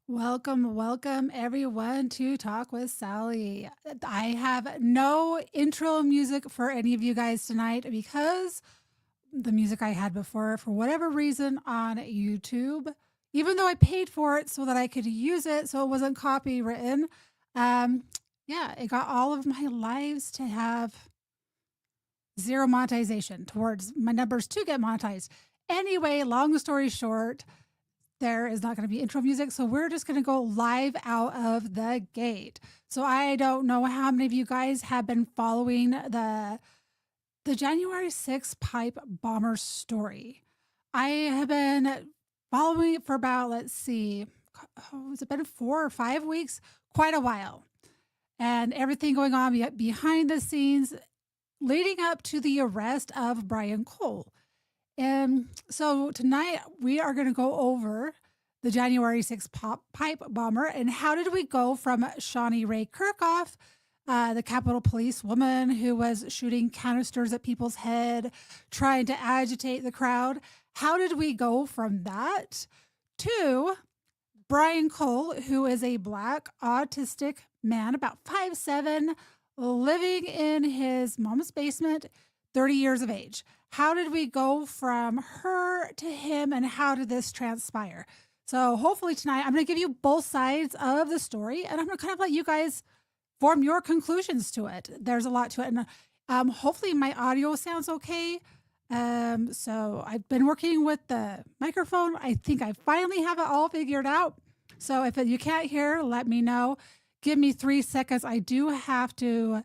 Welcome, welcome everyone to Talk with Sally. I have no intro music for any of you guys tonight because the music I had before, for whatever reason, on YouTube, even though I paid for it so that I could use it so it wasn't copywritten, um, yeah, it got all of my lives to have zero monetization towards my numbers to get monetized. Anyway, long story short, there is not going to be intro music. So we're just going to go live out of the gate. So I don't know how many of you guys have been following the January 6th pipe bomber story. I have been following it for about, let's see, has it been 4 or 5 weeks? Quite a while. And everything going on behind the scenes leading up to the arrest of Brian Cole. And so tonight we are going to go over the January 6th pipe bomber and how did we go from Shauni Rae Kerkhoff, the Capitol Police woman who was shooting canisters at people's head, trying to agitate the crowd. How did we go from that to Brian Cole, who is a Black autistic man, about 5'7", living in his mom's basement, 30 years of age? How did we go from her to him, and how did this transpire? So hopefully tonight I'm going to give you both sides of the story, and I'm going to kind of let you guys form your conclusions to it. There's a lot to it, and hopefully my audio sounds okay. So I've been working with the microphone. I think I finally have it all figured out. So if you can't hear, let me know. Give me 3 seconds. I do have to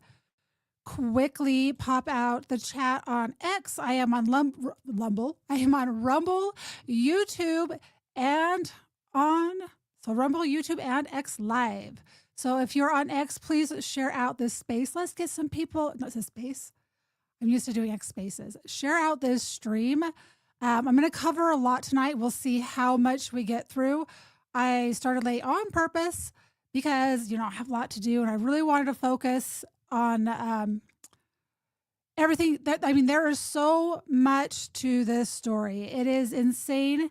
quickly pop out the chat on X. I am on Lumble. I am on Rumble, YouTube, and on Rumble, YouTube, and X Live. So if you're on X, please share out this space. Let's get some people. Not this space. I'm used to doing X spaces. Share out this stream. I'm going to cover a lot tonight. We'll see how much we get through. I started late on purpose because I have a lot to do, and I really wanted to focus on everything there is so much to this story. It is insane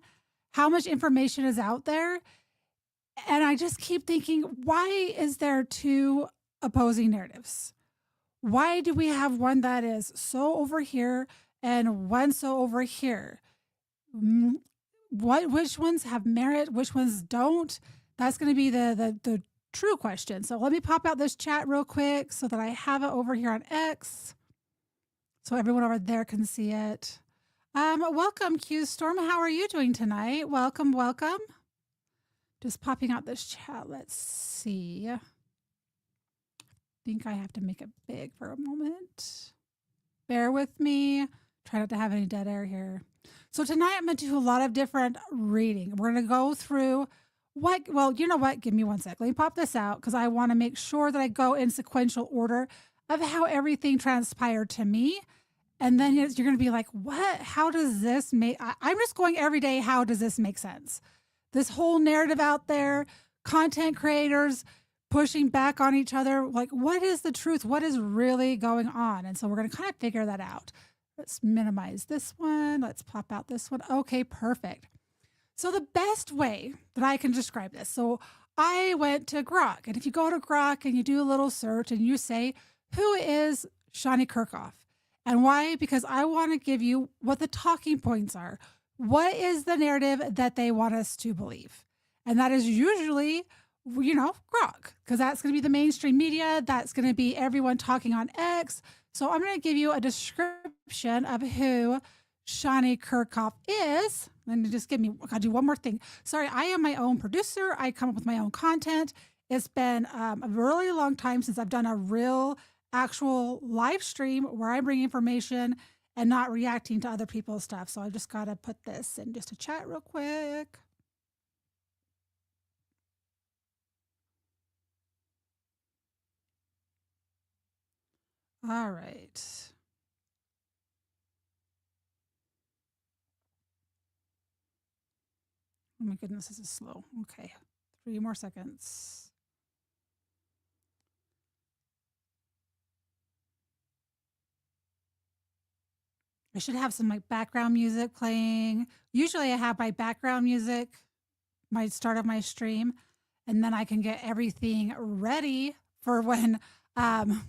how much information is out there. And I just keep thinking, why is there two opposing narratives? Why do we have one that is so over here and one so over here? Which ones have merit? Which ones don't? That's going to be the true question. So let me pop out this chat real quick so that I have it over here on X, so everyone over there can see it. Welcome, Q Storm. How are you doing tonight? Welcome, welcome. Just popping out this chat. Let's see. I think I have to make it big for a moment. Bear with me. Try not to have any dead air here. So tonight I'm going to do a lot of different reading. We're going to go through you know what? Give me 1 sec. Let me pop this out because I want to make sure that I go in sequential order of how everything transpired to me. And then you're going to be like, what? How does this make? I'm just going every day. How does this make sense? This whole narrative out there, content creators pushing back on each other. Like, what is the truth? What is really going on? And so we're going to kind of figure that out. Let's minimize this one. Let's pop out this one. Okay, perfect. So the best way that I can describe this. So I went to Grok. And if you go to Grok and you do a little search and you say, who is Shauni Kerkhoff? And why? Because I want to give you what the talking points are. What is the narrative that they want us to believe? And that is usually, Grok, because that's going to be the mainstream media. That's going to be everyone talking on X. So I'm going to give you a description of who Shauni Kerkhoff is. And just I got to do one more thing. Sorry, I am my own producer. I come up with my own content. It's been a really long time since I've done a real actual live stream where I bring information and not reacting to other people's stuff. So I just got to put this in just a chat real quick. All right. Oh my goodness, this is slow. Okay. 3 more seconds. I should have some background music playing. Usually I have my background music, my start of my stream. and then I can get everything ready for when um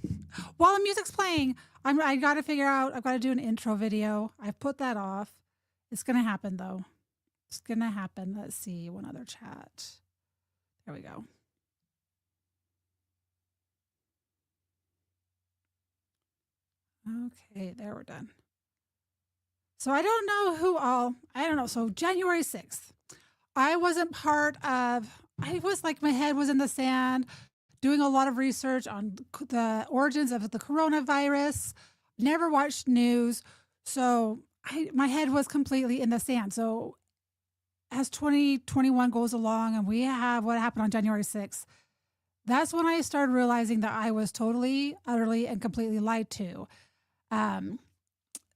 while the music's playing. I got to figure out. I've got to do an intro video. I've put that off. It's gonna happen though. It's gonna happen. Let's see one other chat. There we go. Okay, there we're done. So I don't know who all. I don't know. So January 6th, I wasn't part of. I was like my head was in the sand, doing a lot of research on the origins of the coronavirus. Never watched news, so my head was completely in the sand. So as 2021 goes along, and we have what happened on January 6th, that's when I started realizing that I was totally, utterly, and completely lied to. Um,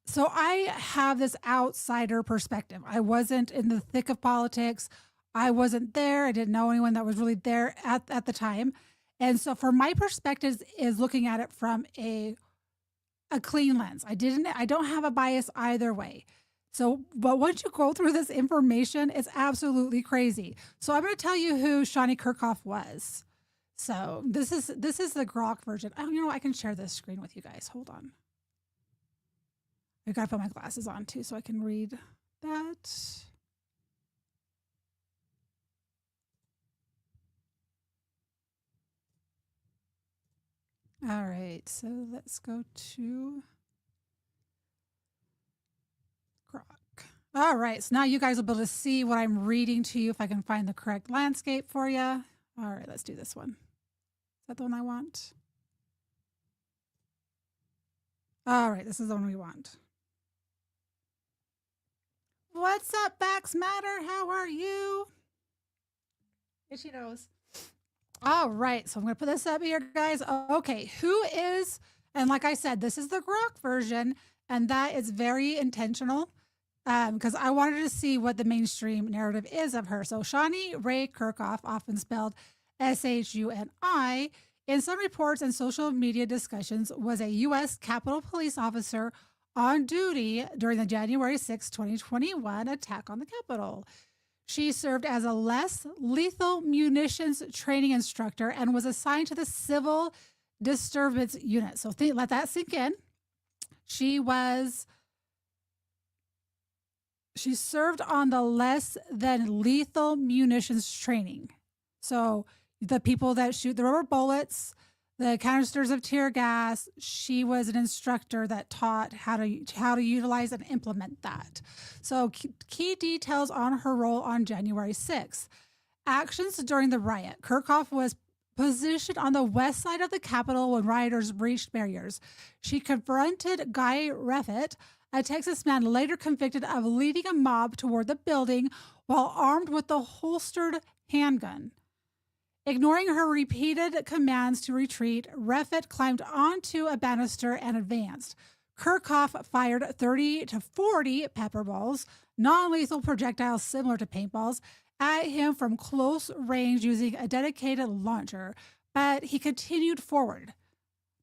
so I have this outsider perspective. I wasn't in the thick of politics. I wasn't there. I didn't know anyone that was really there at the time. And so for my perspective is looking at it from a clean lens. I don't have a bias either way. So, but once you go through this information, it's absolutely crazy. So I'm going to tell you who Shauni Kerkhoff was. So this is the Grok version. Oh, I can share this screen with you guys. Hold on. I've got to put my glasses on too so I can read that. All right, so let's go to Grok. All right, so now you guys will be able to see what I'm reading to you if I can find the correct landscape for you. All right, let's do this one. Is that the one I want? All right, this is the one we want. What's up, Bax Matter? How are you? Itchy nose. All right, so I'm going to put this up here, guys. Okay, who is, and like I said, this is the Grok version, and that is very intentional because I wanted to see what the mainstream narrative is of her. So Shauni Rae Kerkhoff, often spelled Shuni, in some reports and social media discussions, was a U.S. Capitol Police officer on duty during the January 6, 2021 attack on the Capitol. She served as a less lethal munitions training instructor and was assigned to the Civil Disturbance Unit. So let that sink in. She served on the less than lethal munitions training. So the people that shoot the rubber bullets, the canisters of tear gas, she was an instructor that taught how to utilize and implement that. So key details on her role on January 6th. Actions during the riot. Kerkhoff was positioned on the west side of the Capitol when rioters breached barriers. She confronted Guy Reffitt, a Texas man later convicted of leading a mob toward the building while armed with a holstered handgun. Ignoring her repeated commands to retreat, Reffitt climbed onto a banister and advanced. Kerkhoff fired 30 to 40 pepper balls, non-lethal projectiles similar to paintballs, at him from close range using a dedicated launcher, but he continued forward.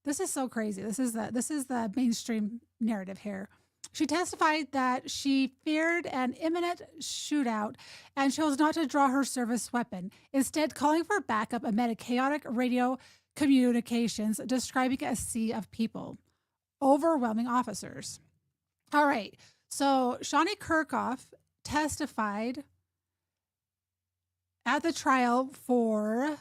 This is so crazy. This is the mainstream narrative here. She testified that she feared an imminent shootout and chose not to draw her service weapon, instead calling for backup amid a chaotic radio communications describing a sea of people, overwhelming officers. All right, so Shauni Kerkhoff testified at the trial for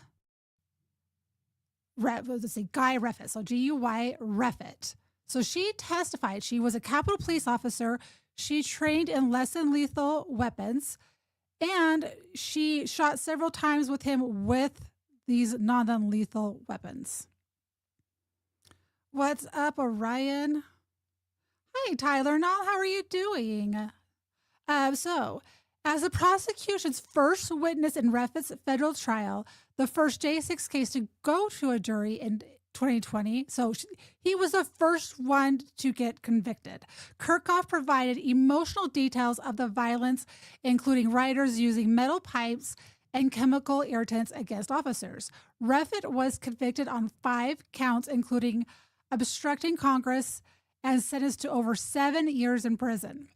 Guy Reffitt, so Guy Reffitt. So she testified she was a Capitol Police officer. She trained in less than lethal weapons, and she shot several times with him with these non-lethal weapons. What's up, Orion? Hi, Tyler Nall. How are you doing? So, as the prosecution's first witness in Reffitt's federal trial, the first J6 case to go to a jury in 2020. So he was the first one to get convicted. Kerkhoff provided emotional details of the violence, including rioters using metal pipes and chemical irritants against officers. Reffitt was convicted on 5 counts, including obstructing Congress, and sentenced to over 7 years in prison.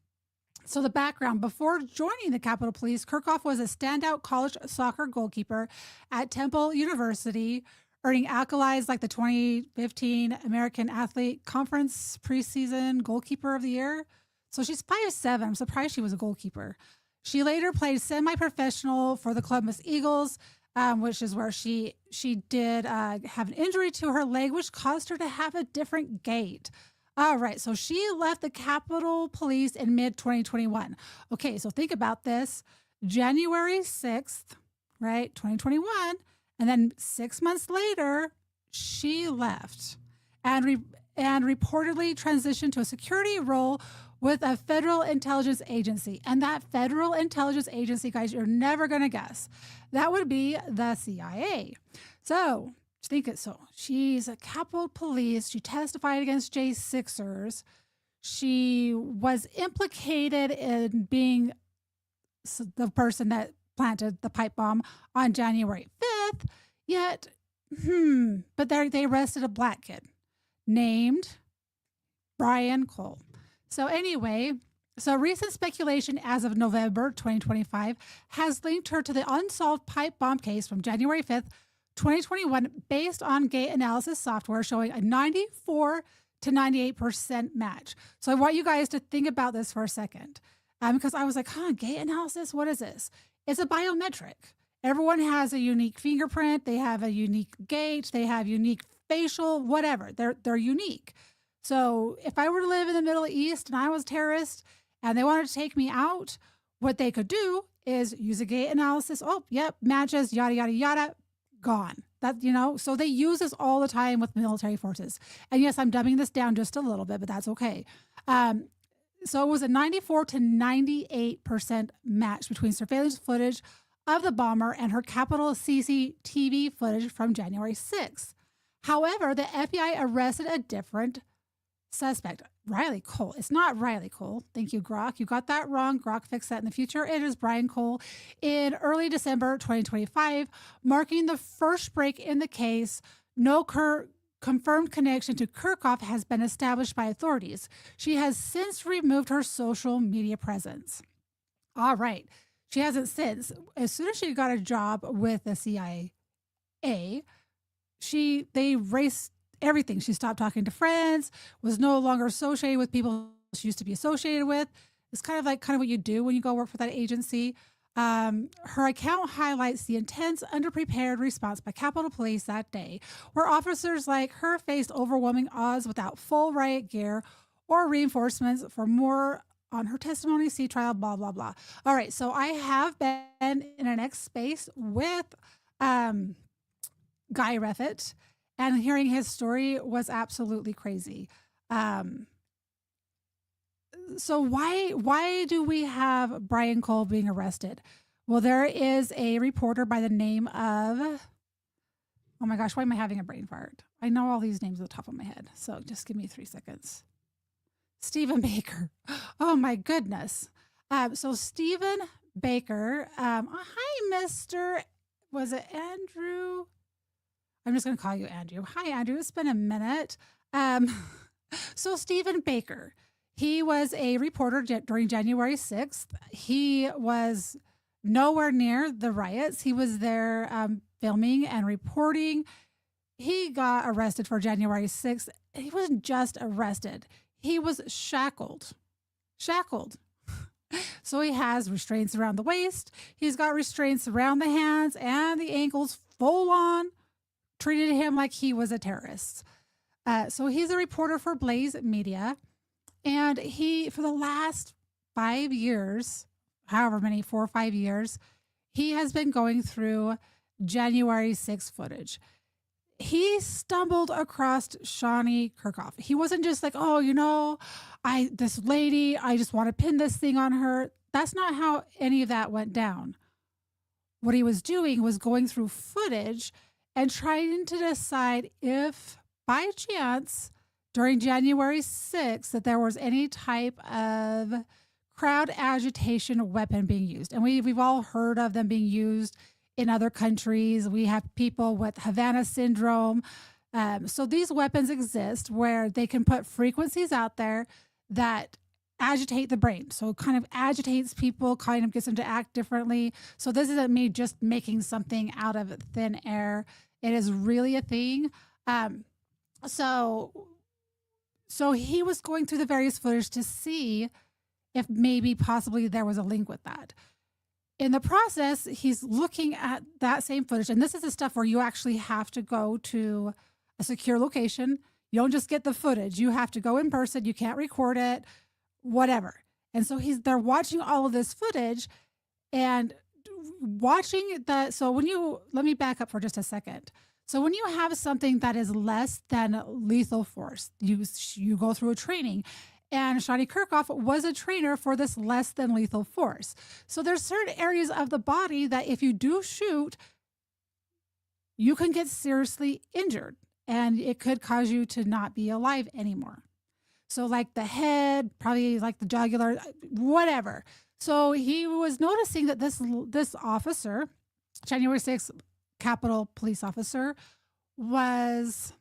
So the background: before joining the Capitol Police, Kerkhoff was a standout college soccer goalkeeper at Temple University, earning accolades like the 2015 American Athlete Conference preseason goalkeeper of the year. So she's 5'7". I'm surprised she was a goalkeeper. She later played semi-professional for the Columbus Eagles, which is where she did have an injury to her leg, which caused her to have a different gait. All right, so she left the Capitol Police in mid 2021. Okay, so think about this: January 6th, right, 2021, and then 6 months later, she left and and reportedly transitioned to a security role with a federal intelligence agency. And that federal intelligence agency, guys, you're never going to guess. That would be the CIA. So think it. So she's a Capitol Police. She testified against J6ers. She was implicated in being the person that planted the pipe bomb on January 5th. Yet, but they arrested a black kid named Brian Cole. So anyway, so recent speculation as of November 2025 has linked her to the unsolved pipe bomb case from January 5th, 2021, based on gait analysis software showing a 94 to 98% match. So I want you guys to think about this for a second, because I was like, gait analysis? What is this? It's a biometric. Everyone has a unique fingerprint. They have a unique gait. They have unique facial, whatever. They're unique. So if I were to live in the Middle East and I was a terrorist and they wanted to take me out, what they could do is use a gait analysis. Oh, yep, matches, yada, yada, yada, gone. So they use this all the time with military forces. And yes, I'm dumbing this down just a little bit, but that's okay. So it was a 94 to 98% match between surveillance footage of the bomber and her Capitol CCTV footage from January 6th. However, the FBI arrested a different suspect, Riley Cole. It's not Riley Cole. Thank you, Grok. You got that wrong. Grok fix that in the future. It is Brian Cole in early December 2025, marking the first break in the case. No confirmed connection to Kerkhoff has been established by authorities. She has since removed her social media presence. All right. She hasn't since. As soon as she got a job with the CIA, they erased everything. She stopped talking to friends, was no longer associated with people she used to be associated with. It's kind of what you do when you go work for that agency. Her account highlights the intense, underprepared response by Capitol Police that day, where officers like her faced overwhelming odds without full riot gear or reinforcements. For more on her testimony, see trial, blah, blah, blah. All right, so I have been in an X space with Guy Reffitt, and hearing his story was absolutely crazy. So why do we have Brian Cole being arrested? Well, there is a reporter by the name of, oh my gosh, why am I having a brain fart? I know all these names at the top of my head, so just give me 3 seconds. Stephen Baker. Oh my goodness. So Stephen Baker, hi, Mr. Was it Andrew? I'm just going to call you Andrew. Hi, Andrew. It's been a minute. So Stephen Baker, he was a reporter during January 6th. He was nowhere near the riots. He was there filming and reporting. He got arrested for January 6th. He wasn't just arrested. He was shackled. So he has restraints around the waist. He's got restraints around the hands and the ankles, full on. Treated him like he was a terrorist. So he's a reporter for Blaze Media. And he, for the last 5 years, however many, 4 or 5 years, he has been going through January 6th footage. He stumbled across Shauni Kerkhoff. He wasn't just like, this lady, I just want to pin this thing on her. That's not how any of that went down. What he was doing was going through footage and trying to decide if, by chance, during January 6th, that there was any type of crowd agitation weapon being used. And we've all heard of them being used in other countries. We have people with Havana syndrome. So these weapons exist where they can put frequencies out there that agitate the brain. So it kind of agitates people, kind of gets them to act differently. So this isn't me just making something out of thin air. It is really a thing. Um, so so he was going through the various footage to see if maybe possibly there was a link with that. In the process, he's looking at that same footage. And this is the stuff where you actually have to go to a secure location. You don't just get the footage. You have to go in person. You can't record it, whatever. And so they're watching all of this footage and watching that. So let me back up for just a second. So when you have something that is less than lethal force, you go through a training. And Shauni Kerkhoff was a trainer for this less than lethal force. So there's certain areas of the body that if you do shoot, you can get seriously injured and it could cause you to not be alive anymore. So like the head, probably like the jugular, whatever. So he was noticing that this officer, January 6th Capitol Police officer, was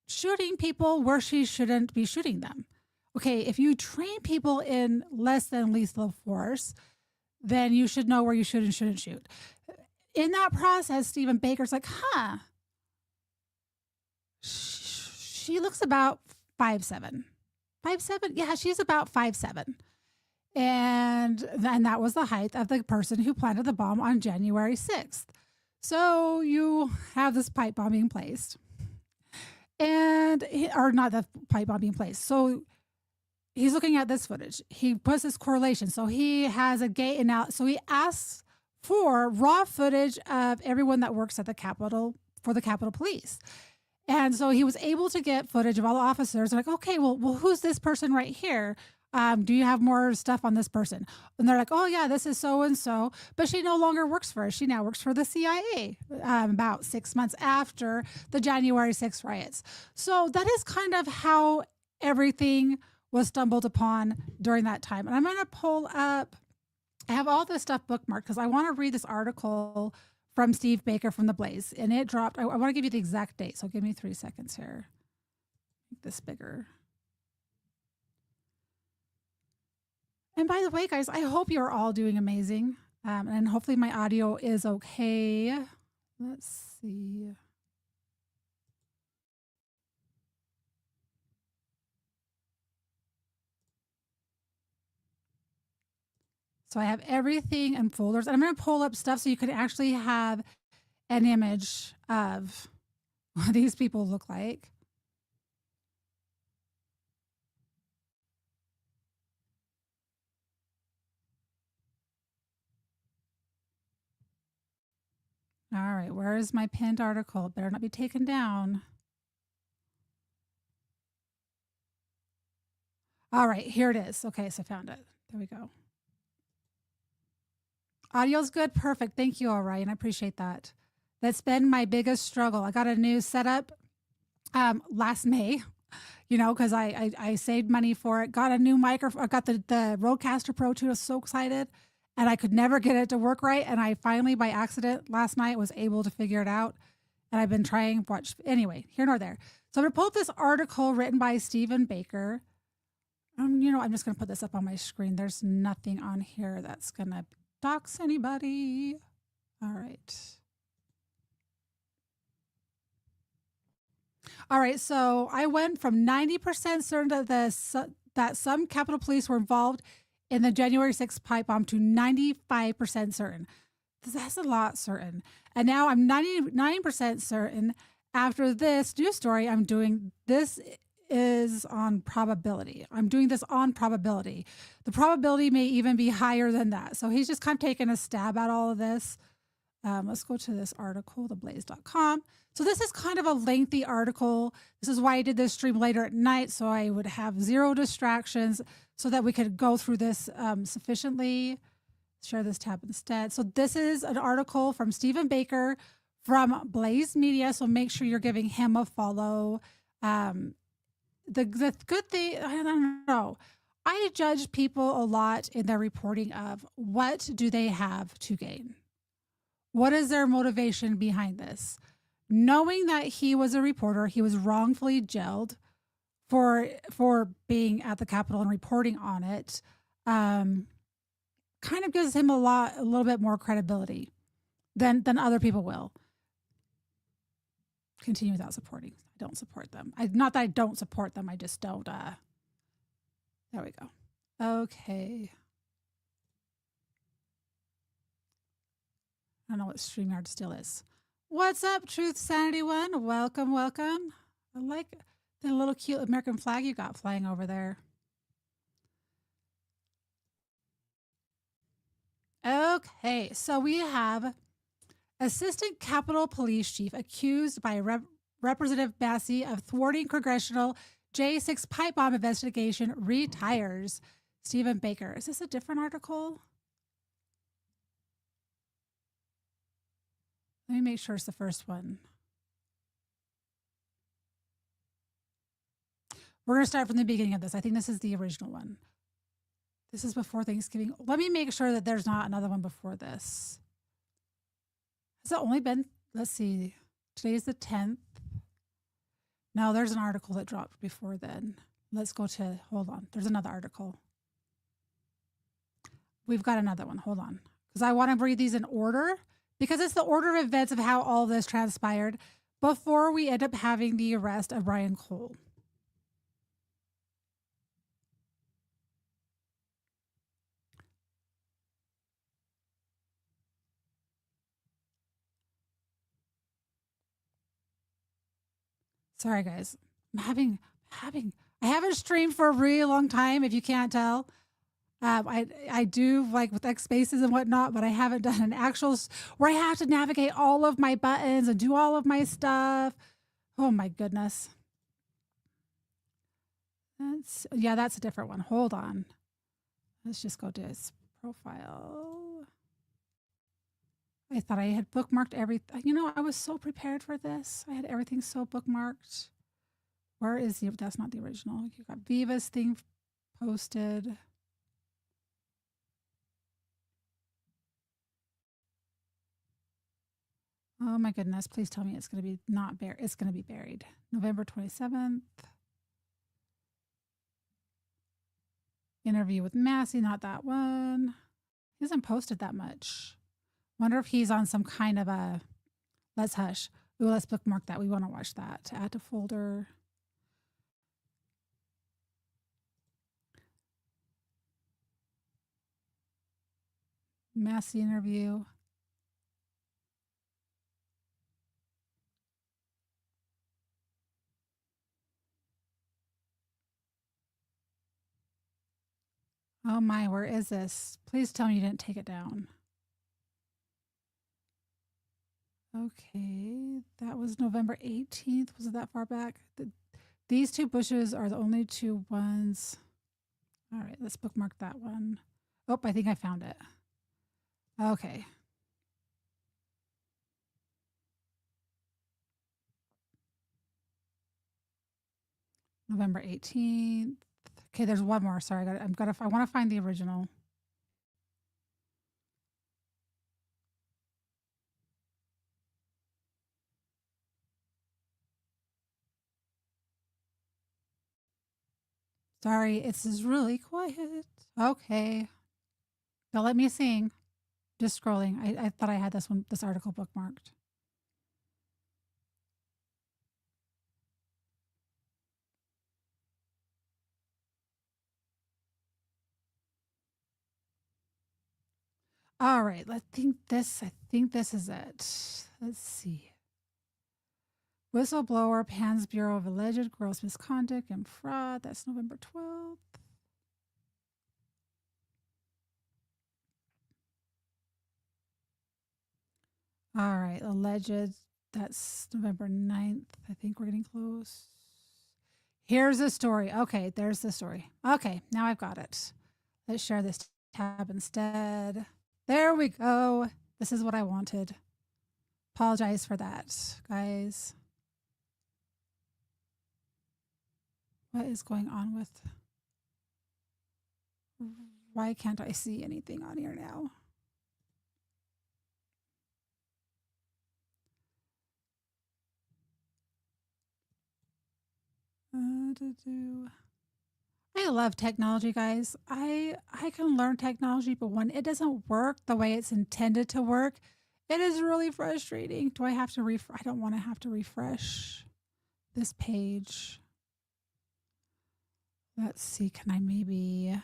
shooting people where she shouldn't be shooting them. Okay, if you train people in less than lethal force, then you should know where you should and shouldn't shoot. In that process, Stephen Baker's like, she looks about 5'7". 5'7"? Yeah, she's about 5'7". And that was the height of the person who planted the bomb on January 6th. So you have this pipe bomb being placed. Or not the pipe bomb being placed. So he's looking at this footage. He puts this correlation. So he has a gate and out. So he asks for raw footage of everyone that works at the Capitol for the Capitol Police. And so he was able to get footage of all the officers. They're like, okay, well, who's this person right here? Do you have more stuff on this person? And they're like, oh yeah, this is so-and-so, but she no longer works for us. She now works for the CIA about 6 months after the January 6th riots. So that is kind of how everything was stumbled upon during that time. And I'm going to pull up, I have all this stuff bookmarked because I want to read this article from Steve Baker from The Blaze. And it dropped, I want to give you the exact date. So give me 3 seconds here. Make this bigger. And by the way, guys, I hope you're all doing amazing. And hopefully my audio is okay. Let's see. So I have everything in folders. And I'm going to pull up stuff so you can actually have an image of what these people look like. All right, where is my pinned article? It better not be taken down. All right, here it is. Okay, so I found it. There we go. Audio's good. Perfect. Thank you, all right. And I appreciate that. That's been my biggest struggle. I got a new setup last May, because I saved money for it. Got a new microphone. I got the Rodecaster Pro 2. I was so excited. And I could never get it to work right. And I finally, by accident, last night was able to figure it out. And I've been trying. Anyway, here nor there. So I'm going to pull up this article written by Stephen Baker. I'm just going to put this up on my screen. There's nothing on here that's going to dox anybody. All right. All right. So I went from 90% certain that some Capitol Police were involved in the January 6th pipe bomb to 95% certain. That's a lot certain. And now I'm 99% certain. After this news story, I'm doing this is on probability. I'm doing this on probability. The probability may even be higher than that. So he's just kind of taking a stab at all of this. Let's go to this article, theblaze.com. So this is kind of a lengthy article. This is why I did this stream later at night, so I would have zero distractions so that we could go through this sufficiently. Share this tab instead. So this is an article from Stephen Baker from Blaze Media, so make sure you're giving him a follow. The good thing, I don't know, I judge people a lot in their reporting of what do they have to gain? What is their motivation behind this? Knowing that he was a reporter, he was wrongfully jailed for being at the Capitol and reporting on it, um, kind of gives him a little bit more credibility than other people will. Continue without supporting. I don't support them. Not that I don't support them. I just don't. There we go. Okay. I don't know what StreamYard still is. What's up, Truth Sanity One? Welcome, welcome. I like the little cute American flag you got flying over there. Okay, so we have Assistant Capitol Police Chief accused by Representative Massey of thwarting congressional J6 pipe bomb investigation retires. Stephen Baker. Is this a different article? Let me make sure it's the first one. We're going to start from the beginning of this. I think this is the original one. This is before Thanksgiving. Let me make sure that there's not another one before this. Has it only been, let's see, today's the 10th. No, there's an article that dropped before then. Let's go to, hold on. There's another article. We've got another one. Hold on. Because I want to read these in order. Because it's the order of events of how all this transpired before we end up having the arrest of Brian Cole. Sorry, guys. I haven't streamed for a really long time, if you can't tell. I do like with X spaces and whatnot, but I haven't done an actual where I have to navigate all of my buttons and do all of my stuff. Oh my goodness. That's a different one. Hold on. Let's just go to his profile. I thought I had bookmarked everything. You know, I was so prepared for this. I had everything so bookmarked. Where is the, that's not the original. You got Viva's thing posted. Oh my goodness, please tell me it's going to be not buried. It's going to be buried. November 27th. Interview with Massey, not that one. He hasn't posted that much. Wonder if he's on some kind of a, let's hush. Ooh, let's bookmark that. We want to watch that. Add to folder. Massey interview. Oh my, where is this? Please tell me you didn't take it down. Okay, that was November 18th. Was it that far back? These two bushes are the only two ones. All right, let's bookmark that one. Oh, I think I found it. Okay. November 18th. Okay, there's one more. Sorry, I want to find the original. Sorry, it's just really quiet. Okay. Don't let me sing. Just scrolling. I thought I had this article bookmarked. All right, I think this is it. Let's see. Whistleblower pans Bureau of alleged gross misconduct and fraud. That's November 12th. All right, alleged. That's November 9th. I think we're getting close. Here's the story. Okay, there's the story. Okay, now I've got it. Let's share this tab instead. There we go. This is what I wanted. Apologize for that, guys. What is going on with... Why can't I see anything on here now? Do. I love technology, guys. I can learn technology, but when it doesn't work the way it's intended to work, it is really frustrating. Do I have to refresh? I don't want to have to refresh this page. Let's see. Can I maybe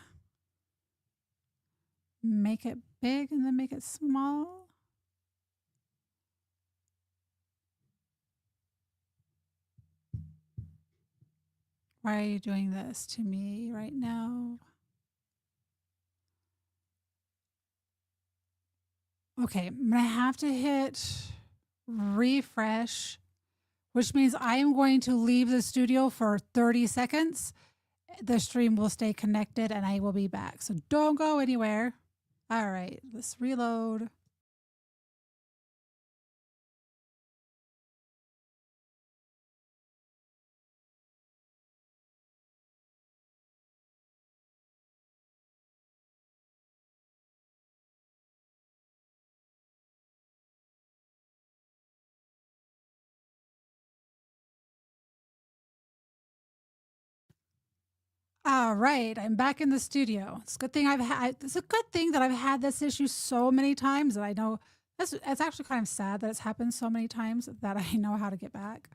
make it big and then make it small? Why are you doing this to me right now? Okay, I'm going to have to hit refresh, which means I am going to leave the studio for 30 seconds. The stream will stay connected and I will be back. So don't go anywhere. All right, let's reload. All right, I'm back in the studio. It's a good thing it's a good thing that I've had this issue so many times that I know it's actually kind of sad that it's happened so many times that I know how to get back.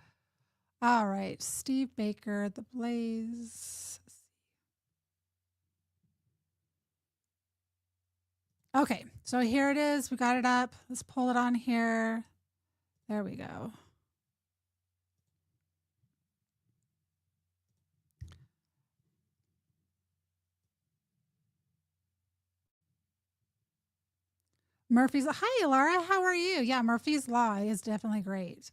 All right, Steve Baker, The Blaze. Okay, so here it is. We got it up. Let's pull it on here. There we go. Murphy's, hi, Laura. How are you? Yeah, Murphy's Law is definitely great.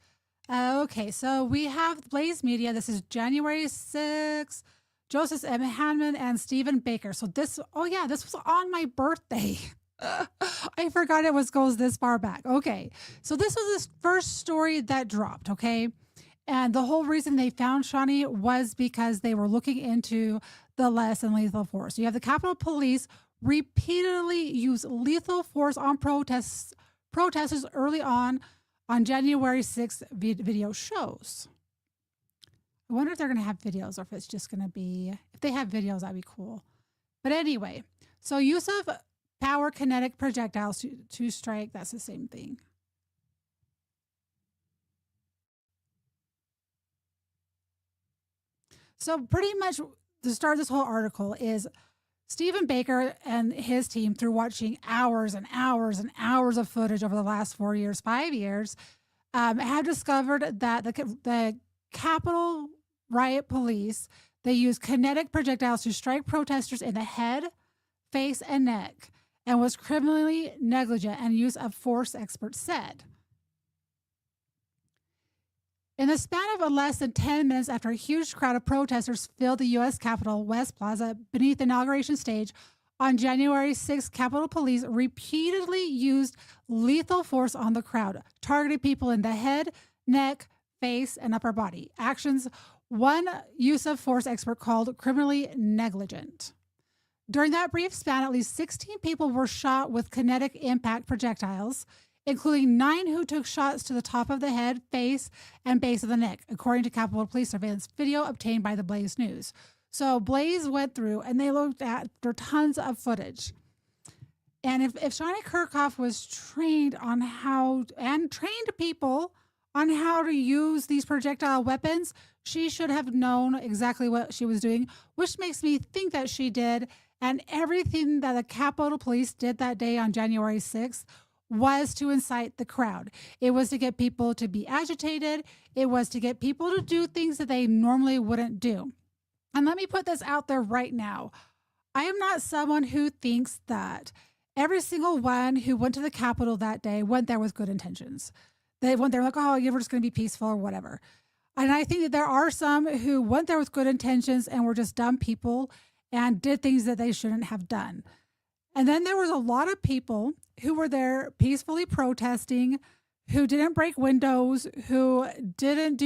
Okay, so we have Blaze Media. This is January 6th. Joseph M. Hanman and Stephen Baker. So this was on my birthday. I forgot it goes this far back. Okay, so this was the first story that dropped. Okay, and the whole reason they found Shauni was because they were looking into the less than lethal force. You have the Capitol Police repeatedly use lethal force on protesters early on January 6th video shows. I wonder if they're going to have videos or if it's just going to be, if they have videos, that'd be cool. But anyway, so use of power kinetic projectiles to strike, that's the same thing. So pretty much the start of this whole article is Stephen Baker and his team, through watching hours and hours and hours of footage over the last 5 years, have discovered that the Capitol riot police, they use kinetic projectiles to strike protesters in the head, face, and neck, and was criminally negligent and use of force, experts said. In the span of less than 10 minutes after a huge crowd of protesters filled the U.S. Capitol West Plaza beneath the inauguration stage on January 6th, Capitol Police repeatedly used lethal force on the crowd, targeting people in the head, neck, face, and upper body. Actions one use of force expert called criminally negligent. During that brief span, at least 16 people were shot with kinetic impact projectiles, including 9 who took shots to the top of the head, face, and base of the neck, according to Capitol Police surveillance video obtained by the Blaze News. So Blaze went through and they looked at there tons of footage. And if Shauni Kerkhoff was trained on trained people on how to use these projectile weapons, she should have known exactly what she was doing, which makes me think that she did. And everything that the Capitol Police did that day on January 6th was to incite the crowd. It was to get people to be agitated. It was to get people to do things that they normally wouldn't do. And let me put this out there right now. I am not someone who thinks that every single one who went to the Capitol that day went there with good intentions. They went there like, oh, you're just going to be peaceful or whatever. And I think that there are some who went there with good intentions and were just dumb people and did things that they shouldn't have done. And then there was a lot of people who were there peacefully protesting, who didn't break windows, who did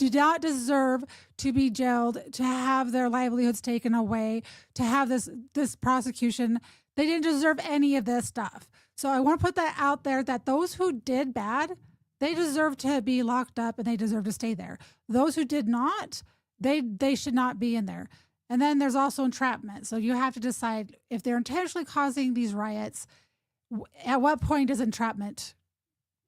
not deserve to be jailed, to have their livelihoods taken away, to have this prosecution. They didn't deserve any of this stuff. So I want to put that out there that those who did bad, they deserve to be locked up and they deserve to stay there. Those who did not, they should not be in there. And then there's also entrapment. So you have to decide if they're intentionally causing these riots, at what point does entrapment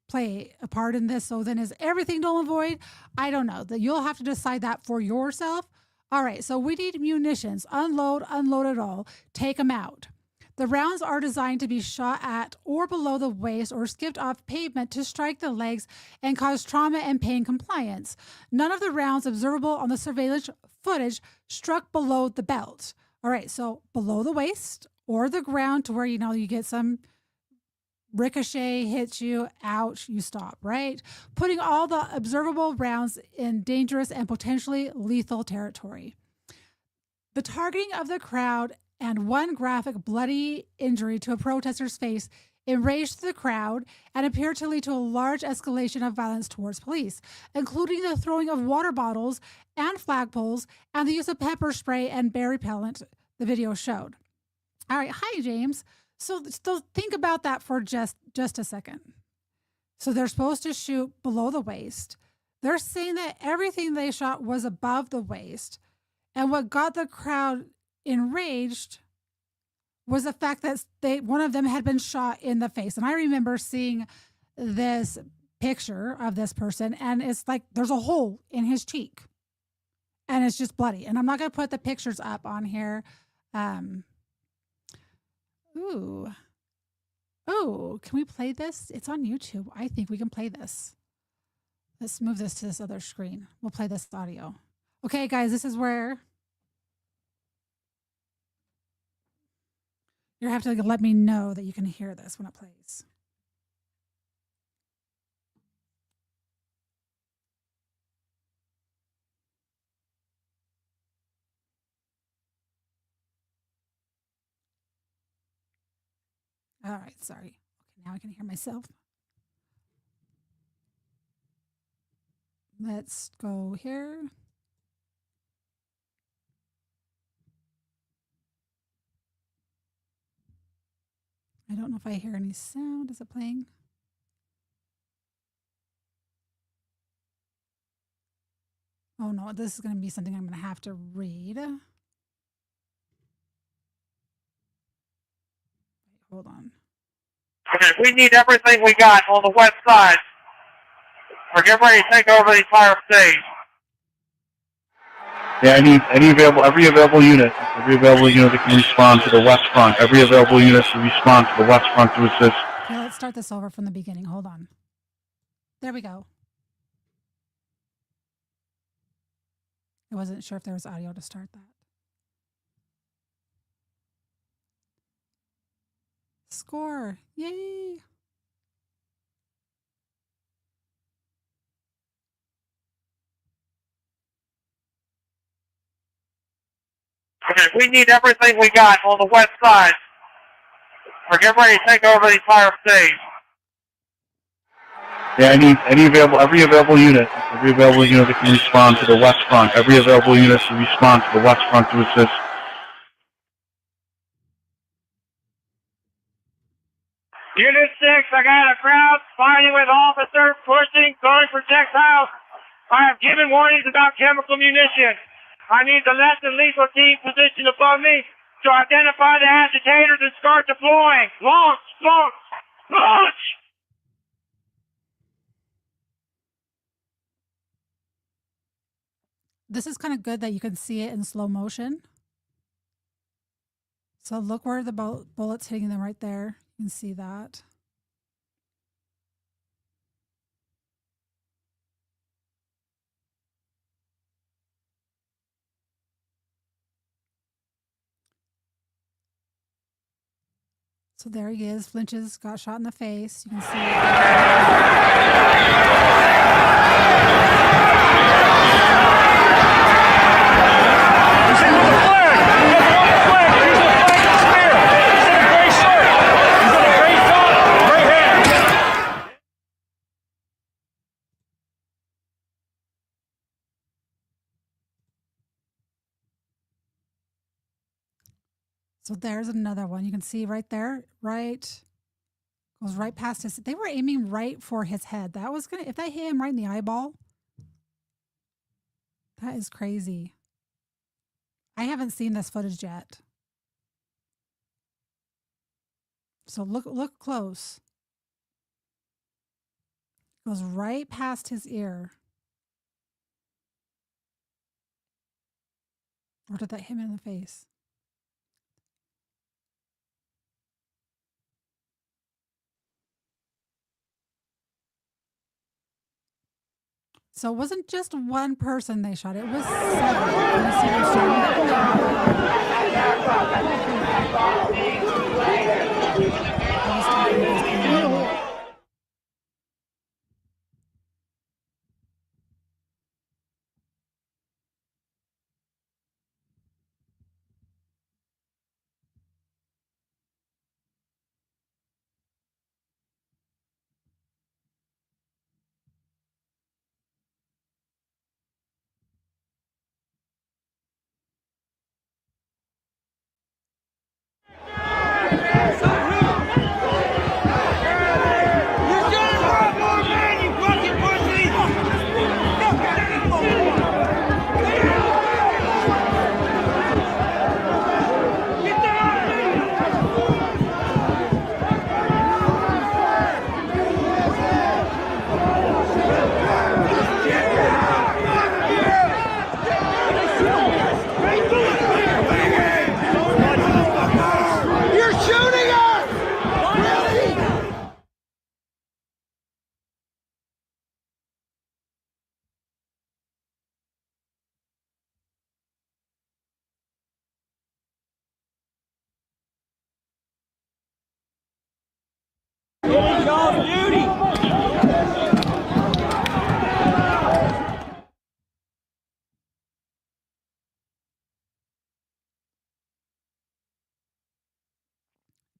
play a part in this? So then is everything null and void? I don't know. That you'll have to decide that for yourself. All right, so we need munitions. Unload it all. Take them out. The rounds are designed to be shot at or below the waist or skipped off pavement to strike the legs and cause trauma and pain compliance. None of the rounds observable on the surveillance footage struck below the belt. All right, so below the waist or the ground to where you get some ricochet, hits you, ouch, you stop, right? Putting all the observable rounds in dangerous and potentially lethal territory. The targeting of the crowd and one graphic bloody injury to a protester's face enraged the crowd and appeared to lead to a large escalation of violence towards police, including the throwing of water bottles and flagpoles and the use of pepper spray and bear repellent, the video showed. All right, hi, James. So think about that for just a second. So they're supposed to shoot below the waist. They're saying that everything they shot was above the waist. And what got the crowd enraged was the fact that one of them had been shot in the face. And I remember seeing this picture of this person, and it's like there's a hole in his cheek. And it's just bloody. And I'm not going to put the pictures up on here. Ooh. Oh, can we play this? It's on YouTube. I think we can play this. Let's move this to this other screen. We'll play this audio. Okay, guys, this is where you have to let me know that you can hear this when it plays. All right, sorry. Okay, now I can hear myself. Let's go here. I don't know if I hear any sound. Is it playing? Oh no, this is going to be something I'm going to have to read. Wait, hold on. Okay, we need everything we got on the west side. We're getting ready to take over the entire stage. Yeah, I need every available unit that can respond to the west front. Every available unit to respond to the west front to assist. Okay, let's start this over from the beginning. Hold on. There we go. I wasn't sure if there was audio to start that. Score. Yay. Okay, we need everything we got on the west side. We're getting ready to take over the entire stage. Yeah, I need every available unit that can respond to the west front. Every available unit to respond to the west front to assist. Unit 6, I got a crowd fighting with officers, pushing, throwing projectiles. I have given warnings about chemical munitions. I need the less than lethal team positioned above me to identify the agitators and start deploying. Launch! Launch! Launch! This is kind of good that you can see it in slow motion. So look where the bullet's hitting them right there. You can see that. So there he is. Flinches, got shot in the face. You can see So there's another one. You can see right there, right Goes right past his. They were aiming right for his head. That was gonna. If that hit him right in the eyeball, that is crazy. I haven't seen this footage yet. So look close. Goes right past his ear. Or did that hit him in the face? So it wasn't just one person they shot, it was seven. Can you see them shooting? I was talking to this camera.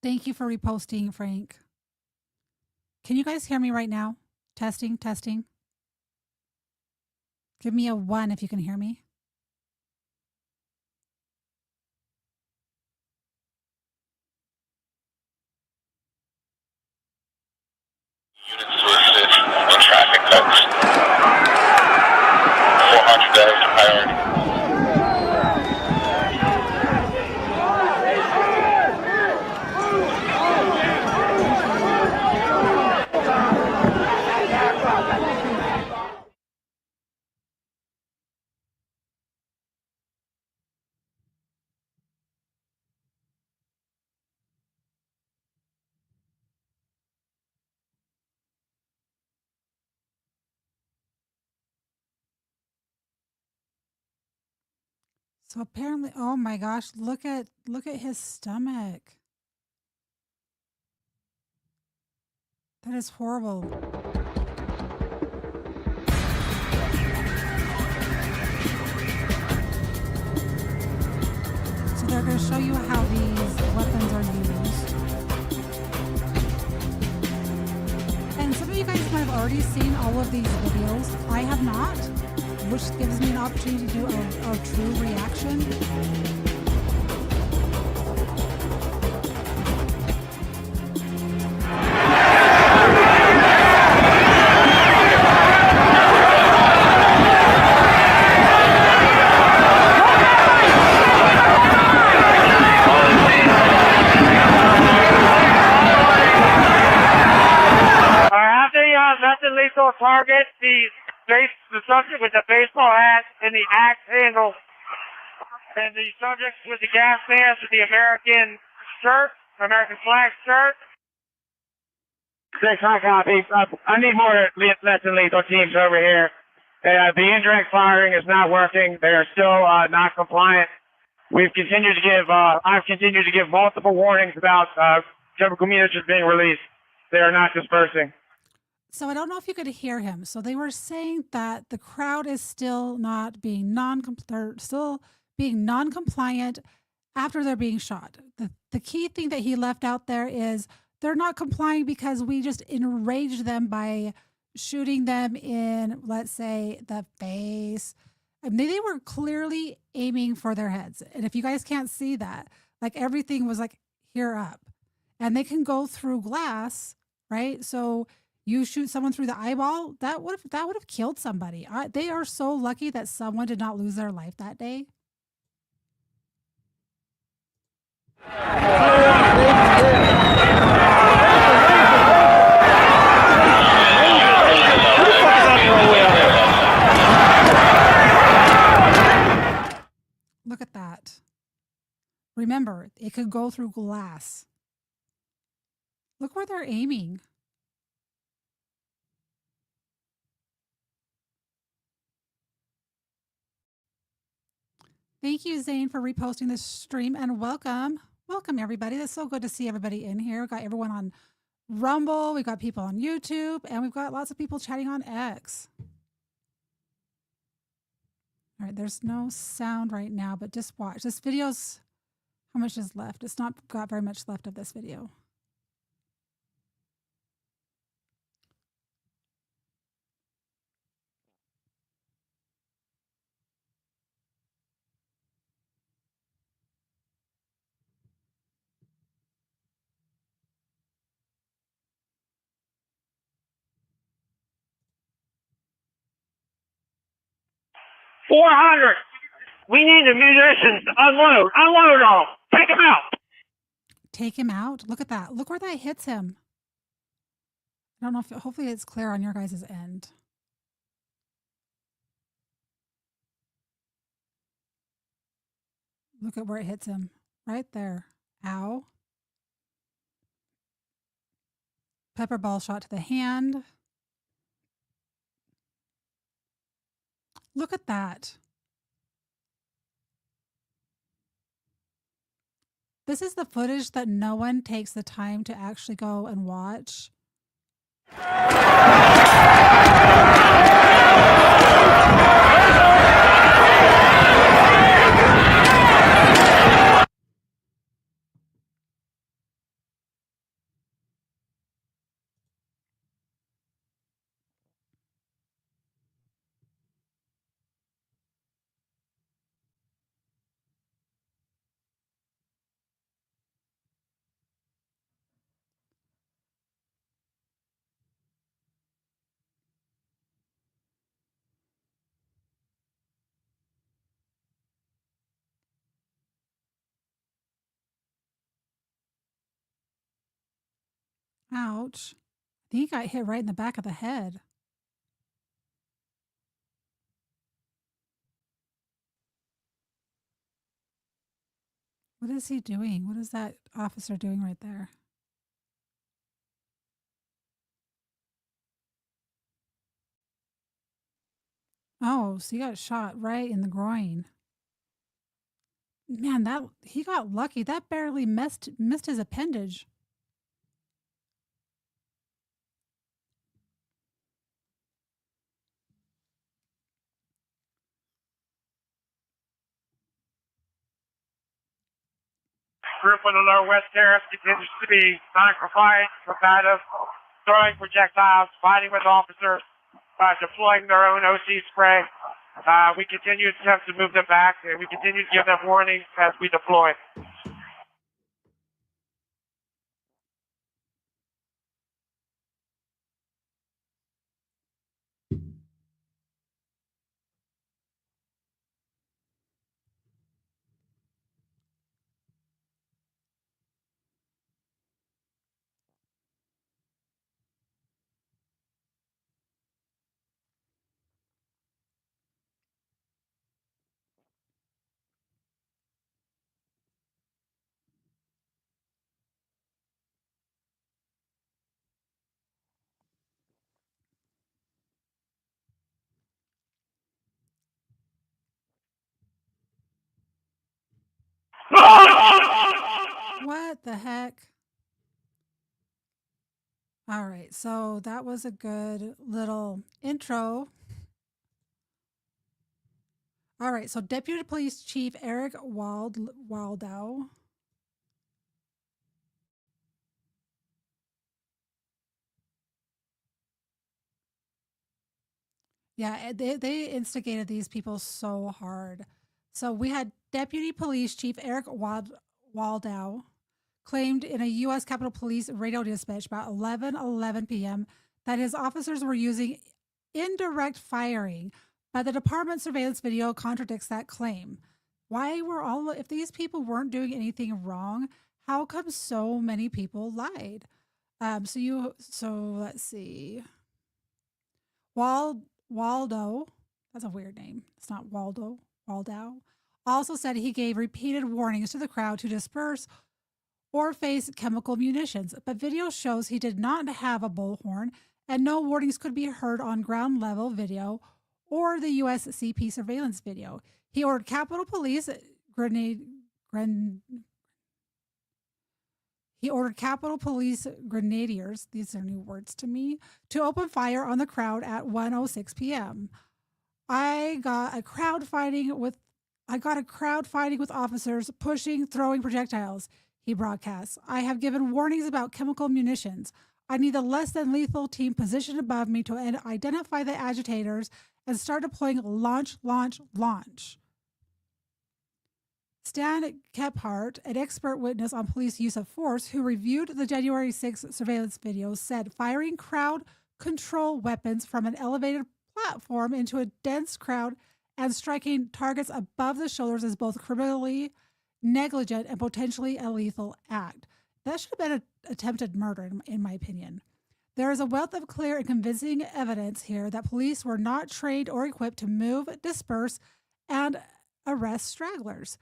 Thank you for reposting, Frank. Can you guys hear me right now? Testing, testing. Give me a 1 if you can hear me. Units to assist in traffic cuts. 400 as priority. So apparently, oh my gosh, look at his stomach. That is horrible. So they're going to show you how these weapons are used. And some of you guys might have already seen all of these videos. I have not, which gives me an opportunity to do a true reaction. After the less than lethal target, the subject with the baseball hat and the axe handle, and the subject with the gas mask with the American flag shirt. 6 high copy. I need more less than lethal teams over here. The indirect firing is not working. They are still not compliant. I've continued to give multiple warnings about chemical munitions being released. They are not dispersing. So I don't know if you could hear him. So they were saying that the crowd is still not being they're still being non-compliant after they're being shot. The key thing that he left out there is they're not complying because we just enraged them by shooting them in, let's say, the face. I mean, they were clearly aiming for their heads. And if you guys can't see that, like everything was like here up. And they can go through glass right? So you shoot someone through the eyeball, that would have killed somebody. They are so lucky that someone did not lose their life that day. Look at that. Remember, it could go through glass. Look where they're aiming. Thank you, Zane, for reposting this stream, and welcome. Welcome, everybody. It's so good to see everybody in here. We've got everyone on Rumble, we've got people on YouTube, and we've got lots of people chatting on X. All right, there's no sound right now, but just watch. This video's, how much is left? It's not got very much left of this video. $400. We need the musicians to unload. Unload all. Take them out. Take him out? Look at that. Look where that hits him. I don't know if, hopefully it's clear on your guys' end. Look at where it hits him. Right there. Ow. Pepper ball shot to the hand. Look at that. This is the footage that no one takes the time to actually go and watch. Ouch. I think he got hit right in the back of the head. What is he doing? What is that officer doing right there? Oh, so he got shot right in the groin. Man, that he got lucky. That barely missed his appendage. Group on the lower west terrace continues to be non-compliant, combative, throwing projectiles, fighting with officers, deploying their own OC spray. We continue to attempt to move them back, and we continue to give them warnings as we deploy. What the heck? All right, so that was a good little intro. All right, so Deputy Police Chief Eric Waldow. Yeah, they instigated these people so hard. So we had Deputy Police Chief Eric Waldow claimed in a U.S. Capitol Police radio dispatch about 11:11 p.m. that his officers were using indirect firing, but the department surveillance video contradicts that claim. Why were if these people weren't doing anything wrong, how come so many people lied? So let's see. Waldo, that's a weird name. It's not Waldo. Also said he gave repeated warnings to the crowd to disperse or face chemical munitions, but video shows he did not have a bullhorn and no warnings could be heard on ground level video or the USCP surveillance video. He ordered Capitol Police grenadiers, these are new words to me, to open fire on the crowd at 1:06 p.m. I got a crowd fighting with officers pushing, throwing projectiles, he broadcasts. I have given warnings about chemical munitions. I need the less than lethal team positioned above me to identify the agitators and start deploying launch. Stan Kephart, an expert witness on police use of force who reviewed the January 6th surveillance video, said firing crowd control weapons from an elevated platform into a dense crowd and striking targets above the shoulders is both criminally negligent and potentially a lethal act. That should have been an attempted murder, in my opinion. There is a wealth of clear and convincing evidence here that police were not trained or equipped to move, disperse, and arrest stragglers.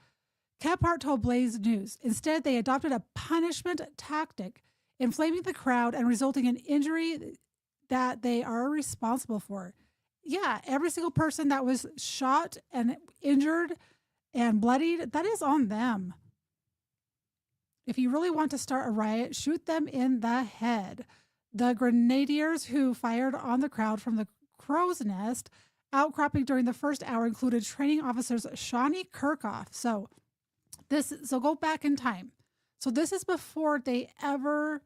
Kephart told Blaze News. Instead, they adopted a punishment tactic, inflaming the crowd and resulting in injury that they are responsible for. Yeah, every single person that was shot and injured and bloodied, that is on them. If you really want to start a riot, shoot them in the head. The grenadiers who fired on the crowd from the crow's nest outcropping during the first hour included training officers Shauni Kerkhoff. So go back in time. So this is before they ever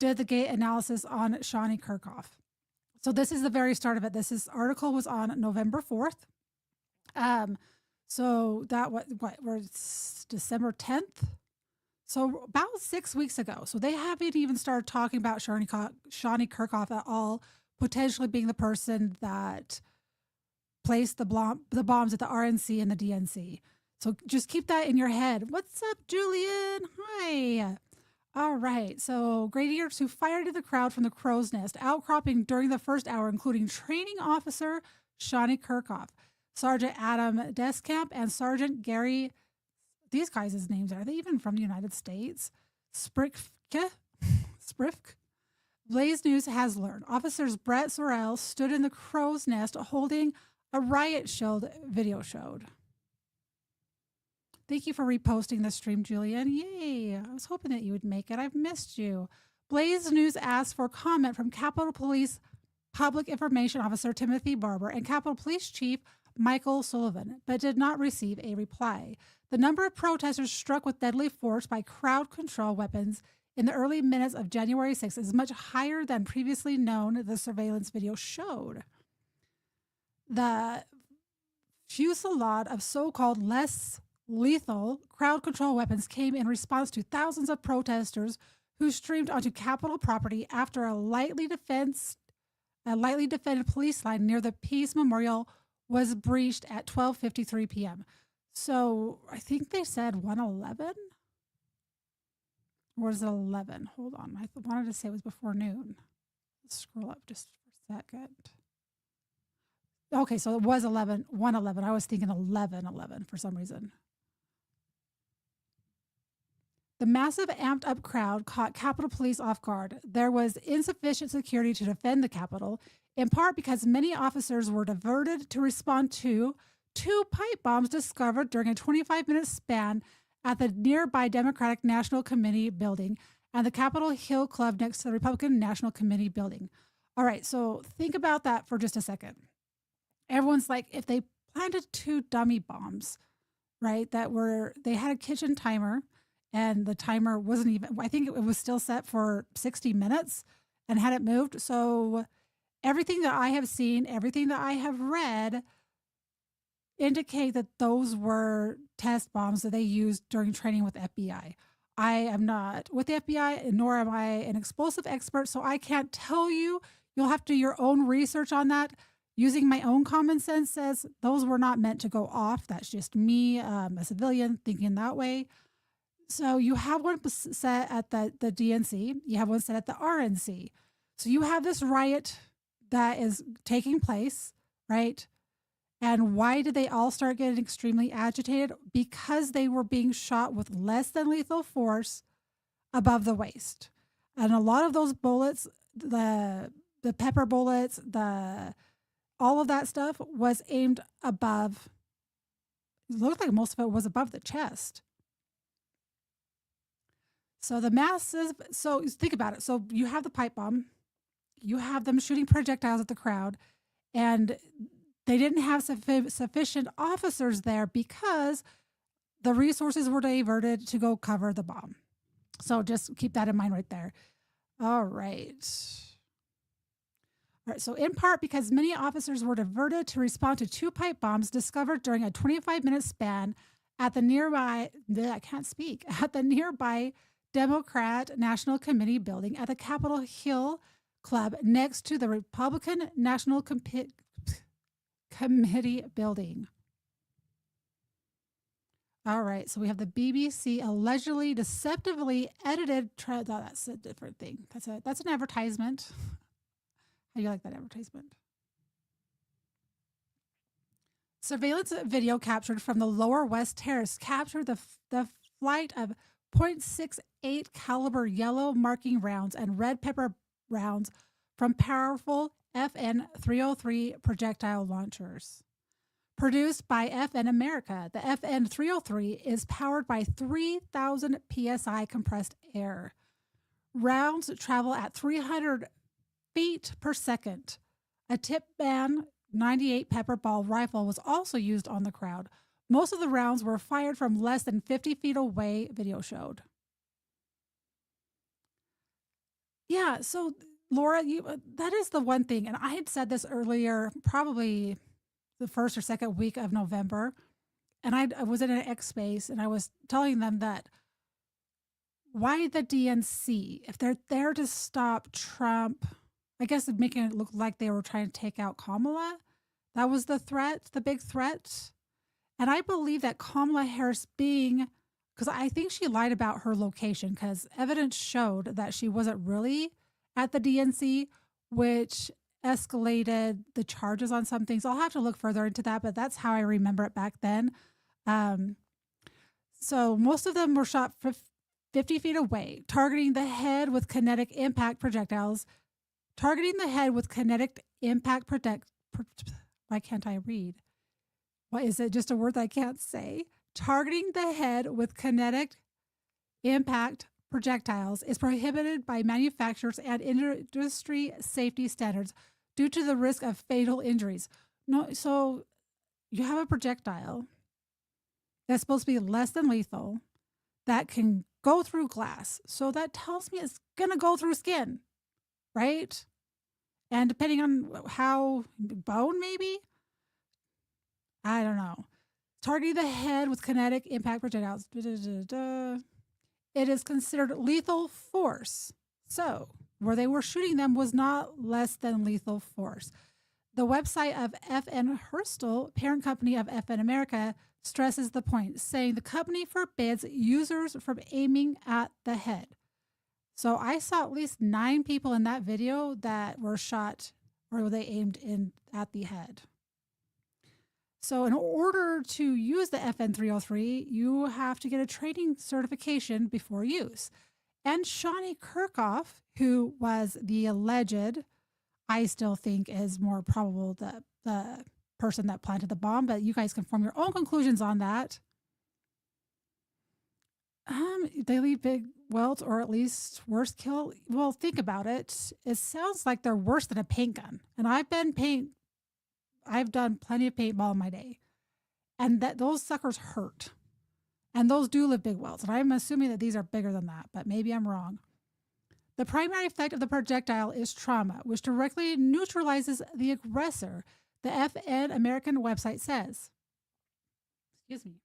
did the gate analysis on Shauni Kerkhoff. So this is the very start of it. This article was on November 4th. So that was December 10th. So about 6 weeks ago. So they haven't even started talking about Shauni Kerkhoff at all, potentially being the person that placed the bombs at the RNC and the DNC. So just keep that in your head. What's up, Julian? Hi. All right. So grenadiers who fired at the crowd from the crow's nest, outcropping during the first hour, including training officer Shauni Kerkhoff, Sergeant Adam Deskamp, and Sergeant Gary. These guys' names, are they even from the United States? Sprifke? Blaze News has learned. Officers Brett Sorrell stood in the crow's nest holding a riot shield, video showed. Thank you for reposting the stream, Julian. Yay. I was hoping that you would make it. I've missed you. Blaze News asked for comment from Capitol Police Public Information Officer Timothy Barber and Capitol Police Chief Michael Sullivan, but did not receive a reply. The number of protesters struck with deadly force by crowd control weapons in the early minutes of January 6th is much higher than previously known, the surveillance video showed. The fusillade of so-called less lethal crowd control weapons came in response to thousands of protesters who streamed onto Capitol property after a lightly defended police line near the Peace Memorial was breached at 12:53 p.m. So I think they said 1:11? Or was it 11? Hold on. I wanted to say it was before noon. Let's scroll up just for a second. Okay, so it was 1:11. I was thinking 11:11 for some reason. The massive amped up crowd caught Capitol Police off guard. There was insufficient security to defend the Capitol, in part because many officers were diverted to respond to 2 pipe bombs discovered during a 25-minute span at the nearby Democratic National Committee building and the Capitol Hill Club next to the Republican National Committee building. All right, so think about that for just a second. Everyone's like, if they planted 2 dummy bombs, right, they had a kitchen timer, and the timer wasn't even, I think it was still set for 60 minutes and hadn't moved. So everything that I have seen, everything that I have read indicate that those were test bombs that they used during training with FBI. I am not with the FBI, nor am I an explosive expert, so I can't tell you. You'll have to do your own research on that. Using my own common sense says those were not meant to go off. That's just me, a civilian, thinking that way. So you have one set at the DNC, you have one set at the RNC. So you have this riot that is taking place, right? And why did they all start getting extremely agitated? Because they were being shot with less than lethal force above the waist. And a lot of those bullets, the pepper bullets, all of that stuff was aimed above. It looked like most of it was above the chest. So the massive, so think about it. So you have the pipe bomb, you have them shooting projectiles at the crowd, and they didn't have sufficient officers there because the resources were diverted to go cover the bomb. So just keep that in mind right there. All right. All right. So in part because many officers were diverted to respond to 2 pipe bombs discovered during a 25-minute span at the nearby, I can't speak, at the nearby Democrat National Committee building at the Capitol Hill Club next to the Republican National Committee building. All right, so we have the BBC allegedly deceptively edited. That's a different thing. That's an advertisement. How do you like that advertisement? Surveillance video captured from the Lower West Terrace captured the flight of .68 caliber yellow marking rounds and red pepper rounds from powerful FN 303 projectile launchers. Produced by FN America, the FN 303 is powered by 3,000 psi compressed air. Rounds travel at 300 feet per second. A tip ban 98 pepper ball rifle was also used on the crowd. Most of the rounds were fired from less than 50 feet away, video showed. Yeah, so Laura, that is the one thing, and I had said this earlier, probably the first or second week of November, and I was in an X space, and I was telling them that why the DNC, if they're there to stop Trump, I guess making it look like they were trying to take out Kamala, that was the threat, the big threat. And I believe that Kamala Harris because I think she lied about her location because evidence showed that she wasn't really at the DNC, which escalated the charges on some things. I'll have to look further into that, but that's how I remember it back then. So most of them were shot 50 feet away, targeting the head with kinetic impact projectiles. Targeting the head with kinetic impact why can't I read? What is it? Just a word that I can't say. Targeting the head with kinetic impact projectiles is prohibited by manufacturers and industry safety standards due to the risk of fatal injuries. No, so you have a projectile that's supposed to be less than lethal that can go through glass. So that tells me it's going to go through skin, right? And depending on how bone, maybe? I don't know. Targeting the head with kinetic impact projectiles. It is considered lethal force. So, where they were shooting them was not less than lethal force. The website of FN Herstal, parent company of FN America, stresses the point, saying the company forbids users from aiming at the head. So I saw at least 9 people in that video that were shot or they aimed in at the head. So in order to use the FN 303, you have to get a training certification before use. And Shauni Kerkhoff, who was the alleged, I still think is more probable the person that planted the bomb, but you guys can form your own conclusions on that. They leave big welts or at least worse kill. Well, think about it. It sounds like they're worse than a paint gun. And I've done plenty of paintball in my day. And those suckers hurt. And those do leave big welts. And I'm assuming that these are bigger than that, but maybe I'm wrong. The primary effect of the projectile is trauma, which directly neutralizes the aggressor, the FN American website says. Excuse me.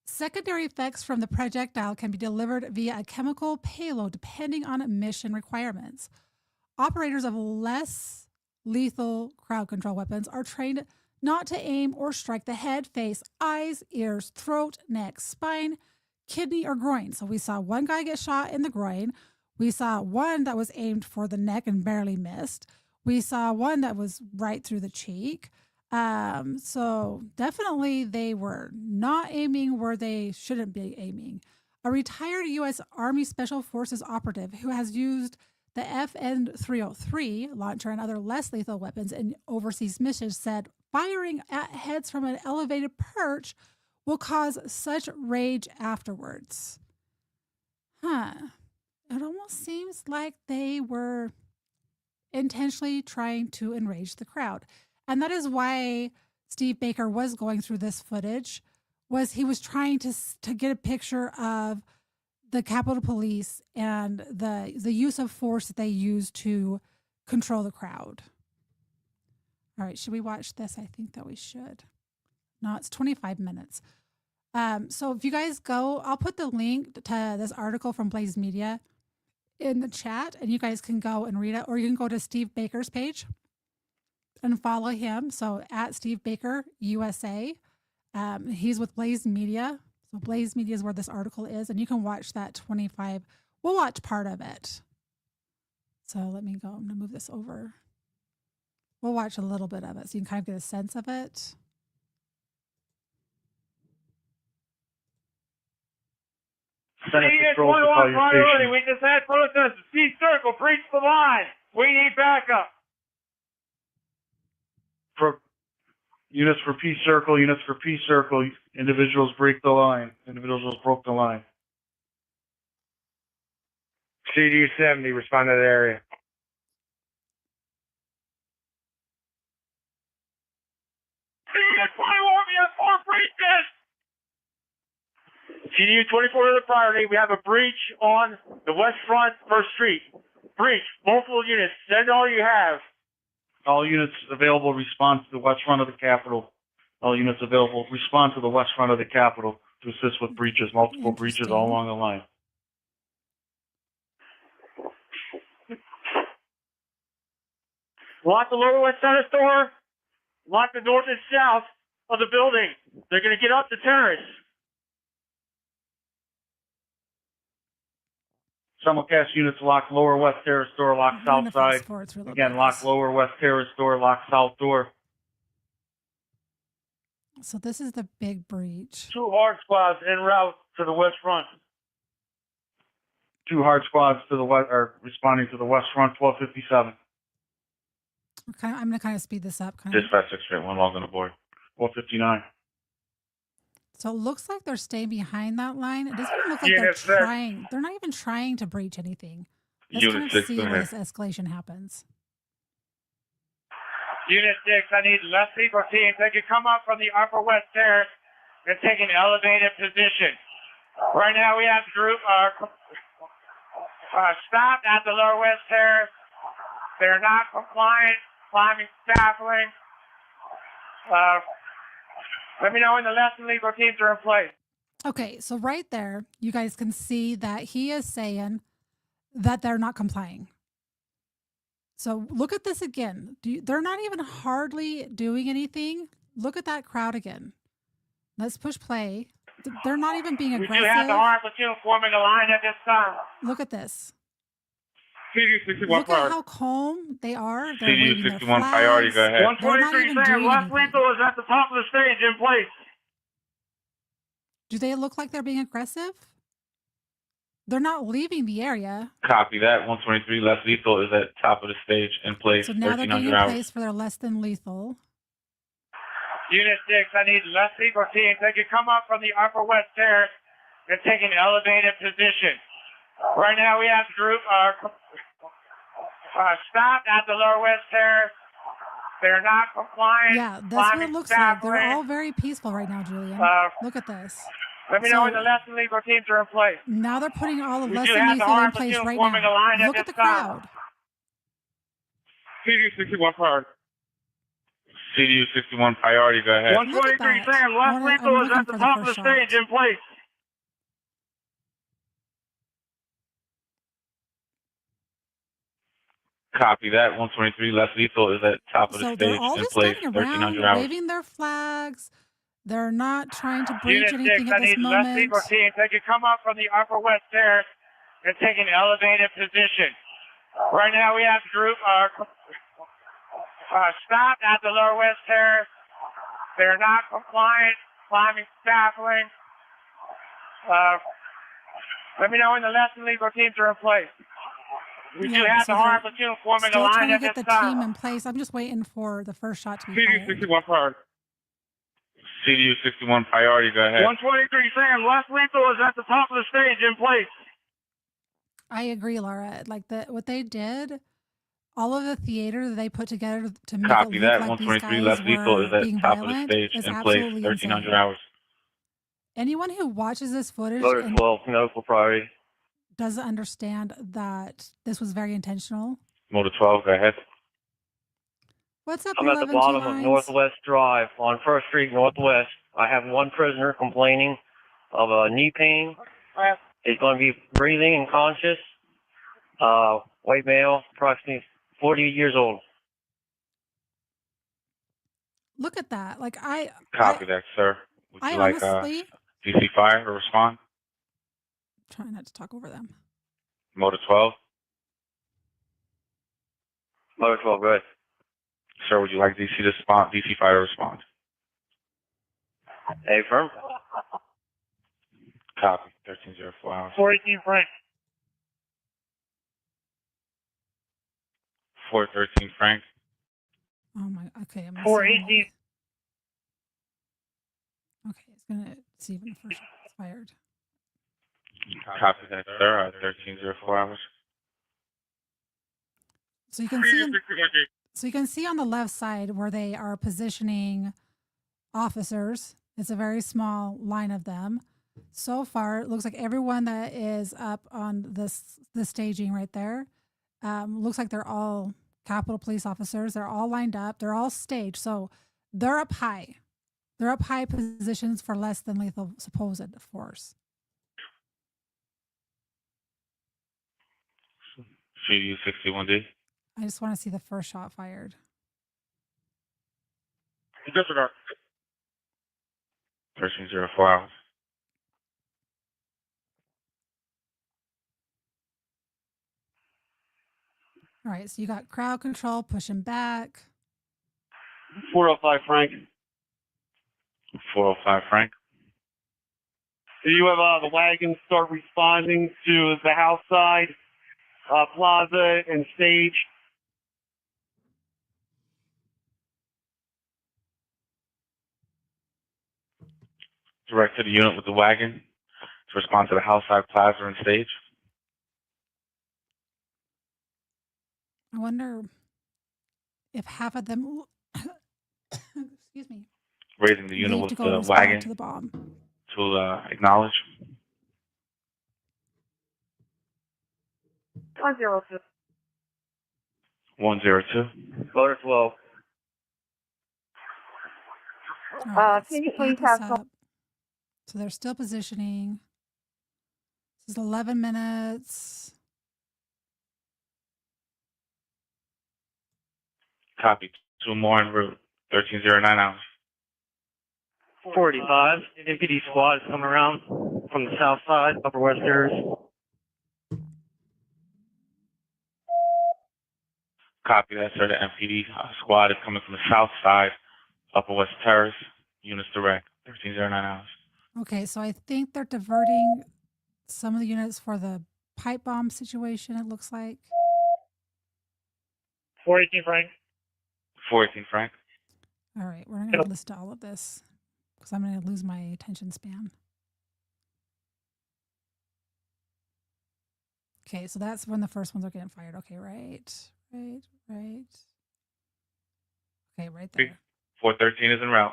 Secondary effects from the projectile can be delivered via a chemical payload depending on mission requirements. Operators of less lethal crowd control weapons are trained not to aim or strike the head, face, eyes, ears, throat, neck, spine, kidney, or groin. So we saw one guy get shot in the groin. We saw one that was aimed for the neck and barely missed. We saw one that was right through the cheek. So definitely they were not aiming where they shouldn't be aiming. A retired U.S. Army Special Forces operative who has used the FN-303 launcher and other less lethal weapons in overseas missions said firing at heads from an elevated perch will cause such rage afterwards. It almost seems like they were intentionally trying to enrage the crowd. And that is why Steve Baker was going through this footage, was he was trying to get a picture of the Capitol Police and the use of force that they use to control the crowd. All right, should we watch this? I think that we should. No, it's 25 minutes. So if you guys go, I'll put the link to this article from Blaze Media in the chat, and you guys can go and read it, or you can go to Steve Baker's page and follow him. So at Steve Baker USA, he's with Blaze Media. So Blaze Media is where this article is, and you can watch that 25. We'll watch part of it. So let me go. I'm going to move this over. We'll watch a little bit of it so you can kind of get a sense of it. Senate patrols to call your station. We just had protesters. Peace Circle, breach the line. We need backup. For units for Peace Circle, individuals break the line. Individuals broke the line. CD-70, respond to the area. CD-21, we have 4 breaches. CDU-24 to the priority. We have a breach on the west front, 1st Street. Breach, multiple units. Send all you have. All units available respond to the west front of the Capitol. All units available respond to the west front of the Capitol to assist with breaches, multiple breaches all along the line. Lock the lower west center store. Lock the north and south of the building. They're going to get up the terrace. Simulcast units lock lower west terrace door, lock south side. Again, lock lower west terrace door, lock south door. So this is the big breach. 2 hard squads en route to the west front. 2 hard squads to the west are responding to the west front, 1257. Okay, I'm going to kind of speed this up. Dispatch 681, log on the board. 1259. So it looks like they're staying behind that line. It doesn't even look like they're trying. They're not even trying to breach anything. Let's kind of see where this escalation happens. Unit 6, I need less lethal teams. They can come up from the upper west terrace and take an elevated position. Right now we have the group stopped at the lower west terrace. They're not compliant, climbing scaffolding. Let me know when the less than lethal teams are in place. Okay, so right there, you guys can see that he is saying that they're not complying. So look at this again. They're not even hardly doing anything. Look at that crowd again. Let's push play. They're not even being aggressive. We do have the armed platoon forming a line at this time. Look at this. CD-61 Look priority. at how calm they are. They're CD-61 priority, go ahead. 123 saying less lethal is at the top of the stage in place. Do they look like they're being aggressive? They're not leaving the area. Copy that. 123 less lethal is at top of the stage in place. So now they're getting in place for their less than lethal. Unit 6, I need less lethal teams. They can come up from the upper west terrace and take an elevated position. Right now we have the group stopped at the lower west terrace. They're not compliant. Yeah, that's what it looks like. They're all very peaceful right now, Julian. Look at this. Let me know when the less than lethal teams are in place. Now they're putting all of less than lethal in place right now. Look at the crowd. CD-61 priority. CDU 61 priority, go ahead. 123 that. Sam, left I'm lethal is looking at the for the top of the first stage shot. in place. Copy that. 123 left lethal is at top of the So they're stage all in just place. standing 1300 around, hours. waving their flags. They're not trying to breach Unit 6, anything at I this need the left moment. lethal team. They can come up from the upper west terrace and take an elevated position. Right now we have the group stopped at the lower west terrace. They're not compliant, climbing scaffolding. Let me know when the left and lethal teams are in place. We do have the hard platoon forming a Still line trying to at get this the time. team in place. I'm just waiting for the first shot to be CDU fired. 61 priority. CDU 61 priority, go ahead. 123 Sam, left lethal is at the top of the stage in place. I agree, Laura. Like what they did, all of the theater that they put together to make Copy it look that. like these 123 guys left lethal were is at being top of the violent stage is in place. absolutely 1300 insane. hours. Anyone who watches this footage Motor and 12, medical priority. doesn't understand that this was very intentional. Motor 12, go ahead. What's up, I'm at the 11 bottom lines? of Northwest Drive on First Street Northwest. I have one prisoner complaining of a knee pain. He's going to be breathing and conscious. White male, approximately 40 years old. Look at that. Like Copy that, sir. Would I you like honestly DC Fire to respond? try not to talk over them. Motor 12. Motor 12, good. Sir, would you like DC Fire to respond? Hey, firm. Copy. 1304 hours. 418 Frank. 413 Frank. Oh my. Okay, I'm 418. Okay, it's gonna see if the first shot is fired. Copy that, sir. 1304 hours. So you can see on the left side where they are positioning officers. It's a very small line of them. So far, it looks like everyone that is up on the staging right there looks like they're all Capitol Police officers. They're all lined up. They're all staged. So they're up high. They're up high positions for less than lethal supposed force. CDU 61D. I just want to see the first shot fired. Disregard. 1304 hours. All right, so you got crowd control pushing back. 405 Frank. 405 Frank. Do you have the wagons start responding to the house side, plaza, and stage? Direct to the unit with the wagon to respond to the house side, plaza, and stage. I wonder if half of them, excuse me, Raising the unit leave with to go the respond wagon to the bomb. to acknowledge. 102. 102. Motor 12. All right, let's Can you speed please this have up. So they're still positioning. This is 11 minutes. Copy. 2 more en route. 1309 hours. 45. MPD squad is coming around from the south side, upper west terrace. Copy that, sir. The MPD squad is coming from the south side, Upper West Terrace. Units direct. 1309 hours. Okay, so I think they're diverting some of the units for the pipe bomb situation, it looks like. 418 Frank. 418 Frank. All right, we're going to list all of this because I'm going to lose my attention span. Okay, so that's when the first ones are getting fired. Okay, right. Okay, right there. 413 is en route.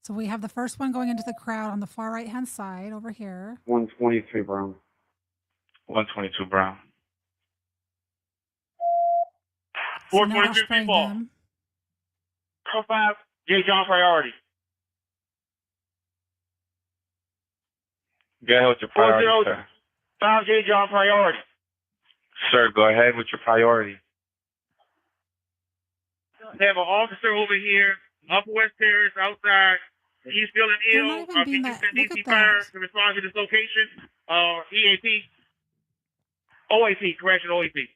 So we have the first one going into the crowd on the far right-hand side over here. 123 Brown. 122 Brown. So now they're 422 spraying people. them. 05, J. John priority. Go ahead with your priority, 40, sir. 5 J. John priority. Sir, go ahead with your priority. They have an officer over here, Upper West Terrace, outside. He's feeling They're ill. not even being Can you that. send Look DC at Fire that. to respond to this location? EAP? OAP, correction, OAP.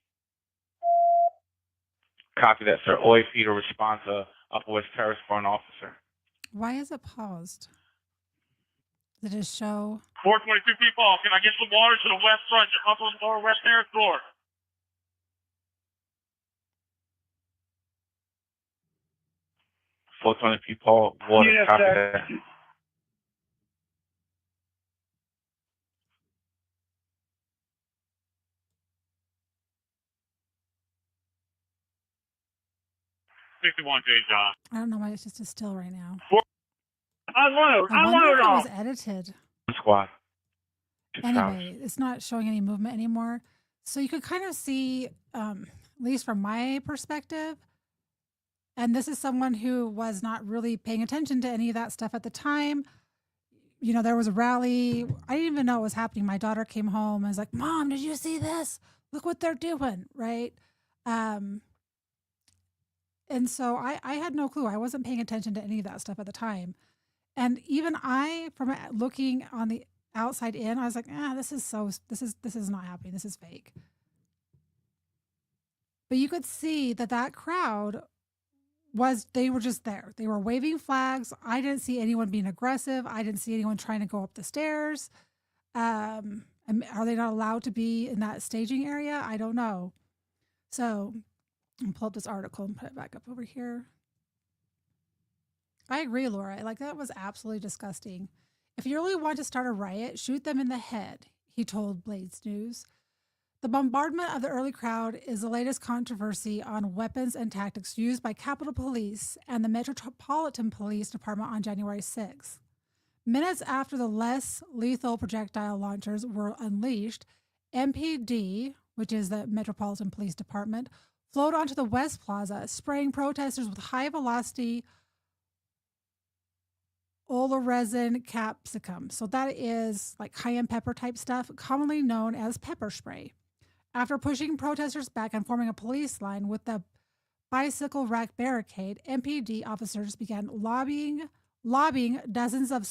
Copy that, sir. OAP to respond to Upper West Terrace for an officer. Why is it paused? Did it show? 422 people. Can I get some water to the west front, Upper Lower West Terrace floor? people, water, Yes, copy sir. that. J. John. I don't know why it's just a still right now. I wonder if it was edited. Squad. Anyway, it's not showing any movement anymore. So you could kind of see, at least from my perspective, and this is someone who was not really paying attention to any of that stuff at the time. You know, there was a rally. I didn't even know it was happening. My daughter came home and was like, "Mom, did you see this? Look what they're doing," right? And so I had no clue. I wasn't paying attention to any of that stuff at the time. And even I, from looking on the outside in, I was like, this is not happening. This is fake. But you could see that crowd they were just there. They were waving flags. I didn't see anyone being aggressive. I didn't see anyone trying to go up the stairs. And are they not allowed to be in that staging area? I don't know. So I'll pull up this article and put it back up over here. I agree, Laura. Like, that was absolutely disgusting. If you really want to start a riot, shoot them in the head, he told Blaze News. The bombardment of the early crowd is the latest controversy on weapons and tactics used by Capitol Police and the Metropolitan Police Department on January 6th. Minutes after the less lethal projectile launchers were unleashed, MPD, which is the Metropolitan Police Department, flowed onto the West Plaza, spraying protesters with high-velocity oleoresin capsicum. So that is like cayenne pepper type stuff, commonly known as pepper spray. After pushing protesters back and forming a police line with the bicycle rack barricade, MPD officers began lobbing dozens of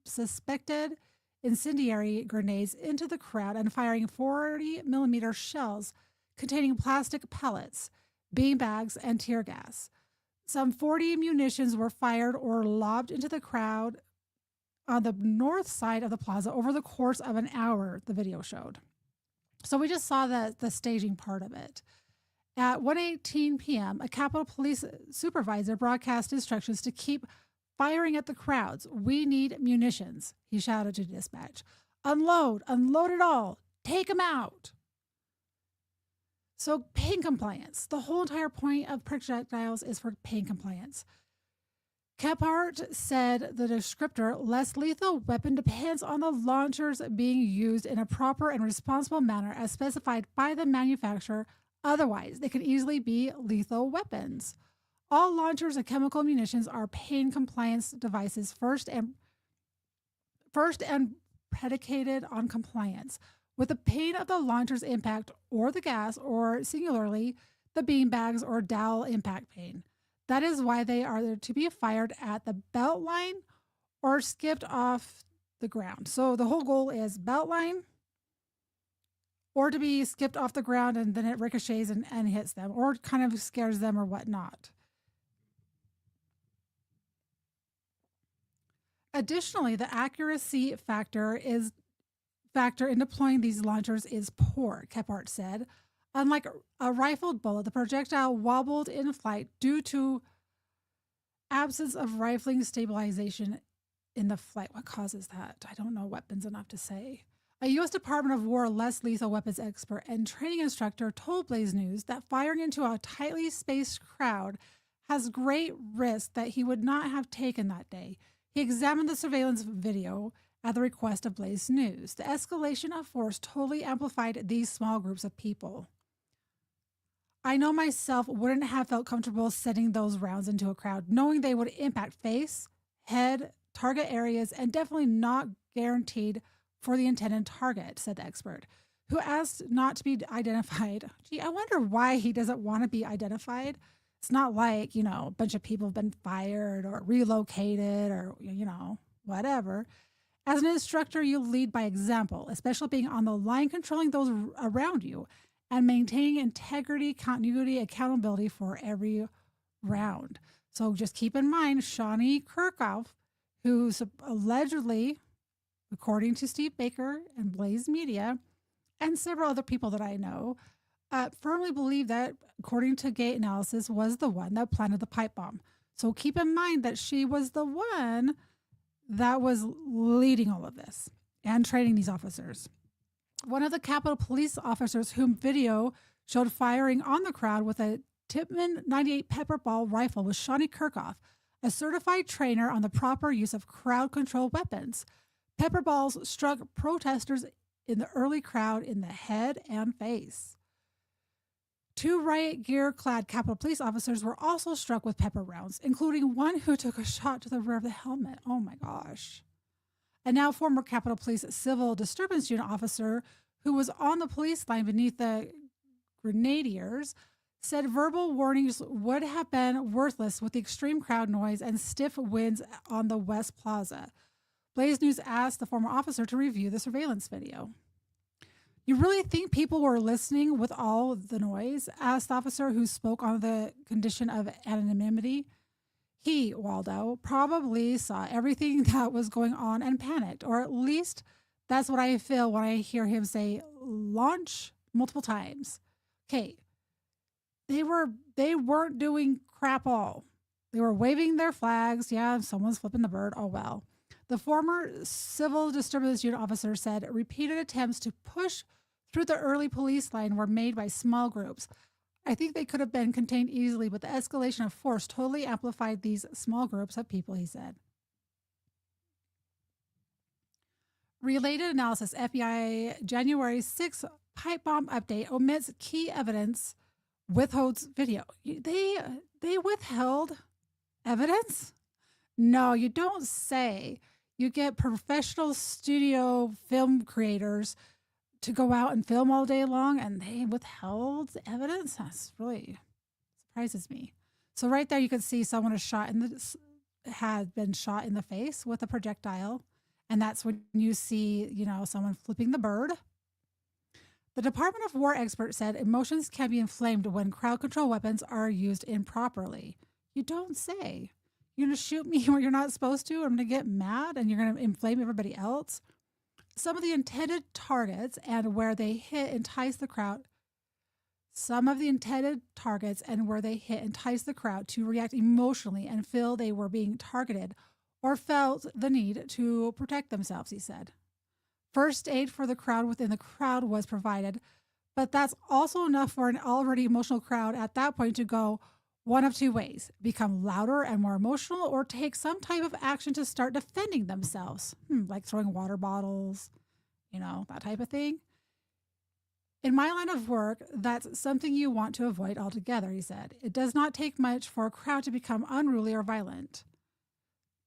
suspected incendiary grenades into the crowd and firing 40-millimeter shells containing plastic pellets, beanbags, and tear gas. Some 40 munitions were fired or lobbed into the crowd on the north side of the plaza over the course of an hour, the video showed. So we just saw the staging part of it. At 1:18 p.m., a Capitol Police supervisor broadcast instructions to keep firing at the crowds. "We need munitions," he shouted to dispatch. Unload it all. Take them out." So pain compliance. The whole entire point of projectiles is for pain compliance. Kephart said the descriptor less lethal weapon depends on the launchers being used in a proper and responsible manner as specified by the manufacturer. Otherwise, they can easily be lethal weapons. All launchers and chemical munitions are pain compliance devices first and predicated on compliance with the pain of the launcher's impact or the gas, or singularly, the beanbags or dowel impact pain. That is why they are to be fired at the belt line or skipped off the ground. So the whole goal is belt line or to be skipped off the ground and then it ricochets and hits them or kind of scares them or whatnot. Additionally, the accuracy factor in deploying these launchers is poor, Kephart said. Unlike a rifled bullet, the projectile wobbled in flight due to absence of rifling stabilization in the flight. What causes that? I don't know weapons enough to say. A U.S. Department of War less lethal weapons expert and training instructor told Blaze News that firing into a tightly spaced crowd has great risk that he would not have taken that day. He examined the surveillance video at the request of Blaze News. The escalation of force totally amplified these small groups of people. I know myself wouldn't have felt comfortable sending those rounds into a crowd, knowing they would impact face, head, target areas, and definitely not guaranteed for the intended target, said the expert, who asked not to be identified. Gee, I wonder why he doesn't want to be identified. It's not like, a bunch of people have been fired or relocated or, whatever. As an instructor, you lead by example, especially being on the line, controlling those around you, and maintaining integrity, continuity, accountability for every round. So just keep in mind, Shauni Kerkhoff, who's allegedly, according to Steve Baker and Blaze Media, and several other people that I know, firmly believe that, according to gate analysis, was the one that planted the pipe bomb. So keep in mind that she was the one that was leading all of this and training these officers. One of the Capitol Police officers whom video showed firing on the crowd with a Tippmann 98 pepper ball rifle was Shauni Kerkhoff, a certified trainer on the proper use of crowd control weapons. Pepper balls struck protesters in the early crowd in the head and face. 2 riot gear clad Capitol Police officers were also struck with pepper rounds, including one who took a shot to the rear of the helmet. Oh my gosh. And now former Capitol Police Civil Disturbance Unit officer who was on the police line beneath the grenadiers said verbal warnings would have been worthless with the extreme crowd noise and stiff winds on the West Plaza. Blaze News asked the former officer to review the surveillance video. You really think people were listening with all the noise? Asked the officer who spoke on the condition of anonymity. He, Waldo, probably saw everything that was going on and panicked, or at least that's what I feel when I hear him say launch multiple times. Okay, they weren't doing crap all. They were waving their flags. Yeah, someone's flipping the bird. Oh well. The former Civil Disturbance Unit officer said repeated attempts to push through the early police line were made by small groups. I think they could have been contained easily, but the escalation of force totally amplified these small groups of people, he said. Related analysis, FBI January 6th pipe bomb update omits key evidence, withholds video. They withheld evidence? No, you don't say. You get professional studio film creators to go out and film all day long, and they withheld evidence? That's really surprises me. So right there, you can see someone had been shot in the face with a projectile, and that's when you see, someone flipping the bird. The Department of War expert said emotions can be inflamed when crowd control weapons are used improperly. You don't say. You're going to shoot me where you're not supposed to, or I'm going to get mad and you're going to inflame everybody else. Some of the intended targets and where they hit entice the crowd. Some of the intended targets and where they hit entice the crowd to react emotionally and feel they were being targeted or felt the need to protect themselves, he said. First aid for the crowd within the crowd was provided, but that's also enough for an already emotional crowd at that point to go one of two ways: become louder and more emotional, or take some type of action to start defending themselves, like throwing water bottles, that type of thing. In my line of work, that's something you want to avoid altogether, he said. It does not take much for a crowd to become unruly or violent.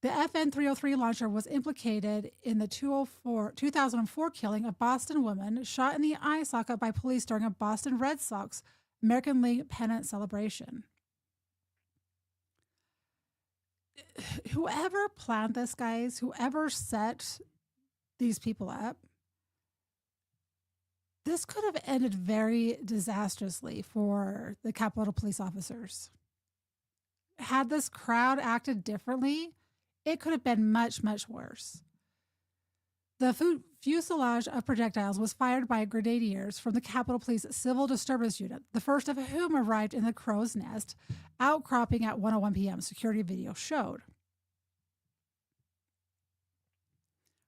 The FN 303 launcher was implicated in the 2004 killing of a Boston woman shot in the eye socket by police during a Boston Red Sox American League pennant celebration. Whoever planned this, guys, whoever set these people up, this could have ended very disastrously for the Capitol Police officers. Had this crowd acted differently, it could have been much, much worse. The fuselage of projectiles was fired by grenadiers from the Capitol Police Civil Disturbance Unit, the first of whom arrived in the crow's nest, outcropping at 1:01 p.m., security video showed.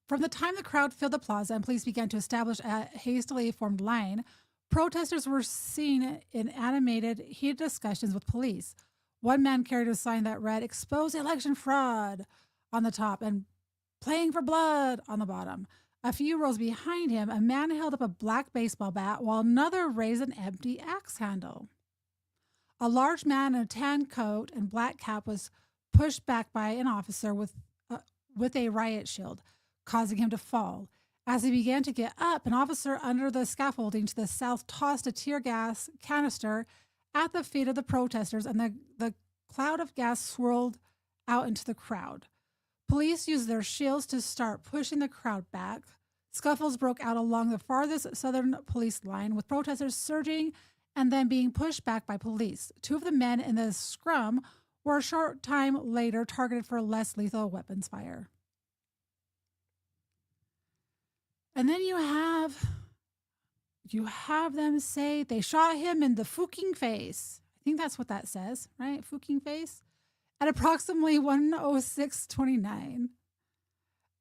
From the time the crowd filled the plaza and police began to establish a hastily formed line, protesters were seen in animated, heated discussions with police. One man carried a sign that read, "Expose election fraud," on the top and "Playing for blood" on the bottom. A few rows behind him, a man held up a black baseball bat while another raised an empty axe handle. A large man in a tan coat and black cap was pushed back by an officer with a riot shield, causing him to fall. As he began to get up, an officer under the scaffolding to the south tossed a tear gas canister at the feet of the protesters, and the cloud of gas swirled out into the crowd. Police used their shields to start pushing the crowd back. Scuffles broke out along the farthest southern police line, with protesters surging and then being pushed back by police. Two of the men in the scrum were a short time later targeted for less lethal weapons fire. And then you have them say they shot him in the fucking face. I think that's what that says, right? Fucking face. At approximately 1:06:29,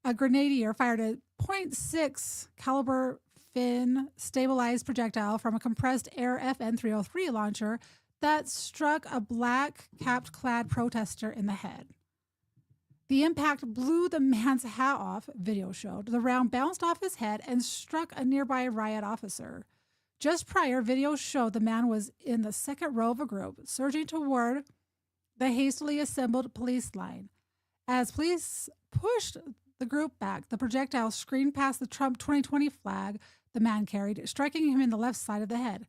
a grenadier fired a .6 caliber fin stabilized projectile from a compressed air FN 303 launcher that struck a black capped clad protester in the head. The impact blew the man's hat off, video showed. The round bounced off his head and struck a nearby riot officer. Just prior, video showed the man was in the second row of a group, surging toward the hastily assembled police line. As police pushed the group back, the projectile screamed past the Trump 2020 flag the man carried, striking him in the left side of the head.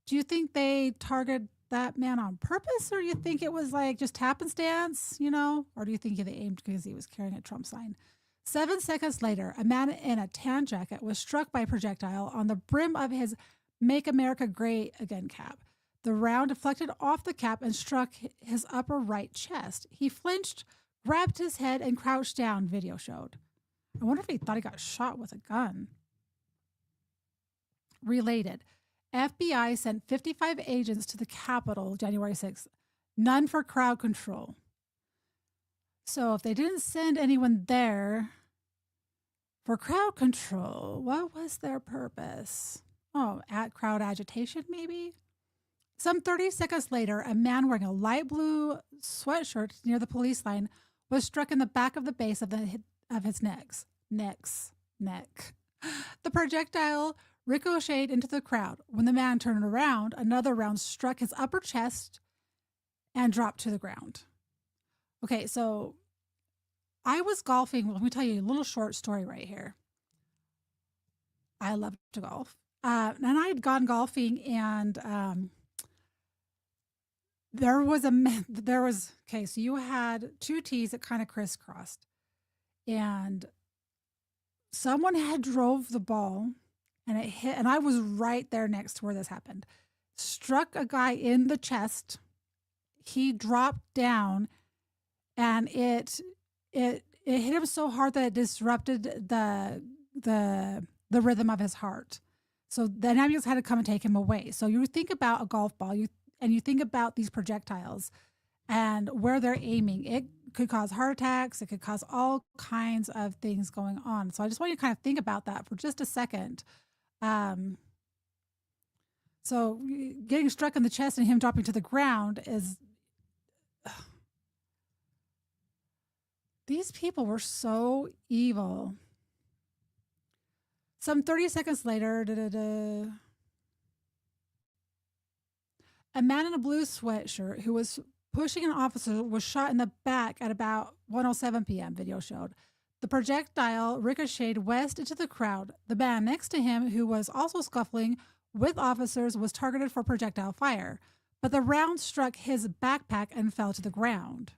Do you think they targeted that man on purpose, or do you think it was like just happenstance, or do you think they aimed because he was carrying a Trump sign? 7 seconds later, a man in a tan jacket was struck by a projectile on the brim of his Make America Great Again cap. The round deflected off the cap and struck his upper right chest. He flinched, grabbed his head, and crouched down, video showed. I wonder if he thought he got shot with a gun. Related, FBI sent 55 agents to the Capitol January 6th, none for crowd control. So if they didn't send anyone there for crowd control, what was their purpose? Oh, at crowd agitation, maybe? Some 30 seconds later, a man wearing a light blue sweatshirt near the police line was struck in the back of the base of his neck. The projectile ricocheted into the crowd. When the man turned around, another round struck his upper chest and dropped to the ground. Okay, so I was golfing. Let me tell you a little short story right here. I love to golf. And I had gone golfing, and so you had two tees that kind of crisscrossed, and someone had drove the ball, and it hit, and I was right there next to where this happened. Struck a guy in the chest. He dropped down, and it hit him so hard that it disrupted the rhythm of his heart. So the ambulance had to come and take him away. So you think about a golf ball, you think about these projectiles and where they're aiming. It could cause heart attacks. It could cause all kinds of things going on. So I just want you to kind of think about that for just a second. So getting struck in the chest and him dropping to the ground is... These people were so evil. Some 30 seconds later, a man in a blue sweatshirt who was pushing an officer was shot in the back at about 1:07 p.m., video showed. The projectile ricocheted west into the crowd. The man next to him, who was also scuffling with officers, was targeted for projectile fire, but the round struck his backpack and fell to the ground.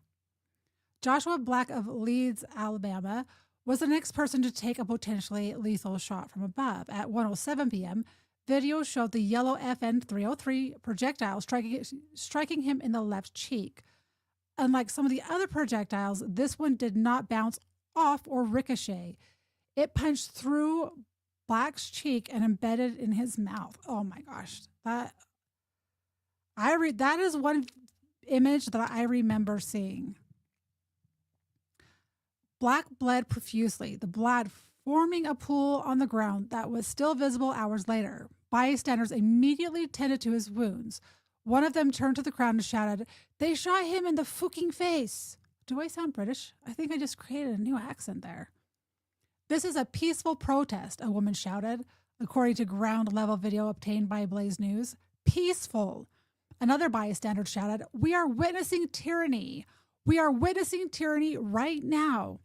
Joshua Black of Leeds, Alabama, was the next person to take a potentially lethal shot from above. At 1:07 p.m., video showed the yellow FN 303 projectile striking him in the left cheek. Unlike some of the other projectiles, this one did not bounce off or ricochet. It punched through Black's cheek and embedded in his mouth. Oh my gosh. That is one image that I remember seeing. Black bled profusely, the blood forming a pool on the ground that was still visible hours later. Bystanders immediately tended to his wounds. One of them turned to the crowd and shouted, "They shot him in the fucking face." Do I sound British? I think I just created a new accent there. "This is a peaceful protest," a woman shouted, according to ground level video obtained by Blaze News. Peaceful. Another bystander shouted, "We are witnessing tyranny. We are witnessing tyranny right now."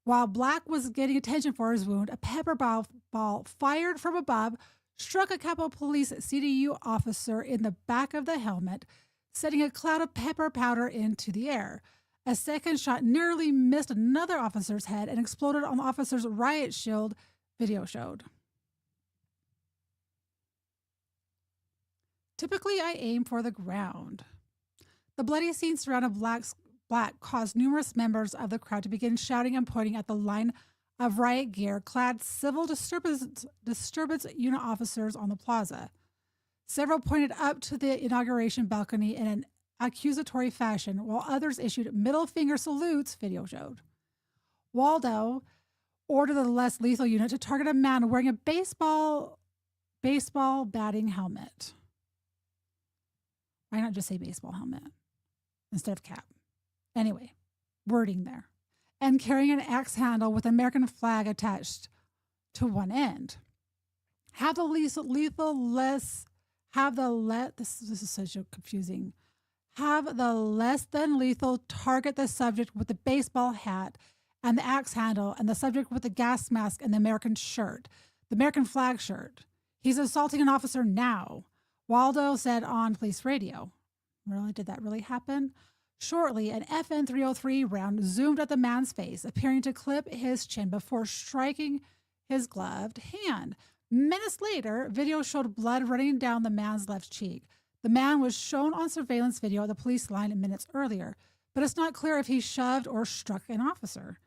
While Black was getting attention for his wound, a pepper ball fired from above struck a Capitol Police CDU officer in the back of the helmet, sending a cloud of pepper powder into the air. A second shot nearly missed another officer's head and exploded on the officer's riot shield, video showed. Typically, I aim for the ground. The bloody scene surrounding Black caused numerous members of the crowd to begin shouting and pointing at the line of riot gear clad civil disturbance unit officers on the plaza. Several pointed up to the inauguration balcony in an accusatory fashion, while others issued middle finger salutes, video showed. Waldo ordered the less lethal unit to target a man wearing a baseball batting helmet. Why not just say baseball helmet instead of cap? Anyway, wording there. And carrying an axe handle with an American flag attached to one end. This is such a confusing. Have the less than lethal target the subject with the baseball hat and the axe handle, and the subject with the gas mask and the American shirt, the American flag shirt. He's assaulting an officer now, Waldo said on police radio. Really? Did that really happen? Shortly, an FN 303 round zoomed at the man's face, appearing to clip his chin before striking his gloved hand. Minutes later, video showed blood running down the man's left cheek. The man was shown on surveillance video at the police line minutes earlier, but it's not clear if he shoved or struck an officer.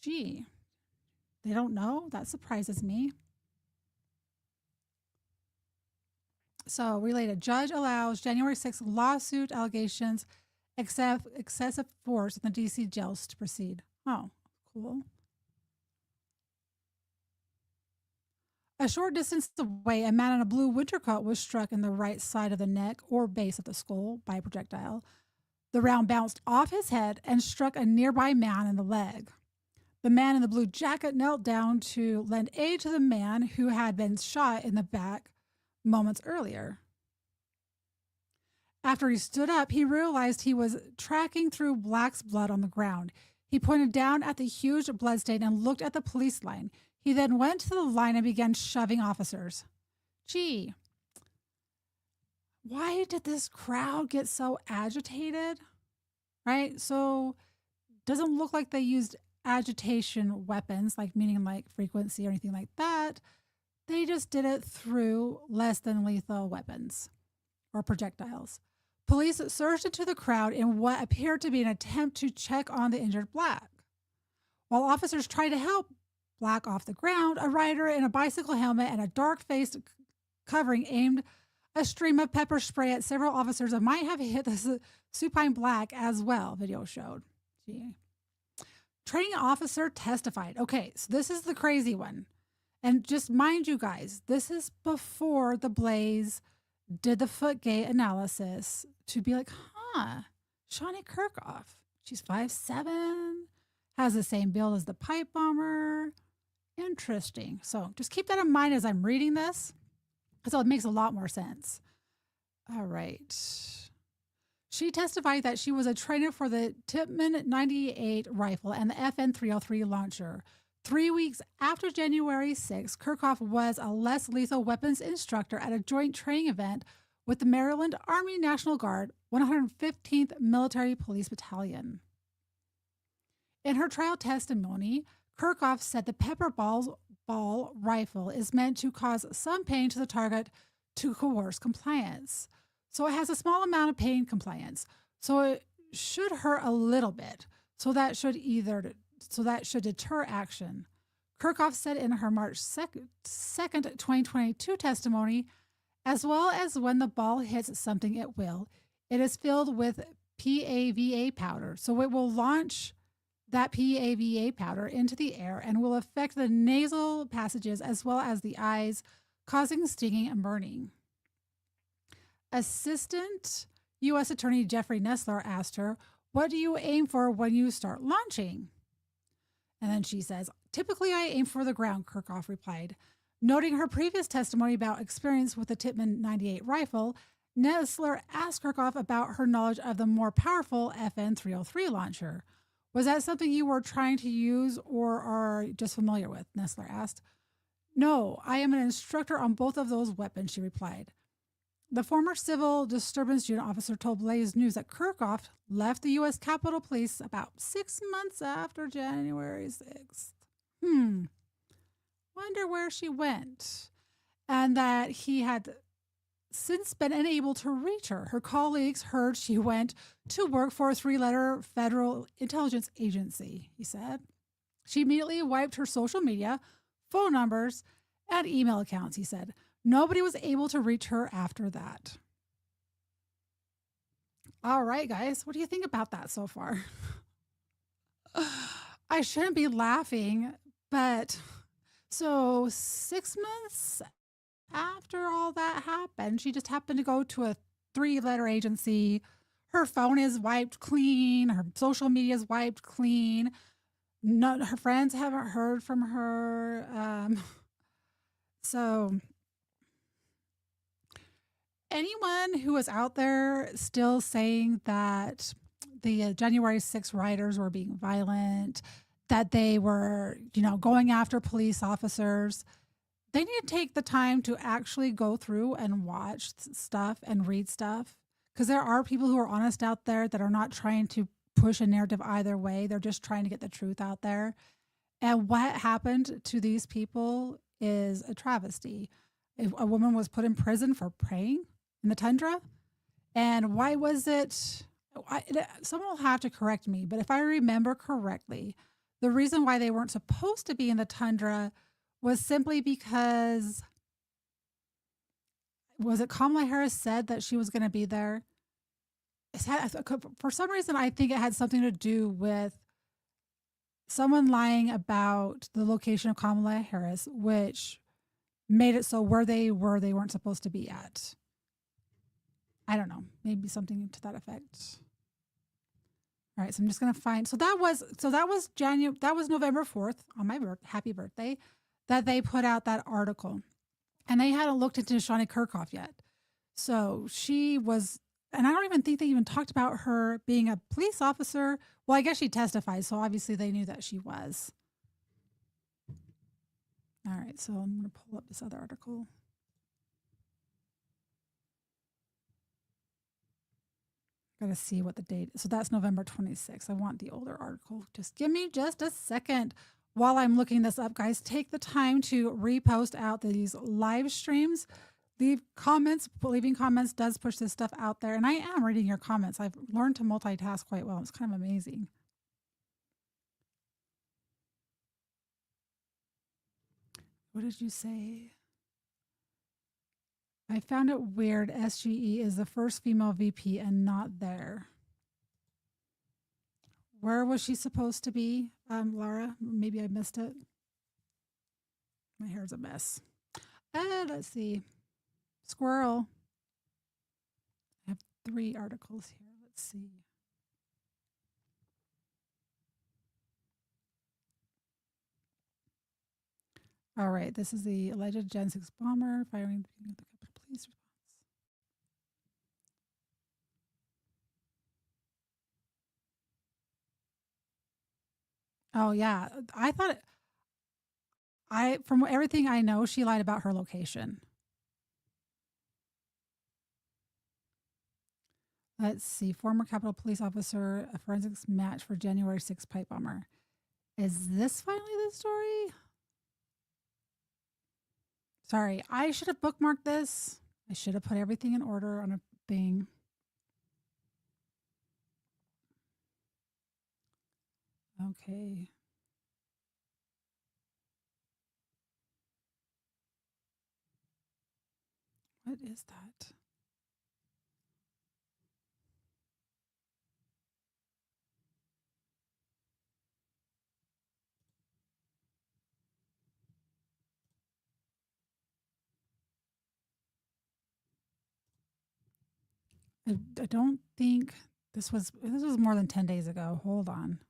Gee, they don't know? That surprises me. So, related, judge allows January 6th lawsuit allegations excessive force in the D.C. jails to proceed. Oh, cool. A short distance away, a man in a blue winter coat was struck in the right side of the neck or base of the skull by a projectile. The round bounced off his head and struck a nearby man in the leg. The man in the blue jacket knelt down to lend aid to the man who had been shot in the back moments earlier. After he stood up, he realized he was tracking through Black's blood on the ground. He pointed down at the huge bloodstain and looked at the police line. He then went to the line and began shoving officers. Gee, why did this crowd get so agitated? Right? So, doesn't look like they used agitation weapons, like meaning like frequency or anything like that. They just did it through less than lethal weapons or projectiles. Police surged into the crowd in what appeared to be an attempt to check on the injured Black. While officers tried to help Black off the ground, a rider in a bicycle helmet and a dark-faced covering aimed a stream of pepper spray at several officers that might have hit the supine Black as well, video showed. Gee. Training officer testified. Okay, so this is the crazy one. And just mind you guys, this is before the Blaze did the Footgate analysis to be like, Shauni Kerkhoff. She's 5'7", has the same build as the pipe bomber. Interesting. So just keep that in mind as I'm reading this. So it makes a lot more sense. All right. She testified that she was a trainer for the Tippmann 98 rifle and the FN 303 launcher. 3 weeks after January 6, Kerkhoff was a less lethal weapons instructor at a joint training event with the Maryland Army National Guard 115th Military Police Battalion. In her trial testimony, Kerkhoff said the pepper ball rifle is meant to cause some pain to the target to coerce compliance. So it has a small amount of pain compliance. So it should hurt a little bit. So that should deter action. Kerkhoff said in her March 2nd, 2022 testimony, as well as when the ball hits something it will, it is filled with PAVA powder. So it will launch that PAVA powder into the air and will affect the nasal passages as well as the eyes, causing stinging and burning. Assistant U.S. Attorney Jeffrey Nessler asked her, "What do you aim for when you start launching?" And then she says, "Typically I aim for the ground," Kerkhoff replied. Noting her previous testimony about experience with the Tippmann 98 rifle, Nestler asked Kirkhoff about her knowledge of the more powerful FN 303 launcher. Was that something you were trying to use or are just familiar with? Nestler asked. No, I am an instructor on both of those weapons, she replied. The former civil disturbance unit officer told Blaze News that Kirkhoff left the U.S. Capitol Police about 6 months after January 6th. Wonder where she went. And that he had since been unable to reach her. Her colleagues heard she went to work for a 3-letter federal intelligence agency, he said. She immediately wiped her social media, phone numbers, and email accounts, he said. Nobody was able to reach her after that. All right, guys, what do you think about that so far? I shouldn't be laughing, but so 6 months after all that happened, she just happened to go to a 3-letter agency. Her phone is wiped clean. Her social media is wiped clean. None, her friends haven't heard from her. So anyone who is out there still saying that the January 6th rioters were being violent, that they were, going after police officers, they need to take the time to actually go through and watch stuff and read stuff. Because there are people who are honest out there that are not trying to push a narrative either way. They're just trying to get the truth out there. And what happened to these people is a travesty. A woman was put in prison for praying in the tundra. And why was it? Someone will have to correct me, but if I remember correctly, the reason why they weren't supposed to be in the tundra was simply because, was it Kamala Harris said that she was going to be there? For some reason, I think it had something to do with someone lying about the location of Kamala Harris, which made it so where they were, they weren't supposed to be at. I don't know, maybe something to that effect. All right, so I'm just gonna find. So that was November 4th on my happy birthday that they put out that article, and they hadn't looked into Shauni Kerkhoff yet. So she was, and I don't even think they even talked about her being a police officer. Well, I guess she testified, so obviously they knew that she was. All right, so I'm gonna pull up this other article. Got to see what the date is. So that's November 26th. I want the older article. Just give me just a second while I'm looking this up, guys. Take the time to repost out these live streams. Leave comments. Leaving comments does push this stuff out there. And I am reading your comments. I've learned to multitask quite well. It's kind of amazing. What did you say? I found it weird SGE is the first female VP and not there. Where was she supposed to be, Laura? Maybe I missed it. My hair's a mess. Let's see. Squirrel. I have 3 articles here. Let's see. All right, this is the alleged Gen 6 bomber firing the Capitol Police response. Oh yeah, from everything I know, she lied about her location. Let's see, former Capitol Police officer, a forensics match for January 6th pipe bomber. Is this finally the story? Sorry, I should have bookmarked this. I should have put everything in order on a thing. Okay. What is that? I don't think this was more than 10 days ago. Hold on.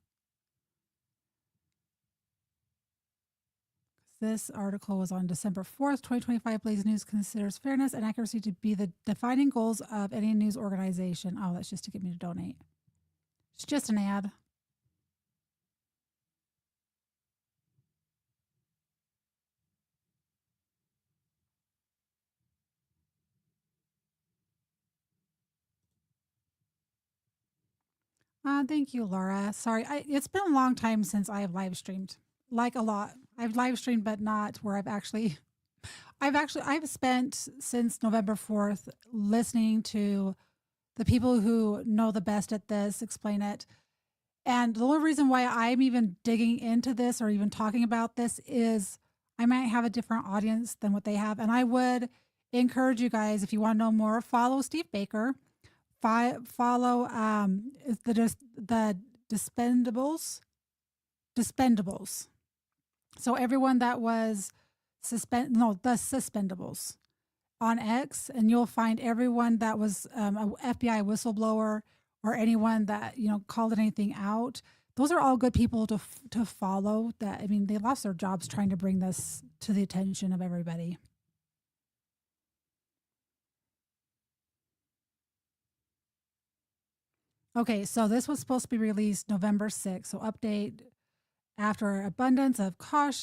This article was on December 4th, 2025. Blaze News considers fairness and accuracy to be the defining goals of any news organization. Oh, that's just to get me to donate. It's just an ad. Thank you, Laura. Sorry, it's been a long time since I have live streamed. Like a lot. I've live streamed, but not where I've spent since November 4th listening to the people who know the best at this explain it. And the only reason why I'm even digging into this or even talking about this is I might have a different audience than what they have. And I would encourage you guys, if you want to know more, follow Steve Baker. Follow the dispendables. So everyone that was the suspendables on X, and you'll find everyone that was a FBI whistleblower or anyone that called anything out. Those are all good people to follow. That I mean, they lost their jobs trying to bring this to the attention of everybody. Okay, so this was supposed to be released November 6th. So update after abundance of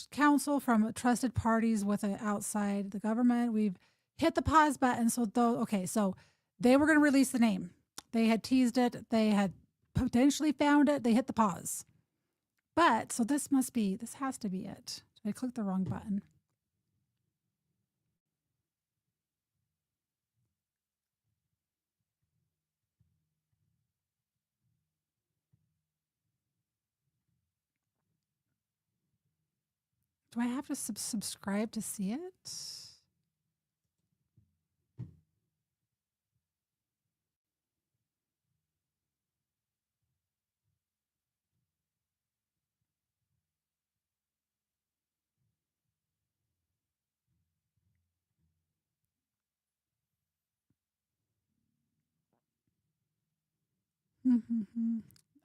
counsel from trusted parties with outside the government, we've hit the pause button. So so they were going to release the name. They had teased it. They had potentially found it. They hit the pause. But so this has to be it. Did I click the wrong button? Do I have to subscribe to see it?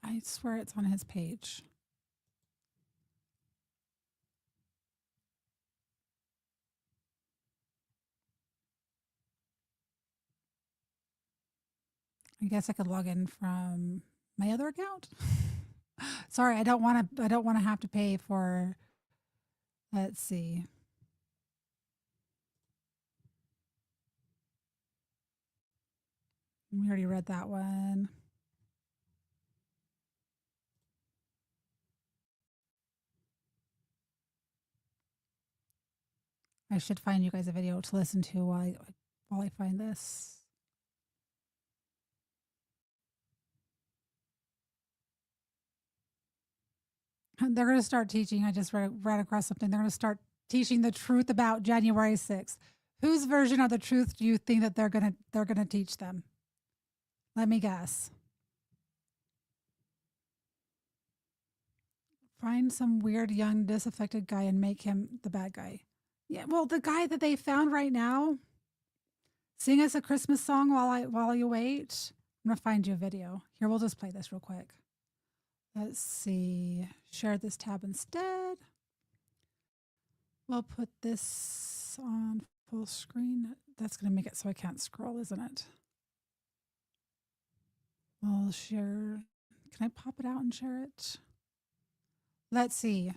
I swear it's on his page. I guess I could log in from my other account. Sorry, I don't want to have to pay for. Let's see. We already read that one. I should find you guys a video to listen to while I find this. They're going to start teaching. I just read across something. They're going to start teaching the truth about January 6th. Whose version of the truth do you think that they're going to teach them? Let me guess. Find some weird young disaffected guy and make him the bad guy. Yeah, well, the guy that they found right now. Sing us a Christmas song while you wait. I'm gonna find you a video. Here, we'll just play this real quick. Let's see. Share this tab instead. We'll put this on full screen. That's gonna make it so I can't scroll, isn't it? I'll share. Can I pop it out and share it? Let's see.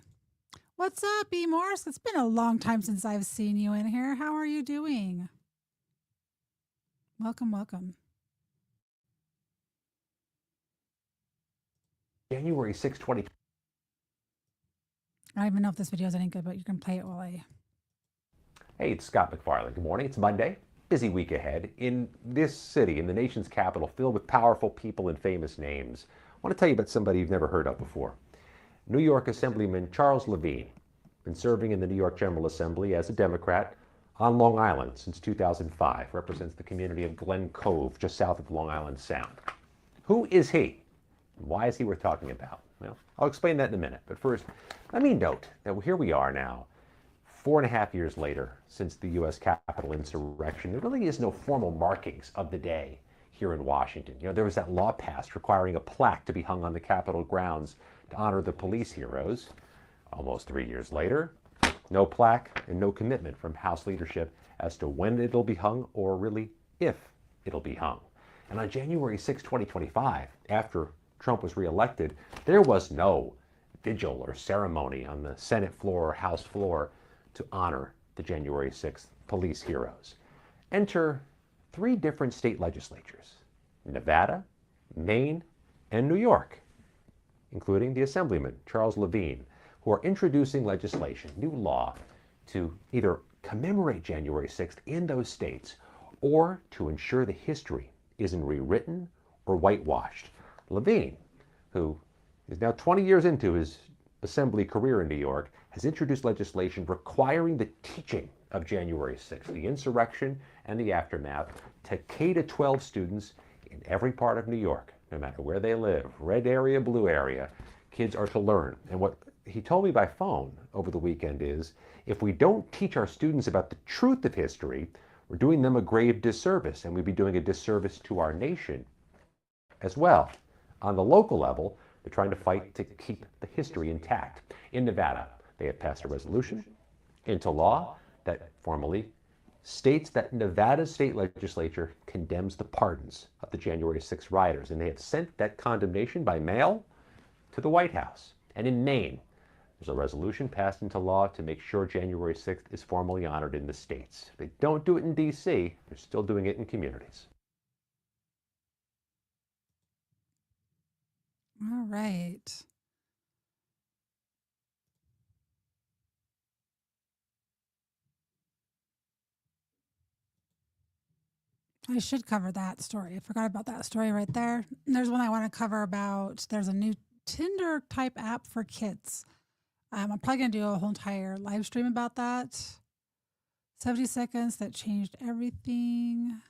What's up, B. Morris? It's been a long time since I've seen you in here. How are you doing? Welcome, welcome. January 6, 20. I don't even know if this video is any good, but you can play it while I... Hey, it's Scott McFarland. Good morning. It's Monday. Busy week ahead. In this city, in the nation's capital, filled with powerful people and famous names, I want to tell you about somebody you've never heard of before. New York Assemblyman Charles Levine, been serving in the New York General Assembly as a Democrat on Long Island since 2005, represents the community of Glen Cove, just south of Long Island Sound. Who is he? Why is he worth talking about? Well, I'll explain that in a minute. But first, let me note that here we are now, 4.5 years later since the U.S. Capitol insurrection. There really is no formal markings of the day here in Washington. There was that law passed requiring a plaque to be hung on the Capitol grounds to honor the police heroes. Almost 3 years later, No plaque and no commitment from House leadership as to when it'll be hung or really if it'll be hung. And on January 6, 2025, after Trump was reelected, there was no vigil or ceremony on the Senate floor or House floor to honor the January 6th police heroes. Enter 3 different state legislatures, Nevada, Maine, and New York, including the Assemblyman, Charles Levine, who are introducing legislation, new law, to either commemorate January 6th in those states or to ensure the history isn't rewritten or whitewashed. Levine, who is now 20 years into his assembly career in New York, has introduced legislation requiring the teaching of January 6th, the insurrection and the aftermath, to K-12 students in every part of New York, no matter where they live, red area, blue area. Kids are to learn. And what he told me by phone over the weekend is, if we don't teach our students about the truth of history, we're doing them a grave disservice, and we'd be doing a disservice to our nation as well. On the local level, they're trying to fight to keep the history intact. In Nevada, they have passed a resolution into law that formally states that Nevada's state legislature condemns the pardons of the January 6th rioters, and they have sent that condemnation by mail to the White House. And in Maine, there's a resolution passed into law to make sure January 6th is formally honored in the states. If they don't do it in D.C., they're still doing it in communities. All right. I should cover that story. I forgot about that story right there. There's one I want to cover about. There's a new Tinder type app for kids. I'm probably going to do a whole entire live stream about that. 70 seconds that changed everything.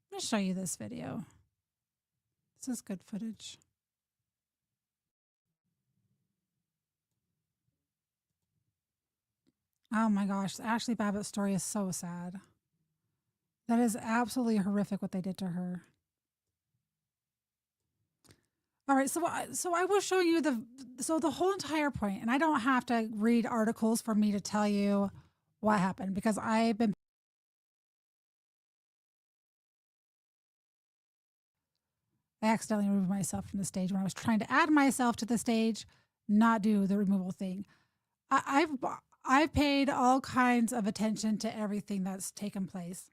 I'm going to show you this video. This is good footage. Oh my gosh, Ashley Babbitt's story is so sad. That is absolutely horrific what they did to her. All right, so I will show you the whole entire point, and I don't have to read articles for me to tell you what happened, because I accidentally removed myself from the stage when I was trying to add myself to the stage, not do the removal thing. I've paid all kinds of attention to everything that's taken place.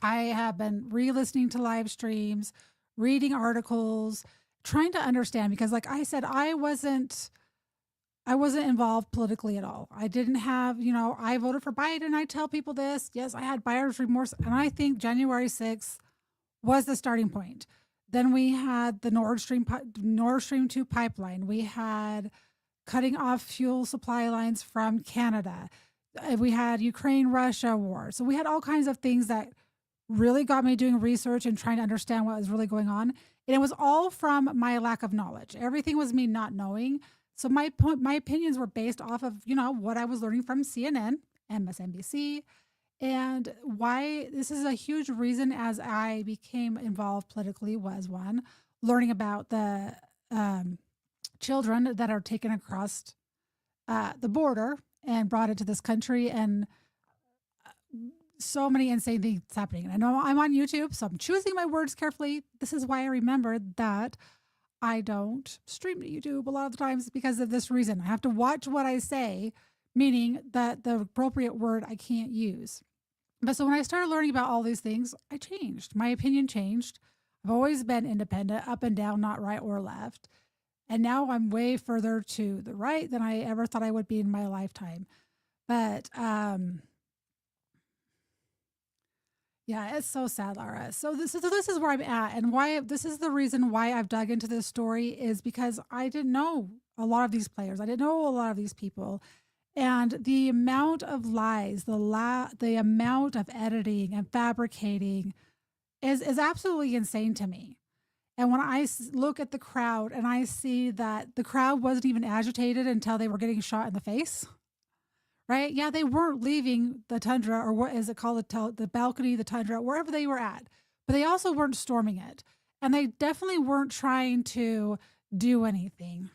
I have been re-listening to live streams, reading articles, trying to understand, because like I said, I wasn't involved politically at all. I didn't have, I voted for Biden. I tell people this. Yes, I had buyer's remorse. And I think January 6th was the starting point. Then we had the Nord Stream 2 pipeline. We had cutting off fuel supply lines from Canada. We had Ukraine-Russia war. So we had all kinds of things that really got me doing research and trying to understand what was really going on. And it was all from my lack of knowledge. Everything was me not knowing. So my opinions were based off of, what I was learning from CNN, MSNBC, and why this is a huge reason as I became involved politically was, one, learning about the children that are taken across the border and brought into this country, and so many insane things happening. And I know I'm on YouTube, so I'm choosing my words carefully. This is why I remembered that I don't stream to YouTube a lot of the times, because of this reason. I have to watch what I say, meaning that the appropriate word I can't use. But so when I started learning about all these things, I changed. My opinion changed. I've always been independent, up and down, not right or left. And now I'm way further to the right than I ever thought I would be in my lifetime. But yeah, it's so sad, Laura. So this is where I'm at, and why this is the reason why I've dug into this story is because I didn't know a lot of these players. I didn't know a lot of these people, and the amount of lies, the amount of editing and fabricating is absolutely insane to me. And when I look at the crowd and I see that the crowd wasn't even agitated until they were getting shot in the face. Right? Yeah, they weren't leaving the tundra, or what is it called, the balcony, the tundra, wherever they were at. But they also weren't storming it. And they definitely weren't trying to do anything.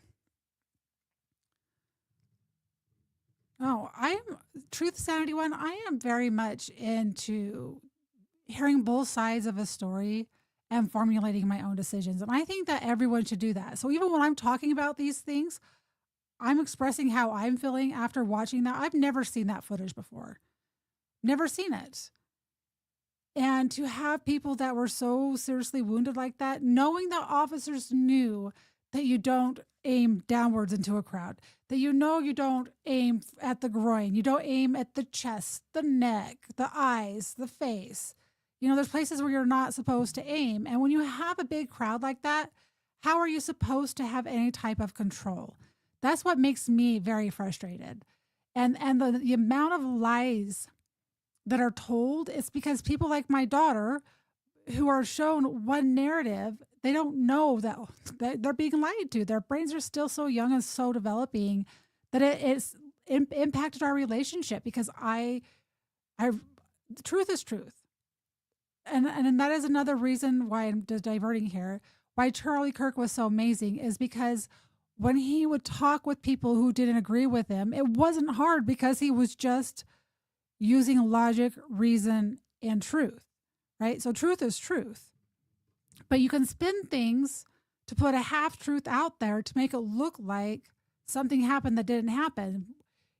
Oh, I am truth sanity one. I am very much into hearing both sides of a story and formulating my own decisions. And I think that everyone should do that. So even when I'm talking about these things, I'm expressing how I'm feeling after watching that. I've never seen that footage before. Never seen it. And to have people that were so seriously wounded like that, knowing that officers knew that you don't aim downwards into a crowd, that you don't aim at the groin, you don't aim at the chest, the neck, the eyes, the face. There's places where you're not supposed to aim. And when you have a big crowd like that, how are you supposed to have any type of control? That's what makes me very frustrated. And the amount of lies that are told, it's because people like my daughter who are shown one narrative, they don't know that they're being lied to. Their brains are still so young and so developing that it's impacted our relationship because the truth is truth. And that is another reason why I'm just diverting here. Why Charlie Kirk was so amazing is because when he would talk with people who didn't agree with him, it wasn't hard because he was just using logic, reason, and truth, right? So truth is truth. But you can spin things to put a half truth out there to make it look like something happened that didn't happen.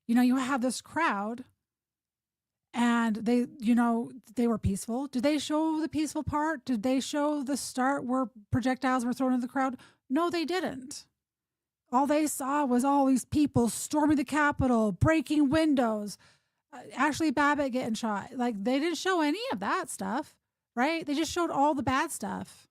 You have this crowd and they were peaceful. Did they show the peaceful part? Did they show the start where projectiles were thrown at the crowd? No, they didn't. All they saw was all these people storming the Capitol, breaking windows, Ashley Babbitt getting shot. Like, they didn't show any of that stuff, right? They just showed all the bad stuff.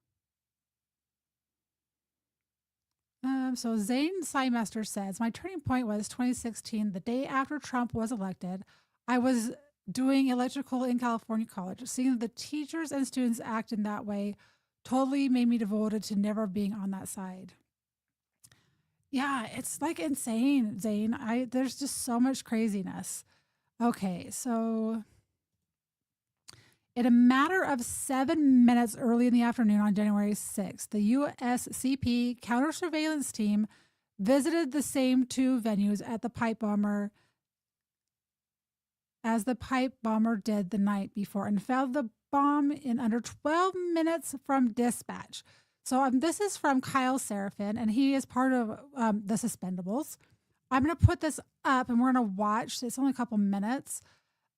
So Zane Symester says, my turning point was 2016, the day after Trump was elected. I was doing electrical in California college. Seeing the teachers and students act in that way totally made me devoted to never being on that side. Yeah, it's like insane, Zane. There's just so much craziness. Okay, so in a matter of 7 minutes early in the afternoon on January 6th, the USCP counter surveillance team visited the same two venues at the pipe bomber as the pipe bomber did the night before and found the bomb in under 12 minutes from dispatch. So this is from Kyle Seraphin, and he is part of the Suspendables. I'm going to put this up, and we're going to watch. It's only a couple minutes.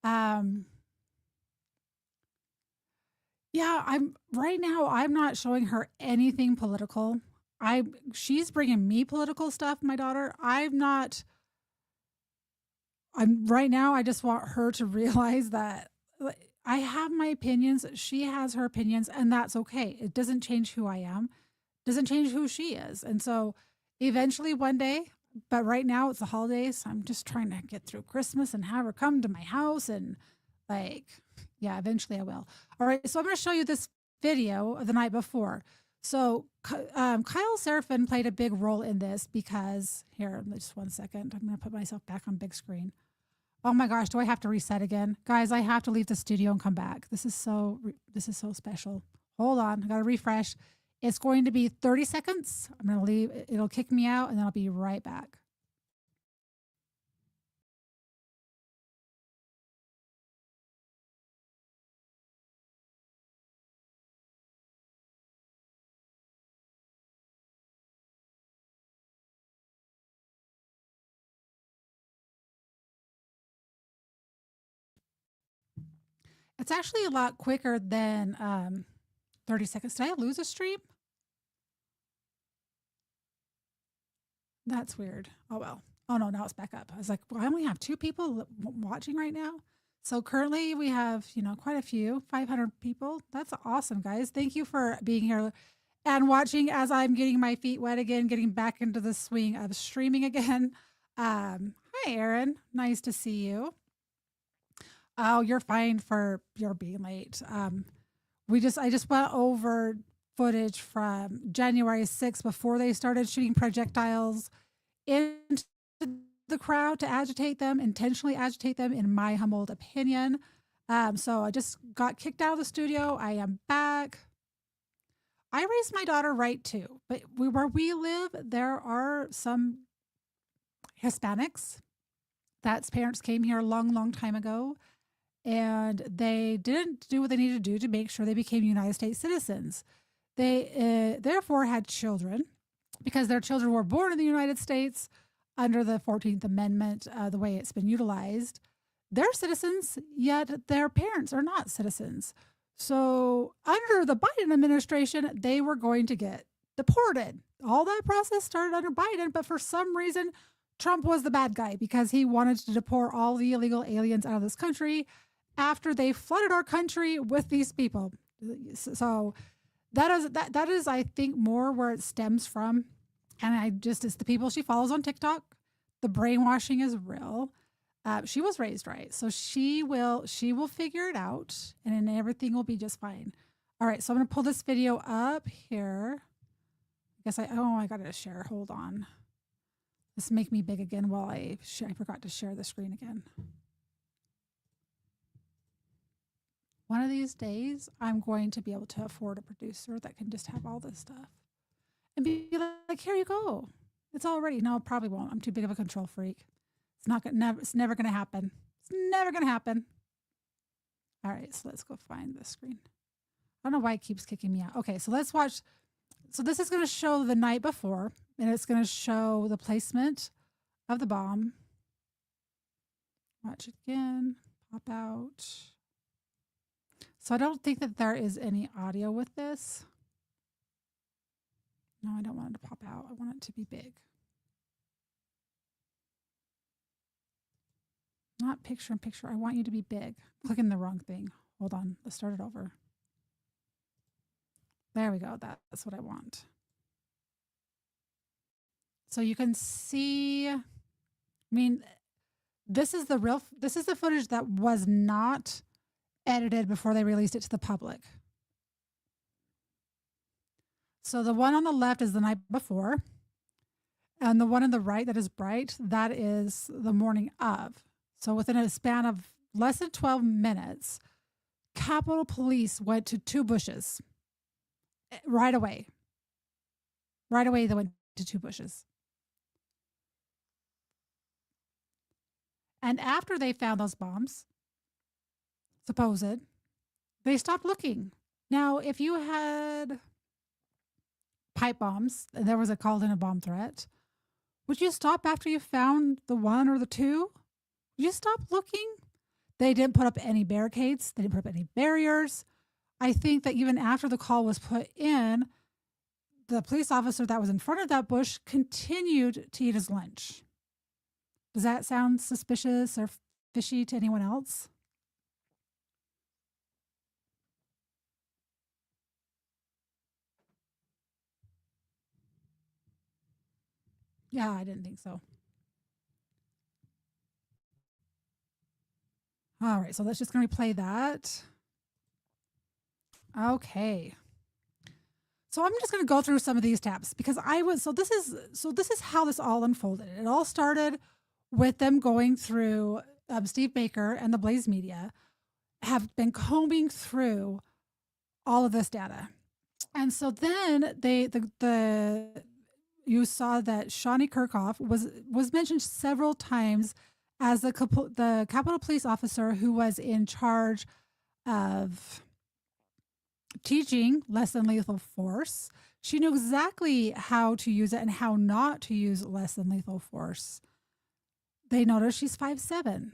Yeah, I'm not showing her anything political. She's bringing me political stuff, my daughter. Right now, I just want her to realize that I have my opinions. She has her opinions, and that's okay. It doesn't change who I am. It doesn't change who she is. And so eventually one day, but right now it's the holidays. I'm just trying to get through Christmas and have her come to my house and yeah, eventually I will. All right. So I'm going to show you this video of the night before. So Kyle Seraphin played a big role in this because here, just 1 second. I'm going to put myself back on big screen. Oh my gosh, do I have to reset again? Guys, I have to leave the studio and come back. This is so special. Hold on, I gotta refresh. It's going to be 30 seconds. I'm gonna leave, it'll kick me out and then I'll be right back. It's actually a lot quicker than 30 seconds. Did I lose a stream? That's weird. Oh well. Oh no, now it's back up. I was like, well, I only have 2 people watching right now. So currently we have, quite a few, 500 people. That's awesome, guys. Thank you for being here and watching as I'm getting my feet wet again, getting back into the swing of streaming again. Hi, Aaron. Nice to see you. Oh, you're fine for your being late. I just went over footage from January 6th before they started shooting projectiles into the crowd to agitate them, intentionally agitate them, in my humbled opinion. So I just got kicked out of the studio. I am back. I raised my daughter right too, but where we live, there are some Hispanics That's parents came here a long, long time ago, and they didn't do what they needed to do to make sure they became United States citizens. They therefore had children because their children were born in the United States under the 14th Amendment, the way it's been utilized. They're citizens, yet their parents are not citizens. So, under the Biden administration, they were going to get deported. All that process started under Biden, but for some reason, Trump was the bad guy because he wanted to deport all the illegal aliens out of this country after they flooded our country with these people. So, that is I think more where it stems from, and it's the people she follows on TikTok. The brainwashing is real. She was raised right, so she will figure it out, and then everything will be just fine. All right, so I'm gonna pull this video up here. I guess I got to share. Hold on. This make me big again while I forgot to share the screen again. One of these days, I'm going to be able to afford a producer that can just have all this stuff and be like, here you go. It's all ready. No, probably won't. I'm too big of a control freak. It's never going to happen. It's never going to happen. All right, so let's go find this screen. I don't know why it keeps kicking me out. Okay, so let's watch. So this is going to show the night before, and it's going to show the placement of the bomb. Watch it again. Pop out. So I don't think that there is any audio with this. No, I don't want it to pop out. I want it to be big. Not picture in picture. I want you to be big. Clicking the wrong thing. Hold on. Let's start it over. There we go. That's what I want. So you can see, I mean, this is the footage that was not edited before they released it to the public. So the one on the left is the night before, and the one on the right that is bright, that is the morning of. So within a span of less than 12 minutes, Capitol Police went to 2 bushes right away. Right away, they went to 2 bushes. And after they found those bombs, supposed, they stopped looking. Now, if you had pipe bombs, and there was a called in a bomb threat, would you stop after you found the 1 or the 2? Would you stop looking? They didn't put up any barricades. They didn't put up any barriers. I think that even after the call was put in, the police officer that was in front of that bush continued to eat his lunch. Does that sound suspicious or fishy to anyone else? Yeah, I didn't think so. All right, so let's just going to replay that. Okay. So I'm just going to go through some of these tabs because this is how this all unfolded. It all started with them going through Steve Baker and the Blaze Media have been combing through all of this data. And so then you saw that Shauni Kerkhoff was mentioned several times as the Capitol Police officer who was in charge of teaching less than lethal force. She knew exactly how to use it and how not to use less than lethal force. They noticed she's 5'7".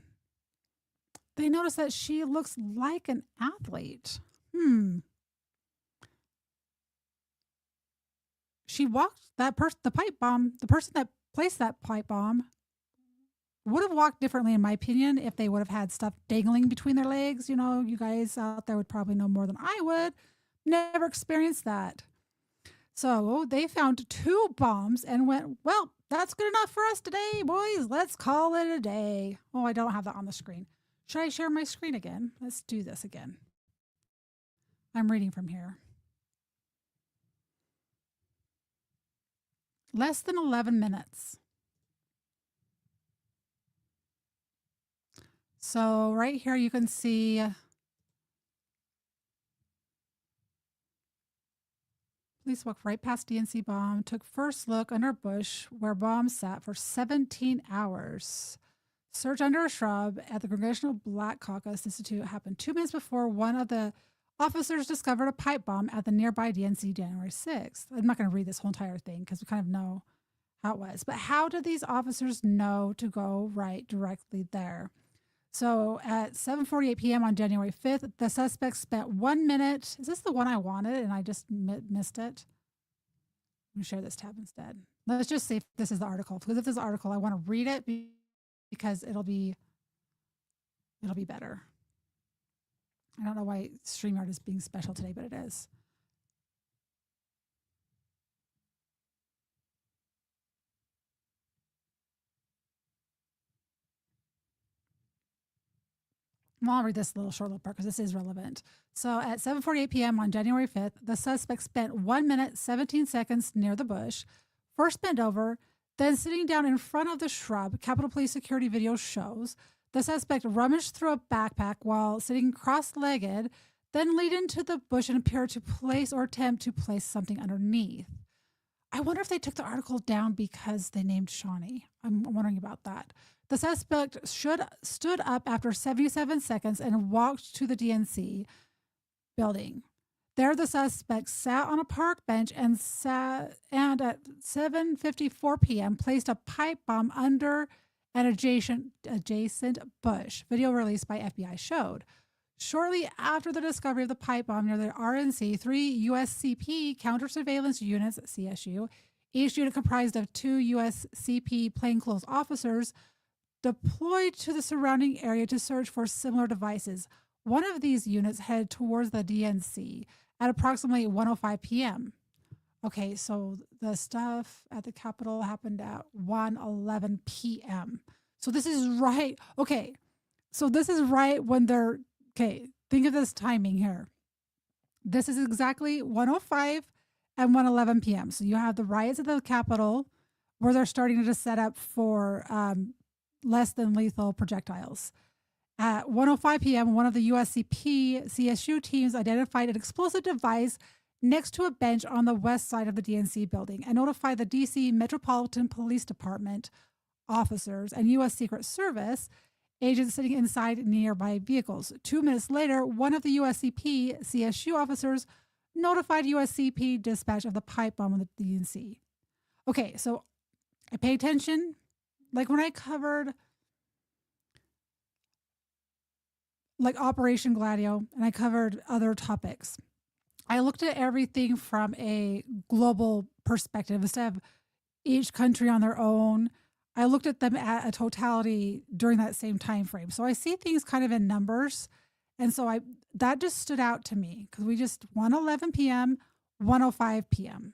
They noticed that she looks like an athlete. She walked the person that placed that pipe bomb would have walked differently, in my opinion, if they would have had stuff dangling between their legs. You know, you guys out there would probably know more than I would. Never experienced that. So they found 2 bombs and went, well, that's good enough for us today, boys. Let's call it a day. Oh, I don't have that on the screen. Should I share my screen again? Let's do this again. I'm reading from here. Less than 11 minutes. So right here you can see police walked right past DNC bomb, took first look under bush where bomb sat for 17 hours. Search under a shrub at the Congressional Black Caucus Institute happened 2 minutes before one of the officers discovered a pipe bomb at the nearby DNC January 6th. I'm not going to read this whole entire thing because we kind of know how it was. But how did these officers know to go right directly there? So at 7:48 p.m. on January 5th, the suspect spent 1 minute. Is this the one I wanted and I just missed it? Let me share this tab instead. Let's just see if this is the article. Because if this is the article, I want to read it because it'll be better. I don't know why StreamYard is being special today, but it is. Well, I'll read this little short little part because this is relevant. So at 7:48 p.m. on January 5th, the suspect spent 1 minute, 17 seconds near the bush, first bent over, then sitting down in front of the shrub. Capitol Police security video shows the suspect rummaged through a backpack while sitting cross-legged, then leaned into the bush and appeared to place or attempt to place something underneath. I wonder if they took the article down because they named Shauni. I'm wondering about that. The suspect stood up after 77 seconds and walked to the DNC building. There, the suspect sat on a park bench and at 7:54 p.m. placed a pipe bomb under an adjacent bush. Video released by FBI showed. Shortly after the discovery of the pipe bomb near the RNC, 3 USCP counter-surveillance units, CSU, each unit comprised of 2 USCP plainclothes officers, deployed to the surrounding area to search for similar devices. One of these units headed towards the DNC at approximately 1:05 p.m. Okay, so the stuff at the Capitol happened at 1:11 p.m. So this is right. Okay, so this is right when they're, okay, think of this timing here. This is exactly 1:05 and 1:11 p.m. So you have the riots at the Capitol where they're starting to set up for less than lethal projectiles. At 1:05 p.m., one of the USCP CSU teams identified an explosive device next to a bench on the west side of the DNC building and notified the DC Metropolitan Police Department officers and U.S. Secret Service agents sitting inside nearby vehicles. 2 minutes later, one of the USCP CSU officers notified USCP dispatch of the pipe bomb on the DNC. Okay, so I pay attention. Like when I covered like Operation Gladio and I covered other topics, I looked at everything from a global perspective instead of each country on their own. I looked at them at a totality during that same time frame. So I see things kind of in numbers. And so that just stood out to me because we just 1:11 p.m., 1:05 p.m.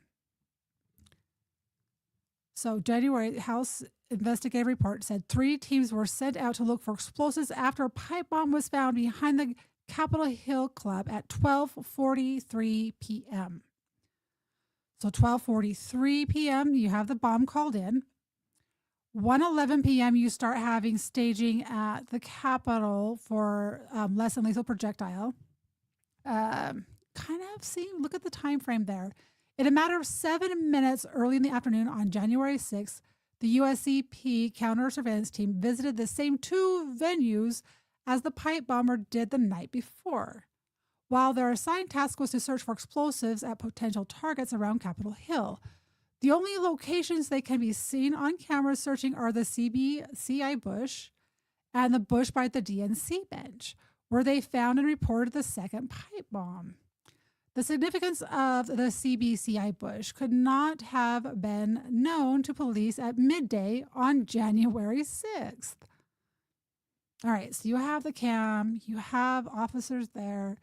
So January House investigative report said 3 teams were sent out to look for explosives after a pipe bomb was found behind the Capitol Hill Club at 12:43 p.m. So 12:43 p.m., you have the bomb called in. 1:11 p.m., you start having staging at the Capitol for less than lethal projectile. Look at the time frame there. In a matter of 7 minutes early in the afternoon on January 6th, the USCP counter-surveillance team visited the same 2 venues as the pipe bomber did the night before. While their assigned task was to search for explosives at potential targets around Capitol Hill. The only locations they can be seen on camera searching are the CBCI bush and the bush by the DNC bench, where they found and reported the second pipe bomb. The significance of the CBCI bush could not have been known to police at midday on January 6th. All right, so you have the cam, you have officers there,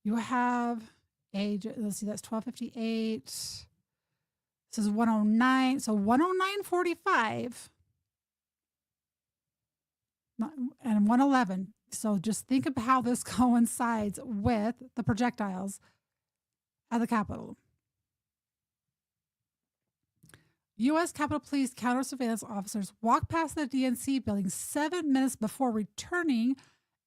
you have age, let's see, that's 12:58. This is 1:09, so 1:09:45 and 1:11. So just think of how this coincides with the projectiles at the Capitol. U.S. Capitol Police counter-surveillance officers walked past the DNC building 7 minutes before returning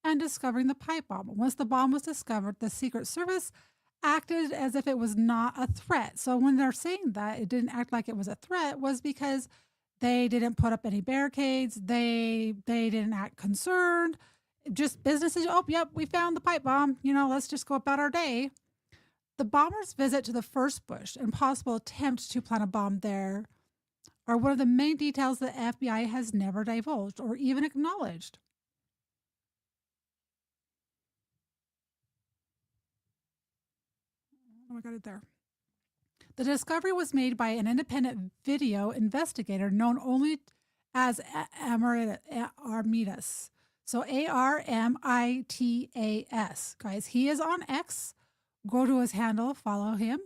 and discovering the pipe bomb. Once the bomb was discovered, the Secret Service acted as if it was not a threat. So when they're saying that it didn't act like it was a threat was because They didn't put up any barricades. They didn't act concerned. Just businesses. Oh, yep, we found the pipe bomb. Let's just go about our day. The bomber's visit to the first bush and possible attempt to plant a bomb there are one of the many details the FBI has never divulged or even acknowledged. Oh, I got it there. The discovery was made by an independent video investigator known only as Armitas. So Armitas, guys. He is on X. Go to his handle, follow him.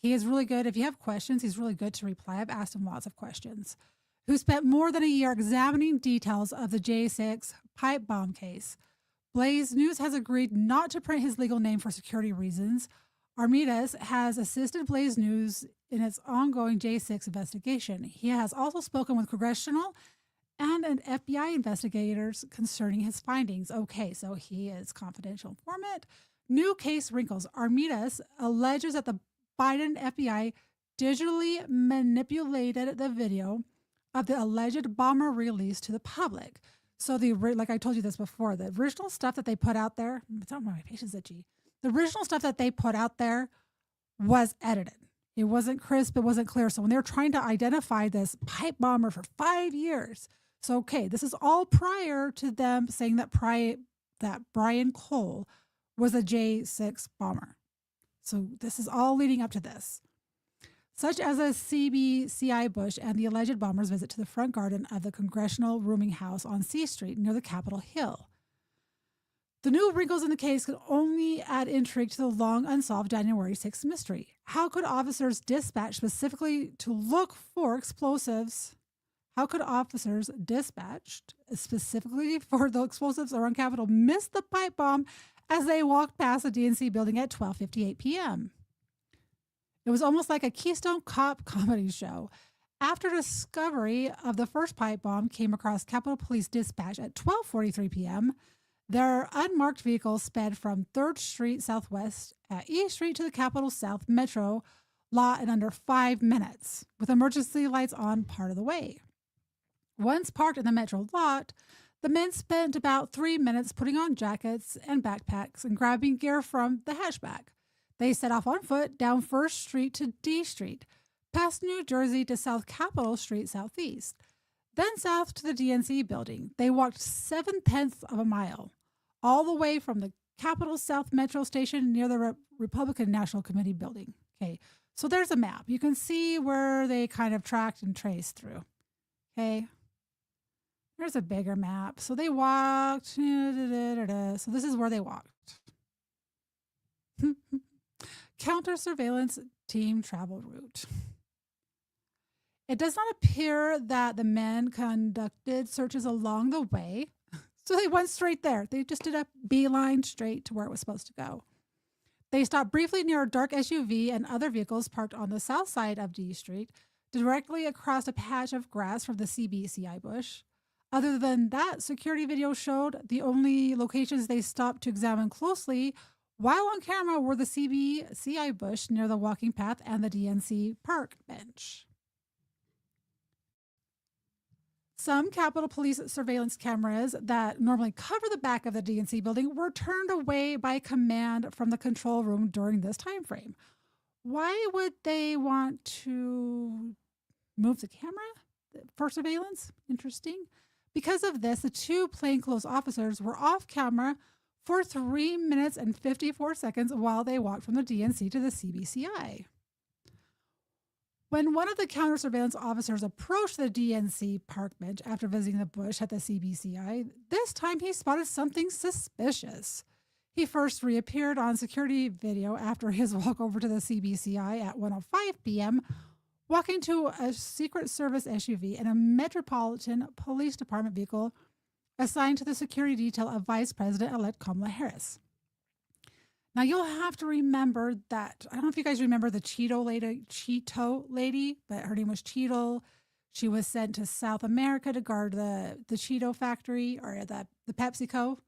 He is really good. If you have questions, he's really good to reply. I've asked him lots of questions. Who spent more than a year examining details of the J6 pipe bomb case. Blaze News has agreed not to print his legal name for security reasons. Armitas has assisted Blaze News in its ongoing J6 investigation. He has also spoken with congressional and an FBI investigators concerning his findings. Okay, so he is confidential informant. New case wrinkles. Armitas alleges that the Biden FBI digitally manipulated the video of the alleged bomber release to the public. So like I told you this before, the original stuff that they put out there, it's not my patience itchy. The original stuff that they put out there was edited. It wasn't crisp. It wasn't clear. So when they're trying to identify this pipe bomber for 5 years, so okay, this is all prior to them saying that Brian Cole was a J6 bomber. So this is all leading up to this. Such as a CBCI Bush and the alleged bomber's visit to the front garden of the Congressional Rooming House on C Street near the Capitol Hill. The new wrinkles in the case could only add intrigue to the long unsolved January 6th mystery. How could officers dispatched specifically to look for explosives? How could officers dispatched specifically for the explosives around Capitol miss the pipe bomb as they walked past the DNC building at 12:58 p.m.? It was almost like a Keystone Cop comedy show. After discovery of the first pipe bomb came across Capitol Police Dispatch at 12:43 p.m., their unmarked vehicle sped from 3rd Street Southwest at E Street to the Capitol South Metro lot in under 5 minutes, with emergency lights on part of the way. Once parked in the Metro lot, the men spent about 3 minutes putting on jackets and backpacks and grabbing gear from the hatchback. They set off on foot down 1st Street to D Street, past New Jersey to South Capitol Street Southeast, then south to the DNC building. They walked 7/10 of a mile, all the way from the Capitol South Metro Station near the Republican National Committee building. Okay, so there's a map. You can see where they kind of tracked and traced through. Okay, there's a bigger map. So they walked. So this is where they walked. Counter surveillance team travel route. It does not appear that the men conducted searches along the way, so they went straight there. They just did a beeline straight to where it was supposed to go. They stopped briefly near a dark SUV and other vehicles parked on the south side of D Street, directly across a patch of grass from the CBCI bush. Other than that, security video showed the only locations they stopped to examine closely while on camera were the CBCI bush near the walking path and the DNC park bench. Some Capitol Police surveillance cameras that normally cover the back of the DNC building were turned away by command from the control room during this time frame. Why would they want to move the camera for surveillance? Interesting. Because of this, the two plainclothes officers were off camera for 3 minutes and 54 seconds while they walked from the DNC to the CBCI. When one of the counter surveillance officers approached the DNC park bench after visiting the bush at the CBCI, this time he spotted something suspicious. He first reappeared on security video after his walk over to the CBCI at 1:05 p.m., walking to a Secret Service SUV and a Metropolitan Police Department vehicle assigned to the security detail of Vice President-elect Kamala Harris. Now, you'll have to remember that, I don't know if you guys remember the Cheeto lady, but her name was Cheeto. She was sent to South America to guard the Cheeto factory or the PepsiCo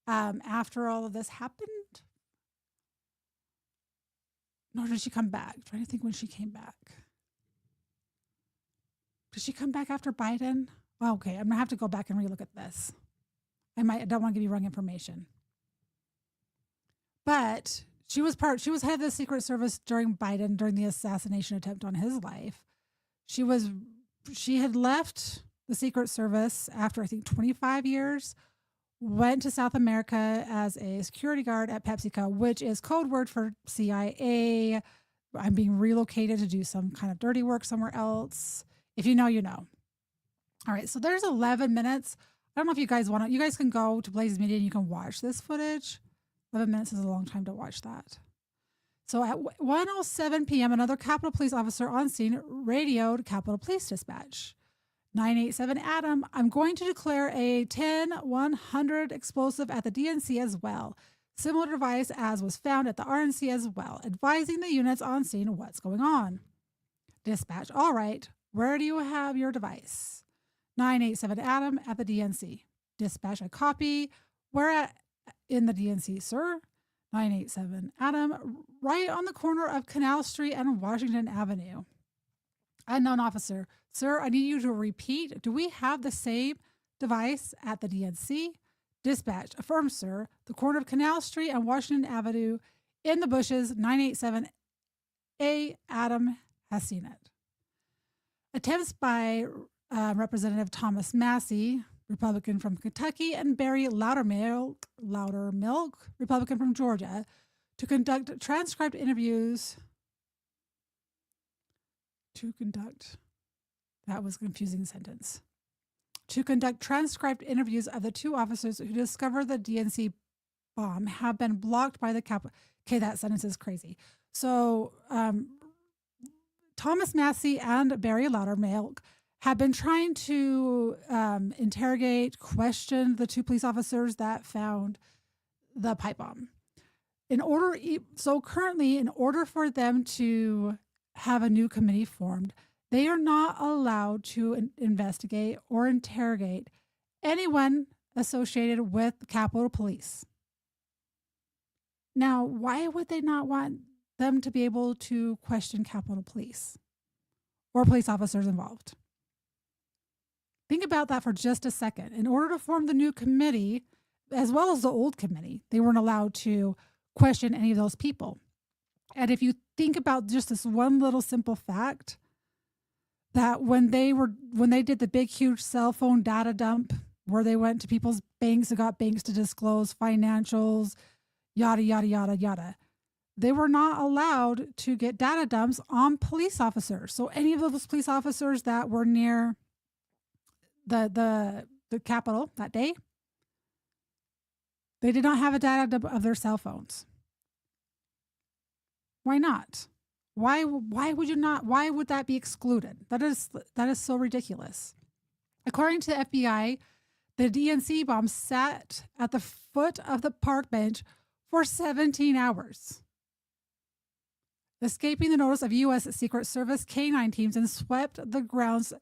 after all of this happened. Nor did she come back. I'm trying to think when she came back. Did she come back after Biden? Well, okay, I'm gonna have to go back and relook at this. I don't want to give you wrong information. But she was head of the Secret Service during Biden, during the assassination attempt on his life. She had left the Secret Service after I think 25 years, went to South America as a security guard at PepsiCo, which is code word for CIA. I'm being relocated to do some kind of dirty work somewhere else. If you know, you know. All right, so there's 11 minutes. I don't know if you guys want to, you guys can go to Blaze Media and you can watch this footage. 11 minutes is a long time to watch that. So at 1:07 p.m., another Capitol Police officer on scene radioed Capitol Police Dispatch. 987 Adam, I'm going to declare a 10-100 explosive at the DNC as well. Similar device as was found at the RNC as well, advising the units on scene what's going on. Dispatch, all right, where do you have your device? 987 Adam at the DNC. Dispatch, a copy. Where at in the DNC, sir? 987 Adam, right on the corner of Canal Street and Washington Avenue. Unknown officer, sir, I need you to repeat. Do we have the same device at the DNC? Dispatch, affirm, sir. The corner of Canal Street and Washington Avenue in the bushes, 987A. Adam has seen it. Attempts by Representative Thomas Massey, Republican from Kentucky, and Barry Loudermilk, Republican from Georgia, to conduct transcribed interviews. That was a confusing sentence. To conduct transcribed interviews of the two officers who discovered the DNC bomb have been blocked by the Capitol. Okay, that sentence is crazy. So Thomas Massey and Barry Loudermilk have been trying to interrogate, question the two police officers that found the pipe bomb. Currently, in order for them to have a new committee formed, they are not allowed to investigate or interrogate anyone associated with Capitol Police. Now, why would they not want them to be able to question Capitol Police or police officers involved? Think about that for just a second. In order to form the new committee, as well as the old committee, they weren't allowed to question any of those people. And if you think about just this one little simple fact, that when they did the big, huge cell phone data dump, where they went to people's banks and got banks to disclose financials, yada, yada, yada, yada, they were not allowed to get data dumps on police officers. So any of those police officers that were near the Capitol that day, they did not have a data dump of their cell phones. Why not? Why would you not? Why would that be excluded? That is so ridiculous. According to the FBI, the DNC bomb sat at the foot of the park bench for 17 hours, escaping the notice of U.S. Secret Service K-9 teams, and swept the grounds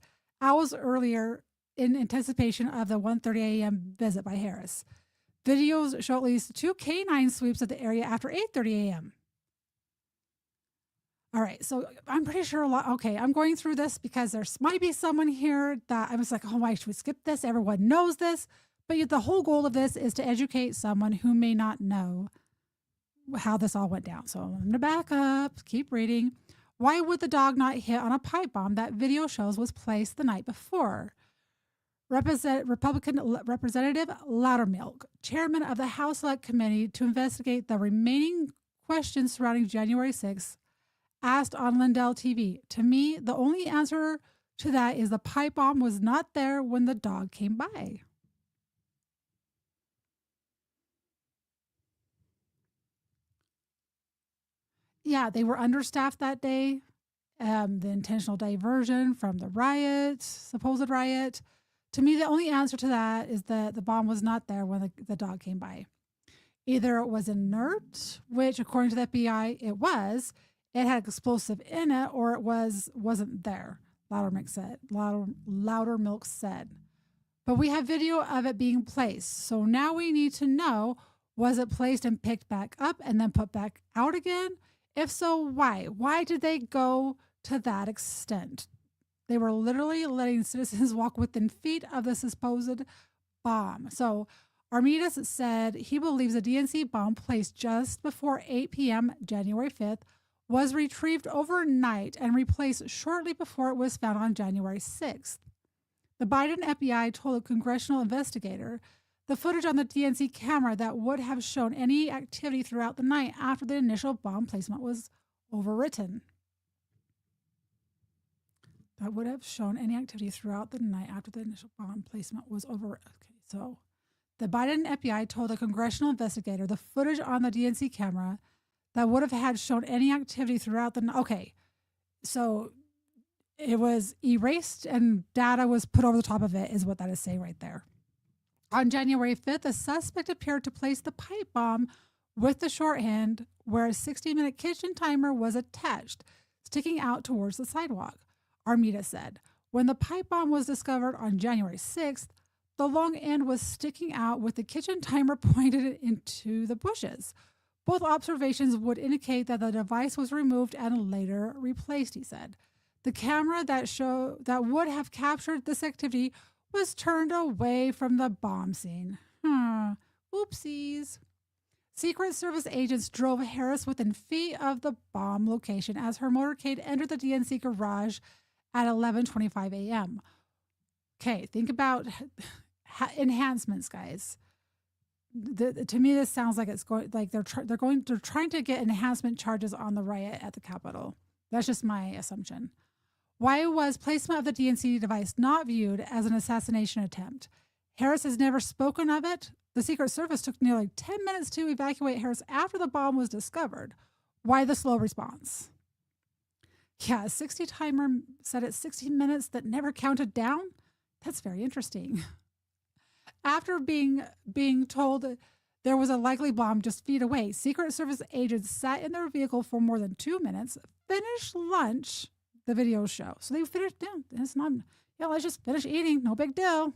hours earlier in anticipation of the 1:30 a.m. visit by Harris. Videos show at least 2 K-9 sweeps of the area after 8:30 a.m. All right, so I'm pretty sure I'm going through this because there might be someone here that I was like, oh, why should we skip this? Everyone knows this. But yet the whole goal of this is to educate someone who may not know how this all went down. So I'm going to back up, keep reading. Why would the dog not hit on a pipe bomb that video shows was placed the night before? Republican Representative Loudermilk, chairman of the House Select Committee to investigate the remaining questions surrounding January 6th, asked on Lindell TV, to me, the only answer to that is the pipe bomb was not there when the dog came by. Yeah, they were understaffed that day. The intentional diversion from the riot, supposed riot. To me, the only answer to that is that the bomb was not there when the dog came by. Either it was inert, which according to the FBI, it was. It had explosive in it, or it wasn't there. Loudermilk said. But we have video of it being placed. So now we need to know, was it placed and picked back up and then put back out again? If so, why? Why did they go to that extent? They were literally letting citizens walk within feet of the supposed bomb. So Armidas said he believes a DNC bomb placed just before 8 p.m. January 5th was retrieved overnight and replaced shortly before it was found on January 6th. The Biden FBI told a congressional investigator the footage on the DNC camera that would have shown any activity throughout the night after the initial bomb placement was overwritten. That would have shown any activity throughout the night after the initial bomb placement was over. Okay, so the Biden FBI told a congressional investigator the footage on the DNC camera that would have had shown any activity throughout the night. Okay, so it was erased and data was put over the top of it, is what that is saying right there. On January 5th, a suspect appeared to place the pipe bomb with the shorthand where a 60-minute kitchen timer was attached, sticking out towards the sidewalk. Armida said, when the pipe bomb was discovered on January 6th, the long end was sticking out with the kitchen timer pointed into the bushes. Both observations would indicate that the device was removed and later replaced, he said. The camera that would have captured this activity was turned away from the bomb scene. Oopsies. Secret Service agents drove Harris within feet of the bomb location as her motorcade entered the DNC garage at 11:25 a.m. Okay, think about enhancements, guys. To me, this sounds like it's going like they're trying to get enhancement charges on the riot at the Capitol. That's just my assumption. Why was placement of the DNC device not viewed as an assassination attempt? Harris has never spoken of it. The Secret Service took nearly 10 minutes to evacuate Harris after the bomb was discovered. Why the slow response? Yeah, a 60 timer set at 60 minutes that never counted down? That's very interesting. After being told there was a likely bomb just feet away, Secret Service agents sat in their vehicle for more than 2 minutes, finished lunch, the videos show. So they finished, let's just finish eating, no big deal.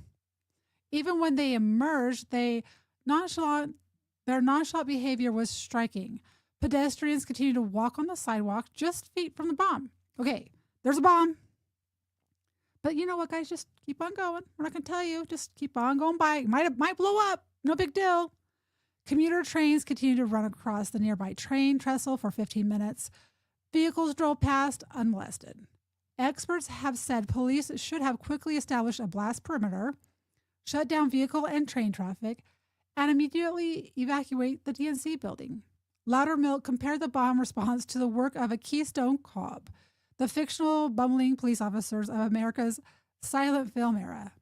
Even when they emerged, their nonchalant behavior was striking. Pedestrians continued to walk on the sidewalk just feet from the bomb. Okay, there's a bomb. But you know what, guys? Just keep on going. We're not going to tell you. Just keep on going by. It might blow up. No big deal. Commuter trains continued to run across the nearby train trestle for 15 minutes. Vehicles drove past unmolested. Experts have said police should have quickly established a blast perimeter, shut down vehicle and train traffic, and immediately evacuate the DNC building. Loudermilk compared the bomb response to the work of a Keystone Cop, the fictional bumbling police officers of America's silent film era.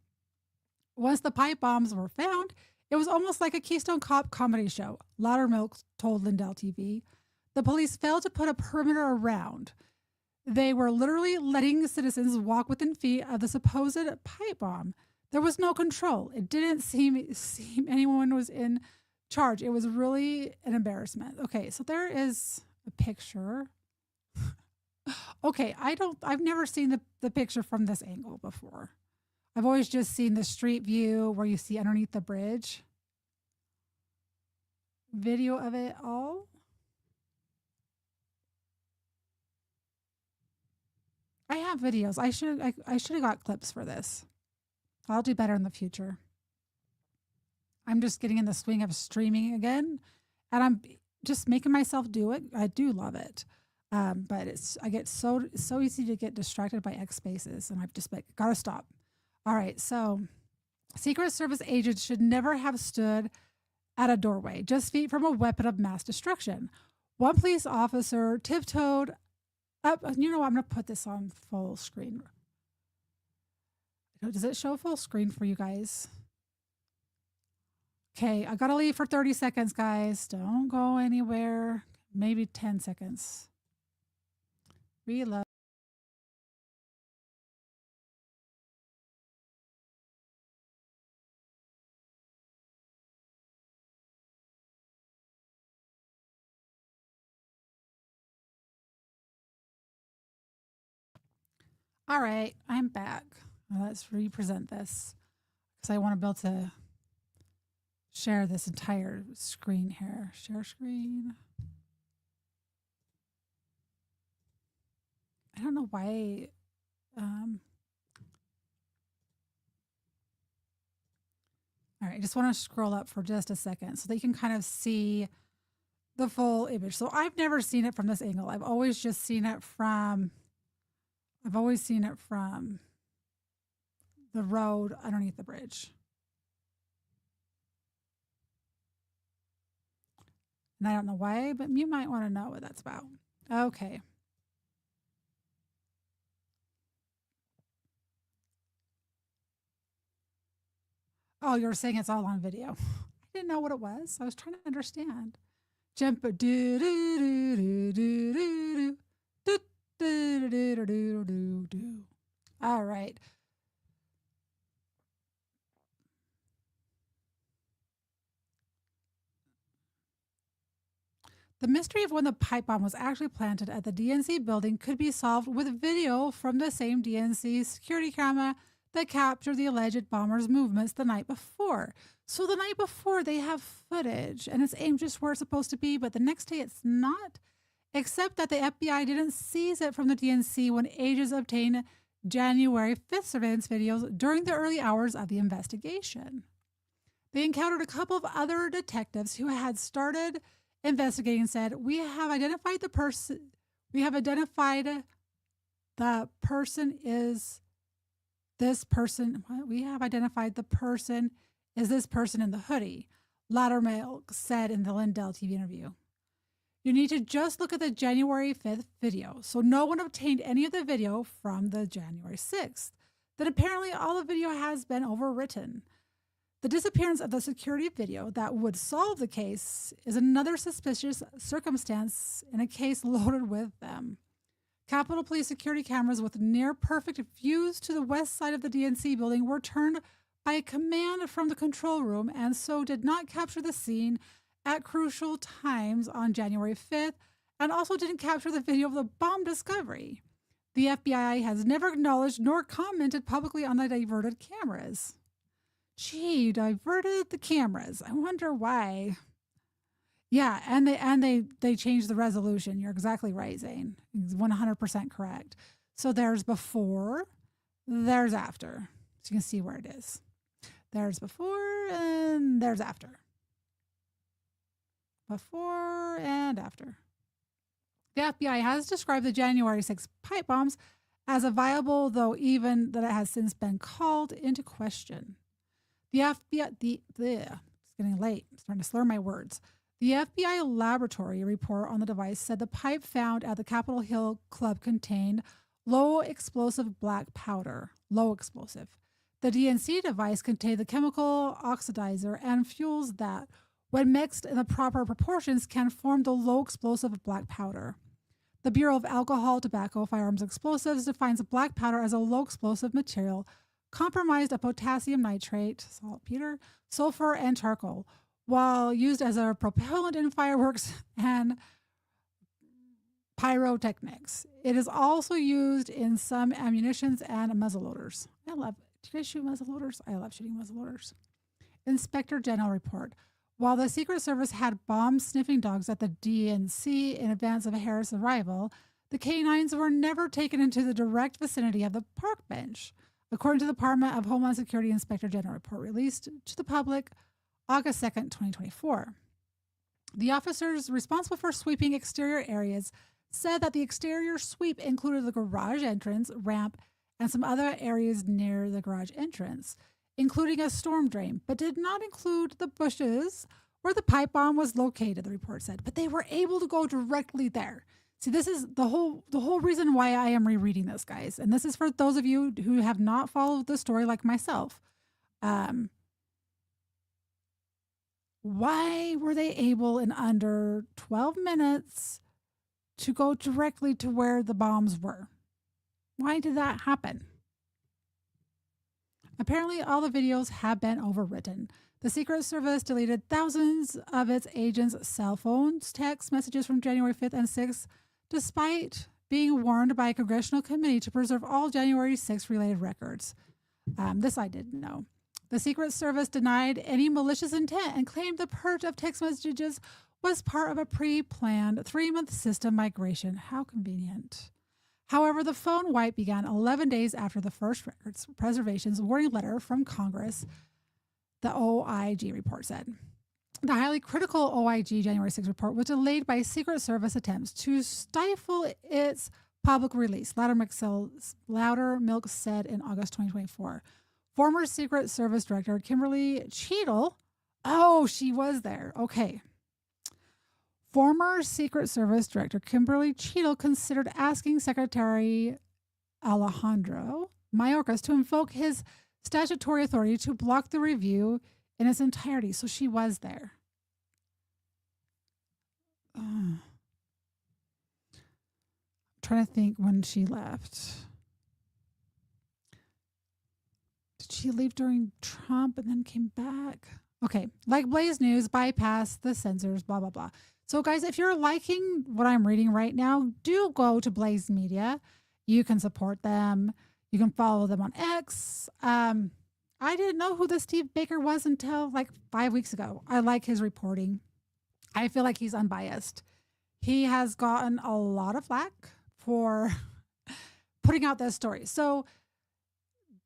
Once the pipe bombs were found, it was almost like a Keystone Cop comedy show, Loudermilk told Lindell TV. The police failed to put a perimeter around. They were literally letting citizens walk within feet of the supposed pipe bomb. There was no control. It didn't seem anyone was in charge. It was really an embarrassment. Okay, so there is a picture. Okay, I've never seen the picture from this angle before. I've always just seen the street view where you see underneath the bridge. Video of it all. I have videos. I should have got clips for this. I'll do better in the future. I'm just getting in the swing of streaming again, and I'm just making myself do it. I do love it, but I get so easy to get distracted by X spaces, and I've just gotta stop. All right, so Secret Service agents should never have stood at a doorway, just feet from a weapon of mass destruction. One police officer tiptoed up. You know what? I'm gonna put this on full screen. Does it show full screen for you guys? Okay, I gotta leave for 30 seconds, guys. Don't go anywhere. Maybe 10 seconds. Reload. All right, I'm back. Now let's represent this because I want to be able to share this entire screen here. Share screen. I don't know why All right, I just want to scroll up for just a second so that you can kind of see the full image. So I've never seen it from this angle. I've always seen it from the road underneath the bridge. And I don't know why, but you might want to know what that's about. Okay. Oh, you're saying it's all on video. I didn't know what it was. I was trying to understand. Jump do do do do do do do do do do do do do. All right. The mystery of when the pipe bomb was actually planted at the DNC building could be solved with video from the same DNC security camera that captured the alleged bomber's movements the night before. So the night before, they have footage, and it's aimed just where it's supposed to be, but the next day it's not, except that the FBI didn't seize it from the DNC when agents obtained January 5th surveillance videos during the early hours of the investigation. They encountered a couple of other detectives who had started investigating and said, we have identified the person is this person. We have identified the person is this person in the hoodie, Loudermilk said in the Lindell TV interview. You need to just look at the January 5th video. So no one obtained any of the video from the January 6th. Then apparently all the video has been overwritten. The disappearance of the security video that would solve the case is another suspicious circumstance in a case loaded with them. Capitol Police security cameras with near-perfect views to the west side of the DNC building were turned by a command from the control room and so did not capture the scene at crucial times on January 5th and also didn't capture the video of the bomb discovery. The FBI has never acknowledged nor commented publicly on the diverted cameras. Gee, diverted the cameras. I wonder why. Yeah, and they changed the resolution. You're exactly right, Zane. 100% correct. So there's before, there's after. So you can see where it is. There's before and there's after. Before and after. The FBI has described the January 6th pipe bombs as a viable, though even that it has since been called into question. The FBI, it's getting late. I'm starting to slur my words. The FBI laboratory report on the device said the pipe found at the Capitol Hill Club contained low explosive black powder. Low explosive. The DNC device contained the chemical oxidizer and fuels that, when mixed in the proper proportions, can form the low explosive black powder. The Bureau of Alcohol, Tobacco, Firearms, Explosives defines black powder as a low explosive material comprised of potassium nitrate, saltpeter, sulfur, and charcoal, while used as a propellant in fireworks and pyrotechnics. It is also used in some ammunitions and muzzleloaders. Do you guys shoot muzzleloaders? I love shooting muzzleloaders. Inspector General report. While the Secret Service had bomb sniffing dogs at the DNC in advance of Harris' arrival, the canines were never taken into the direct vicinity of the park bench, according to the Department of Homeland Security Inspector General report released to the public August 2nd, 2024. The officers responsible for sweeping exterior areas said that the exterior sweep included the garage entrance, ramp, and some other areas near the garage entrance, including a storm drain, but did not include the bushes where the pipe bomb was located, the report said. But they were able to go directly there. See, this is the whole reason why I am rereading this, guys. And this is for those of you who have not followed the story like myself. Why were they able in under 12 minutes to go directly to where the bombs were? Why did that happen? Apparently, all the videos have been overwritten. The Secret Service deleted thousands of its agents' cell phones, text messages from January 5th and 6th, despite being warned by a congressional committee to preserve all January 6th related records. This I didn't know. The Secret Service denied any malicious intent and claimed the purge of text messages was part of a pre-planned 3-month system migration. How convenient. However, the phone wipe began 11 days after the first records preservation's warning letter from Congress the OIG report said. The highly critical OIG January 6 report was delayed by Secret Service attempts to stifle its public release, Loudermilk said in August 2024. Former Secret Service Director Kimberly Cheadle, oh, she was there. Okay. Former Secret Service Director Kimberly Cheadle considered asking Secretary Alejandro Mayorkas to invoke his statutory authority to block the review in its entirety. So she was there. Trying to think when she left. Did she leave during Trump and then came back? Okay, like Blaze News, bypass the censors, blah, blah, blah. So, guys, if you're liking what I'm reading right now, do go to Blaze Media. You can support them. You can follow them on X. I didn't know who the Steve Baker was until like 5 weeks ago. I like his reporting. I feel like he's unbiased. He has gotten a lot of flack for putting out this story. So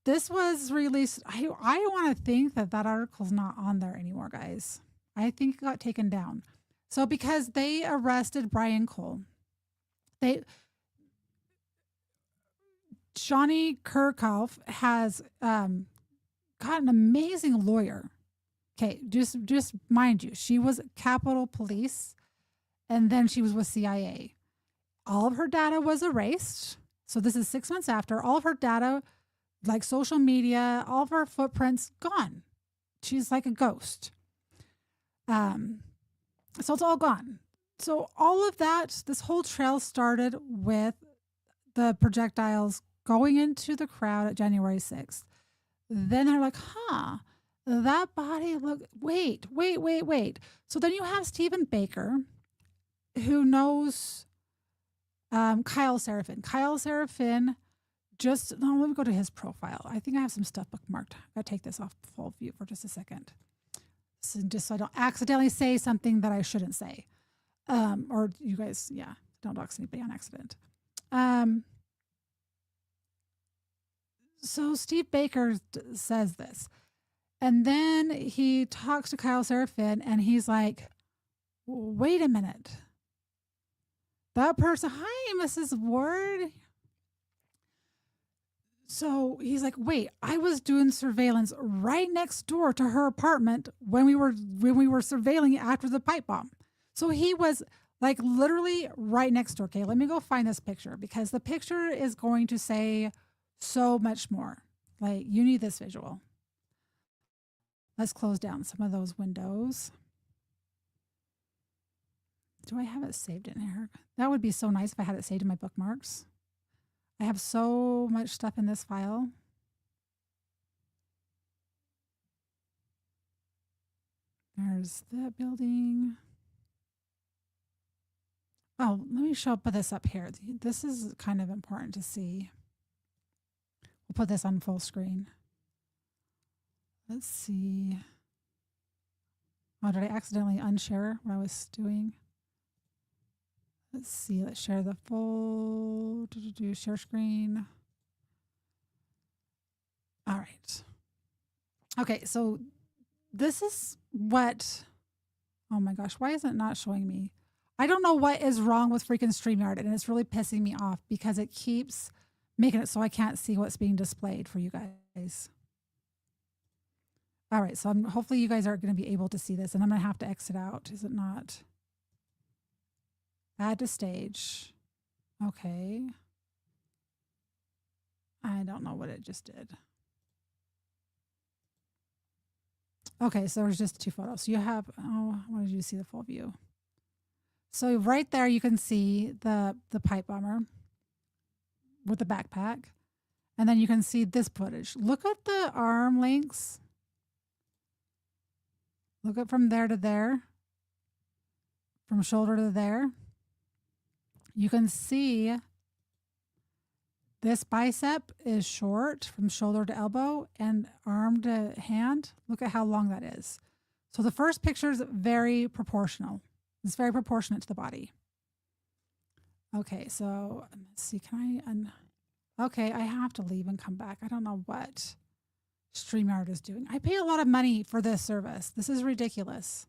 this was released. I want to think that article's not on there anymore, guys. I think it got taken down. So because they arrested Brian Cole, Shauni Kerkhoff has got an amazing lawyer. Okay, just mind you, she was Capitol Police, and then she was with CIA. All of her data was erased. So this is 6 months after. All of her data, like social media, all of her footprints, gone. She's like a ghost. So it's all gone. So all of that, this whole trail started with the projectiles going into the crowd at January 6th. Then they're like, that body wait. So then you have Stephen Baker, who knows Kyle Seraphin. Kyle Seraphin let me go to his profile. I think I have some stuff bookmarked. I gotta take this off full view for just a second. Just so I don't accidentally say something that I shouldn't say. Or you guys, don't dox anybody on accident. So Steve Baker says this. And then he talks to Kyle Seraphin and he's like, wait a minute. That person, hi, Mrs. Ward. So he's like, wait, I was doing surveillance right next door to her apartment when we were surveilling after the pipe bomb. So he was like literally right next door. Okay, let me go find this picture because the picture is going to say so much more. Like, you need this visual. Let's close down some of those windows. Do I have it saved in here? That would be so nice if I had it saved in my bookmarks. I have so much stuff in this file. There's that building. Oh, let me put this up here. This is kind of important to see. We'll put this on full screen. Let's see. Oh, did I accidentally unshare what I was doing? Let's see. Let's share the full share screen. All right. Okay, so this is what. Oh my gosh, why is it not showing me? I don't know what is wrong with freaking StreamYard, and it's really pissing me off because it keeps making it so I can't see what's being displayed for you guys. All right, so hopefully you guys are going to be able to see this, and I'm going to have to exit out. Is it not? Add to stage. Okay. I don't know what it just did. Okay, so there's just 2 photos. So you have, why did you see the full view? So right there you can see the pipe bomber with the backpack. And then you can see this footage. Look at the arm lengths. Look at from there to there. From shoulder to there. You can see this bicep is short from shoulder to elbow and arm to hand. Look at how long that is. So the first picture is very proportional. It's very proportionate to the body. Okay, so let's see. Can I? Okay, I have to leave and come back. I don't know what StreamYard is doing. I pay a lot of money for this service. This is ridiculous.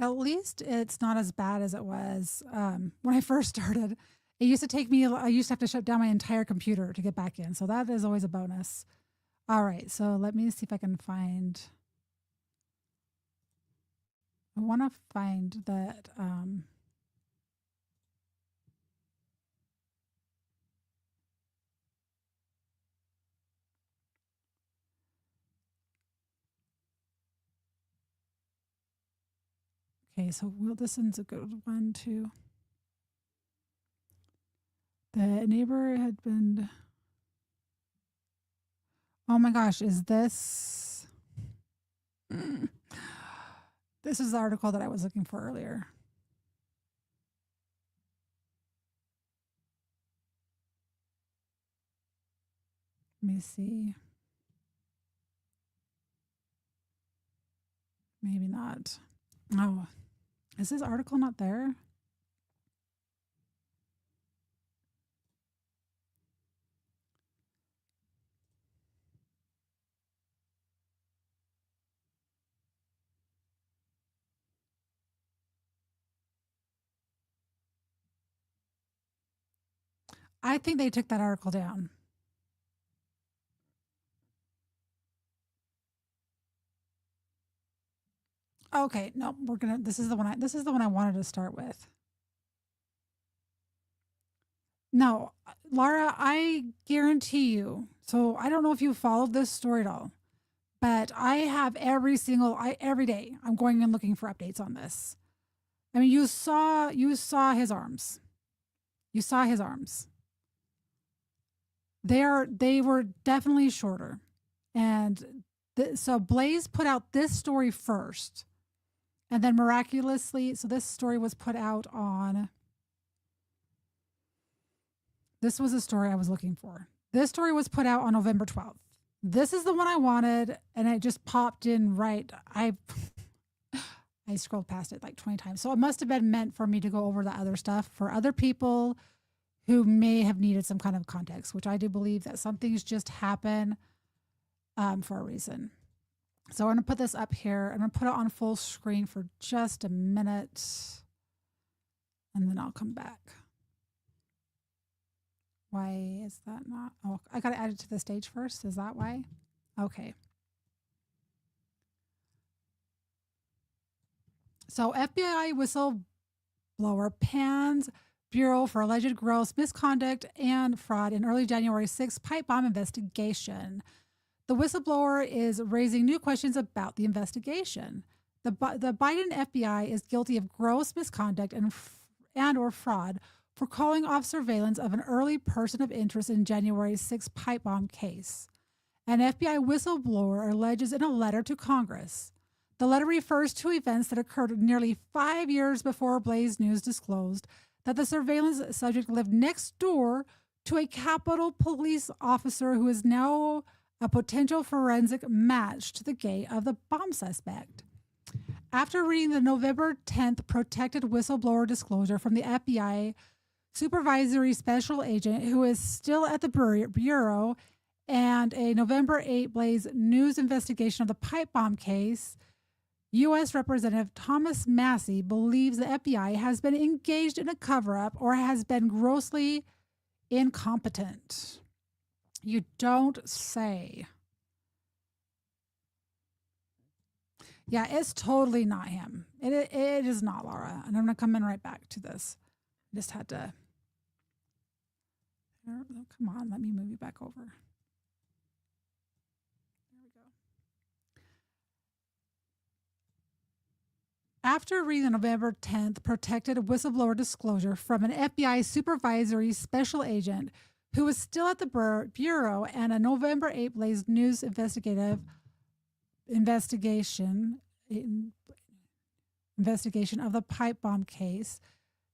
At least it's not as bad as it was when I first started. It used to take me, I used to have to shut down my entire computer to get back in. So that is always a bonus. All right. So let me see if I can find. I want to find that. Okay. So this one's a good one too. The neighbor had been. Oh my gosh, is this? This is the article that I was looking for earlier. Let me see. Maybe not. Oh, is this article not there? I think they took that article down. Okay, no, we're gonna. This is the one. This is the one I wanted to start with. No, Laura, I guarantee you. So I don't know if you followed this story at all, but I have every day I'm going and looking for updates on this. I mean, you saw his arms. You saw his arms. They were definitely shorter, and so Blaze put out this story first, and then miraculously, so this story was put out on. This was a story I was looking for. This story was put out on November 12th. This is the one I wanted, and it just popped in right. I scrolled past it like 20 times. So it must have been meant for me to go over the other stuff for other people who may have needed some kind of context, which I do believe that some things just happen for a reason. So I'm going to put this up here. I'm going to put it on full screen for just a minute, and then I'll come back. Why is that not? Oh, I got to add it to the stage first. Is that why? Okay. So FBI whistleblower pans Bureau for alleged gross misconduct and fraud in early January 6th pipe bomb investigation. The whistleblower is raising new questions about the investigation. The Biden FBI is guilty of gross misconduct and or fraud for calling off surveillance of an early person of interest in January 6th pipe bomb case. An FBI whistleblower alleges in a letter to Congress. The letter refers to events that occurred nearly 5 years before Blaze News disclosed that the surveillance subject lived next door to a Capitol Police officer who is now a potential forensic match to the gay of the bomb suspect. After reading the November 10th protected whistleblower disclosure from the FBI supervisory special agent who is still at the Bureau and a November 8 Blaze News investigation of the pipe bomb case, U.S. Representative Thomas Massie believes the FBI has been engaged in a cover-up or has been grossly incompetent. You don't say. Yeah, it's totally not him. It is not, Laura. And I'm going to come in right back to this. I just had to. Come on, let me move you back over. There we go. After reading the November 10th protected whistleblower disclosure from an FBI supervisory special agent who was still at the Bureau and a November 8 Blaze News investigation of the pipe bomb case,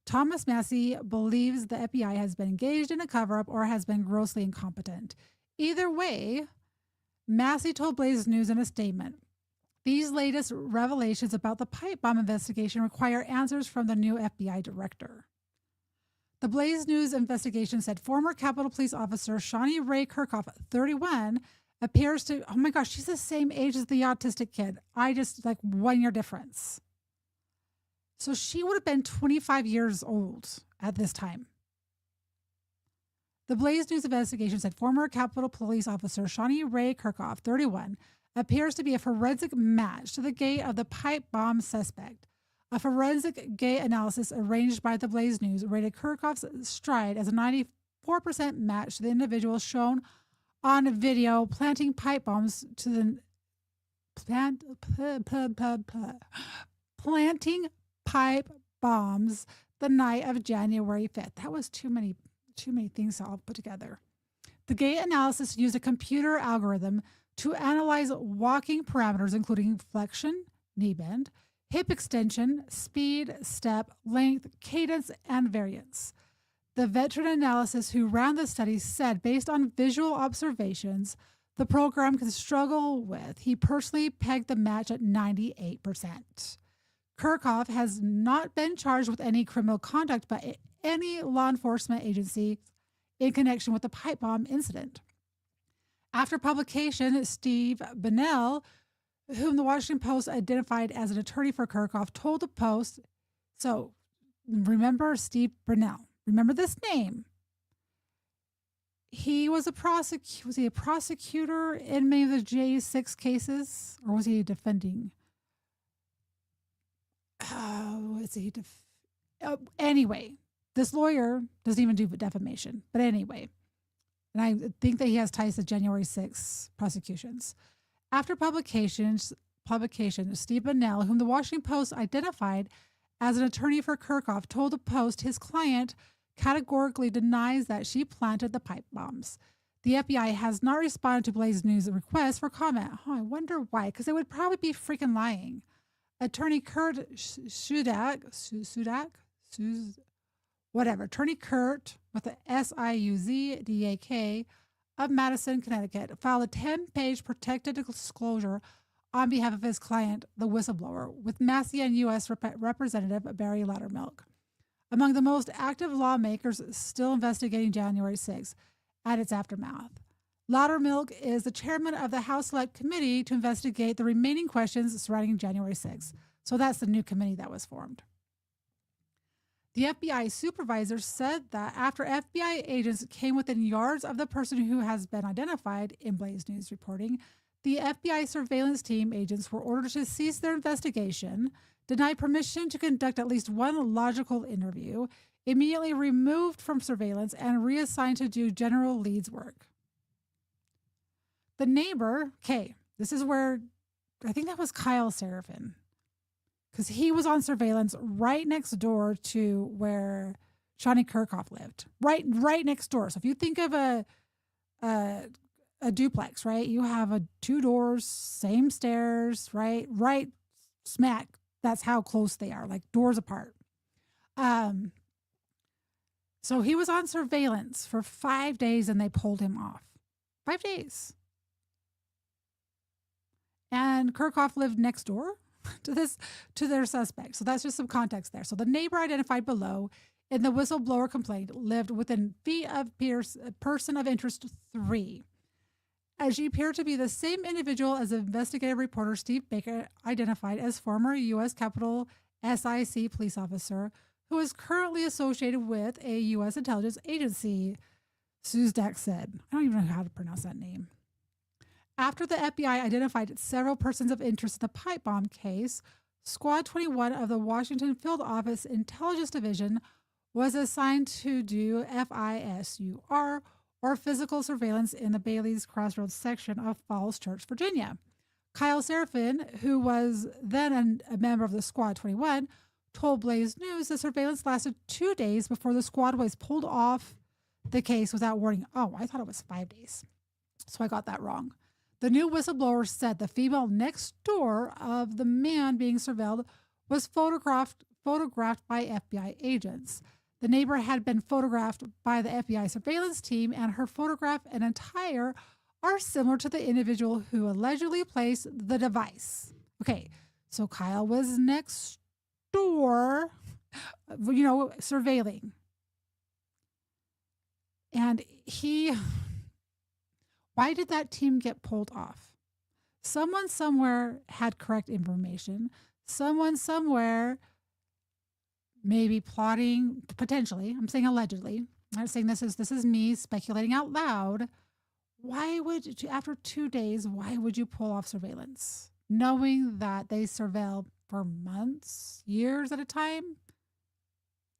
Thomas Massie believes the FBI has been engaged in a cover-up or has been grossly incompetent. Either way, Massie told Blaze News in a statement, These latest revelations about the pipe bomb investigation require answers from the new FBI director. The Blaze News investigation said former Capitol Police officer Shauni Rae Kerkhoff, 31, appears to, oh my gosh, she's the same age as the autistic kid. I just, like, 1 year difference. So she would have been 25 years old at this time. The Blaze News investigation said former Capitol Police officer Shauni Rae Kerkhoff, 31, appears to be a forensic match to the gait of the pipe bomb suspect. A forensic gait analysis arranged by the Blaze News rated Kerkhoff's stride as a 94% match to the individual shown on video planting pipe bombs to the planting pipe bombs the night of January 5th. That was too many things to all put together. The gait analysis used a computer algorithm to analyze walking parameters, including flexion, knee bend, hip extension, speed, step, length, cadence, and variance. The veteran analysis who ran the study said, based on visual observations, the program can struggle with. He personally pegged the match at 98%. Kerkhoff has not been charged with any criminal conduct by any law enforcement agency in connection with the pipe bomb incident. After publication, Steve Bunnell, whom the Washington Post identified as an attorney for Kerkhoff, told the Post, so remember Steve Bunnell. Remember this name. He was was he a prosecutor in many of the J6 cases, or was he defending? Anyway, this lawyer doesn't even do defamation. But anyway, and I think that he has ties to January 6 prosecutions. After publication, Steve Bunnell, whom the Washington Post identified as an attorney for Kerkhoff, told the Post his client categorically denies that she planted the pipe bombs. The FBI has not responded to Blaze News' request for comment. I wonder why, because they would probably be freaking lying. Attorney Kurt Attorney Kurt with the SIUZDAK of Madison, Connecticut, filed a 10-page protected disclosure on behalf of his client, the whistleblower, with Massey and U.S. Representative Barry Loudermilk. Among the most active lawmakers still investigating January 6 and its aftermath. Loudermilk is the chairman of the House Select Committee to investigate the remaining questions surrounding January 6. So that's the new committee that was formed. The FBI supervisor said that after FBI agents came within yards of the person who has been identified in Blaze News reporting, the FBI surveillance team agents were ordered to cease their investigation, deny permission to conduct at least one logical interview, immediately removed from surveillance, and reassigned to do general leads work. The neighbor, this is where I think that was Kyle Seraphin, because he was on surveillance right next door to where Shauni Kerkhoff lived, right next door. So if you think of a duplex, right, you have 2 doors, same stairs, right smack. That's how close they are, like doors apart. So he was on surveillance for 5 days, and they pulled him off. 5 days. And Kerkhoff lived next door to their suspect. So that's just some context there. So the neighbor identified below in the whistleblower complaint lived within feet of person of interest 3. As she appeared to be the same individual as investigative reporter Steve Baker identified as former U.S. Capitol SIC police officer who is currently associated with a U.S. intelligence agency, Suzdak said. I don't even know how to pronounce that name. After the FBI identified several persons of interest in the pipe bomb case, Squad 21 of the Washington Field Office Intelligence Division was assigned to do FISUR, or physical surveillance, in the Bailey's Crossroads section of Falls Church, Virginia. Kyle Seraphin, who was then a member of the Squad 21, told Blaze News the surveillance lasted 2 days before the squad was pulled off the case without warning. Oh, I thought it was 5 days. So I got that wrong. The new whistleblower said the female next door of the man being surveilled was photographed by FBI agents. The neighbor had been photographed by the FBI surveillance team, and her photograph and attire are similar to the individual who allegedly placed the device. Okay, so Kyle was next door, surveilling. And why did that team get pulled off? Someone somewhere had correct information. Someone somewhere maybe plotting, potentially. I'm saying allegedly. I'm not saying this is me speculating out loud. Why would you, after 2 days, why would you pull off surveillance? Knowing that they surveil for months, years at a time?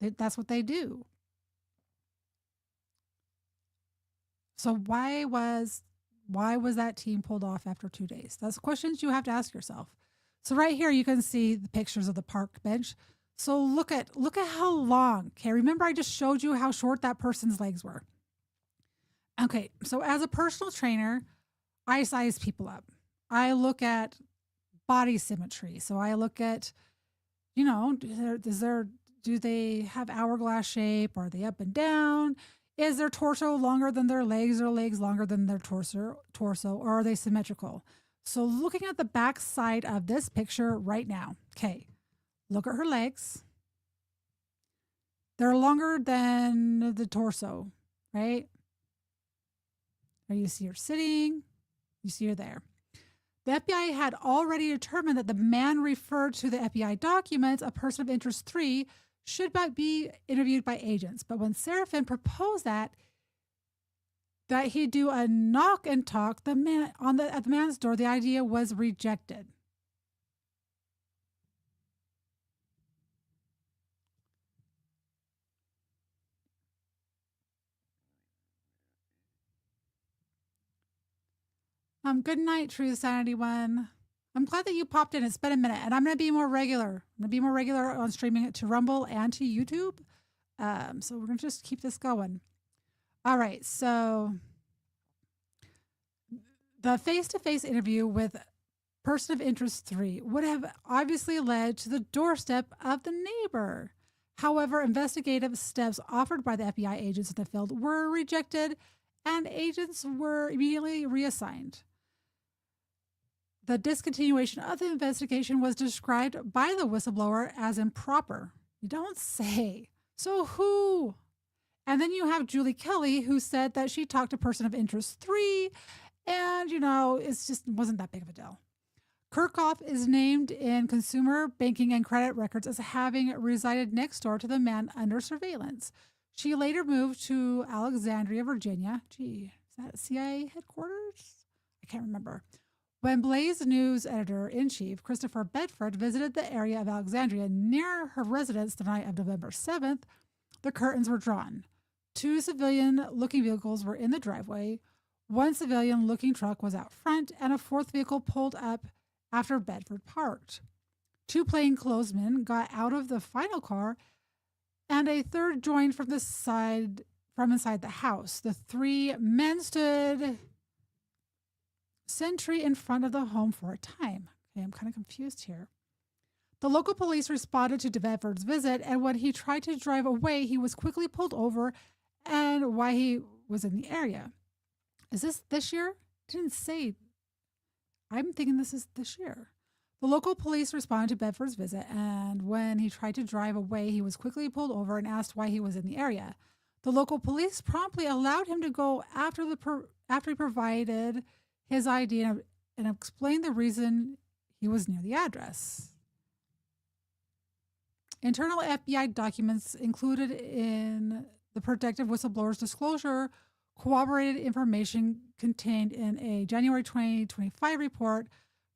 That's what they do. So why was that team pulled off after 2 days? That's questions you have to ask yourself. So right here you can see the pictures of the park bench. So look at how long. Okay, remember I just showed you how short that person's legs were. Okay, so as a personal trainer, I size people up. I look at body symmetry. So I look at, do they have hourglass shape? Are they up and down? Is their torso longer than their legs or legs longer than their torso, or are they symmetrical? So looking at the back side of this picture right now, okay, look at her legs. They're longer than the torso, right? Or you see her sitting, you see her there. The FBI had already determined that the man referred to the FBI documents, a person of interest 3, should not be interviewed by agents. But when Seraphin proposed that he do a knock and talk, at the man's door, the idea was rejected. Good night, True Sanity One. I'm glad that you popped in. It's been a minute, and I'm going to be more regular. I'm going to be more regular on streaming it to Rumble and to YouTube. So we're going to just keep this going. All right. So the face-to-face interview with person of interest 3 would have obviously led to the doorstep of the neighbor. However, investigative steps offered by the FBI agents in the field were rejected, and agents were immediately reassigned. The discontinuation of the investigation was described by the whistleblower as improper. You don't say. So who? And then you have Julie Kelly, who said that she talked to person of interest 3, and, it's just wasn't that big of a deal. Kerkhoff is named in consumer banking and credit records as having resided next door to the man under surveillance. She later moved to Alexandria, Virginia. Gee, is that CIA headquarters? I can't remember. When Blaze News editor-in-chief Christopher Bedford visited the area of Alexandria near her residence the night of November 7th, the curtains were drawn. 2 civilian-looking vehicles were in the driveway. 1 civilian-looking truck was out front, and a 4th vehicle pulled up after Bedford parked. 2 plainclothesmen got out of the final car, and a 3rd joined from inside the house. The 3 men stood sentry in front of the home for a time. Okay, I'm kind of confused here. The local police responded to Bedford's visit, and when he tried to drive away, he was quickly pulled over and why he was in the area. Is this year? Didn't say. I'm thinking this is this year. The local police responded to Bedford's visit, and when he tried to drive away, he was quickly pulled over and asked why he was in the area. The local police promptly allowed him to go after he provided his ID and explained the reason he was near the address. Internal FBI documents included in the protective whistleblower's disclosure corroborated information contained in a January 2025 report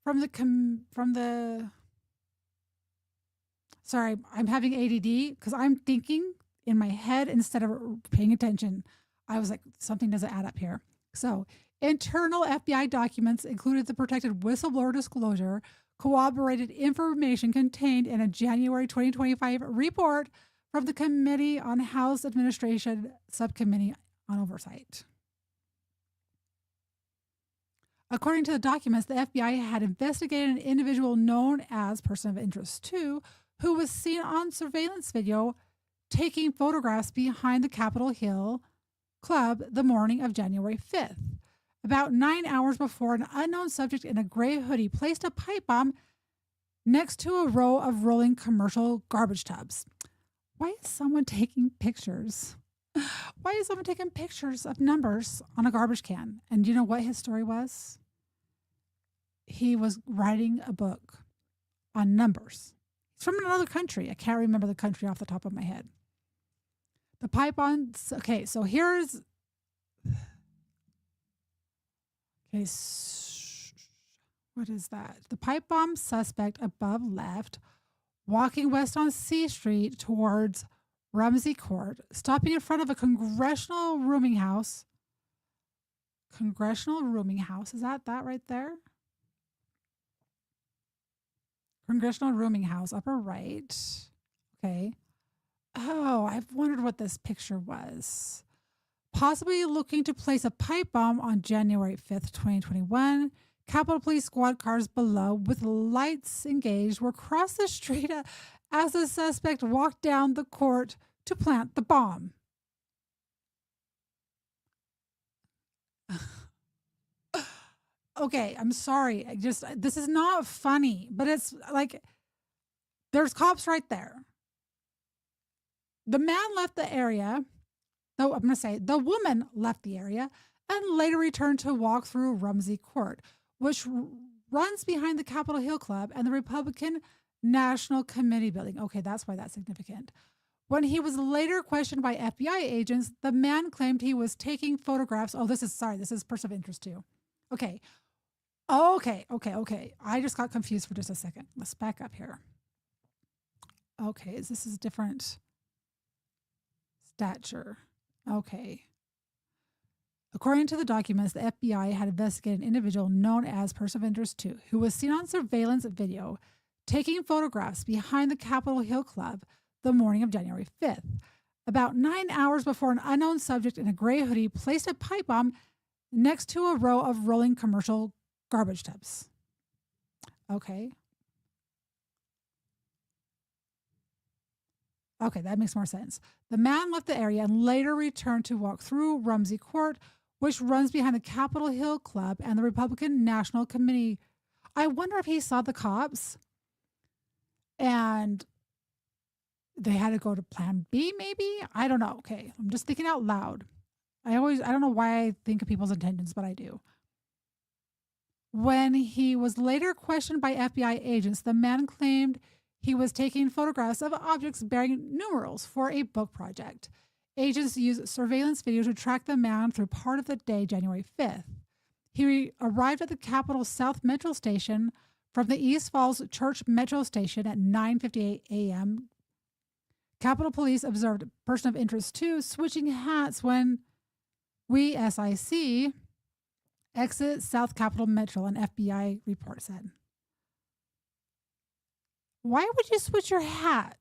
from the sorry, I'm having ADD because I'm thinking in my head instead of paying attention. I was like, something doesn't add up here. So internal FBI documents included the protected whistleblower disclosure, corroborated information contained in a January 2025 report from the Committee on House Administration Subcommittee on Oversight. According to the documents, the FBI had investigated an individual known as Person of Interest 2, who was seen on surveillance video taking photographs behind the Capitol Hill Club the morning of January 5th. About 9 hours before, an unknown subject in a gray hoodie placed a pipe bomb next to a row of rolling commercial garbage tubs. Why is someone taking pictures? Why is someone taking pictures of numbers on a garbage can? And do you know what his story was? He was writing a book on numbers. He's from another country. I can't remember the country off the top of my head. The pipe on. Okay, so here's. Okay, what is that? The pipe bomb suspect above left, walking west on C Street towards Rumsey Court, stopping in front of a congressional rooming house. Congressional rooming house. Is that right there? Congressional rooming house, upper right. Okay. Oh, I've wondered what this picture was. Possibly looking to place a pipe bomb on January 5th, 2021. Capitol Police squad cars below with lights engaged were across the street as the suspect walked down the court to plant the bomb. Okay, I'm sorry. This is not funny, but it's like there's cops right there. The man left the area, though I'm going to say the woman left the area and later returned to walk through Rumsey Court, which runs behind the Capitol Hill Club and the Republican National Committee building. Okay, that's why that's significant. When he was later questioned by FBI agents, the man claimed he was taking photographs. Oh, this is person of interest too. Okay. I just got confused for just a second. Let's back up here. Okay, this is different stature. Okay. According to the documents, the FBI had investigated an individual known as person of interest 2, who was seen on surveillance video taking photographs behind the Capitol Hill Club the morning of January 5th. About 9 hours before an unknown subject in a gray hoodie placed a pipe bomb next to a row of rolling commercial garbage tubs. Okay. Okay, that makes more sense. The man left the area and later returned to walk through Rumsey Court, which runs behind the Capitol Hill Club and the Republican National Committee. I wonder if he saw the cops and they had to go to plan B, maybe? I don't know. Okay, I'm just thinking out loud. I don't know why I think of people's intentions, but I do. When he was later questioned by FBI agents, the man claimed he was taking photographs of objects bearing numerals for a book project. Agents used surveillance video to track the man through part of the day, January 5th. He arrived at the Capitol South Metro Station from the East Falls Church Metro Station at 9:58 a.m. Capitol Police observed person of interest 2 switching hats when we, SIC, exit South Capitol Metro, an FBI report said. Why would you switch your hat?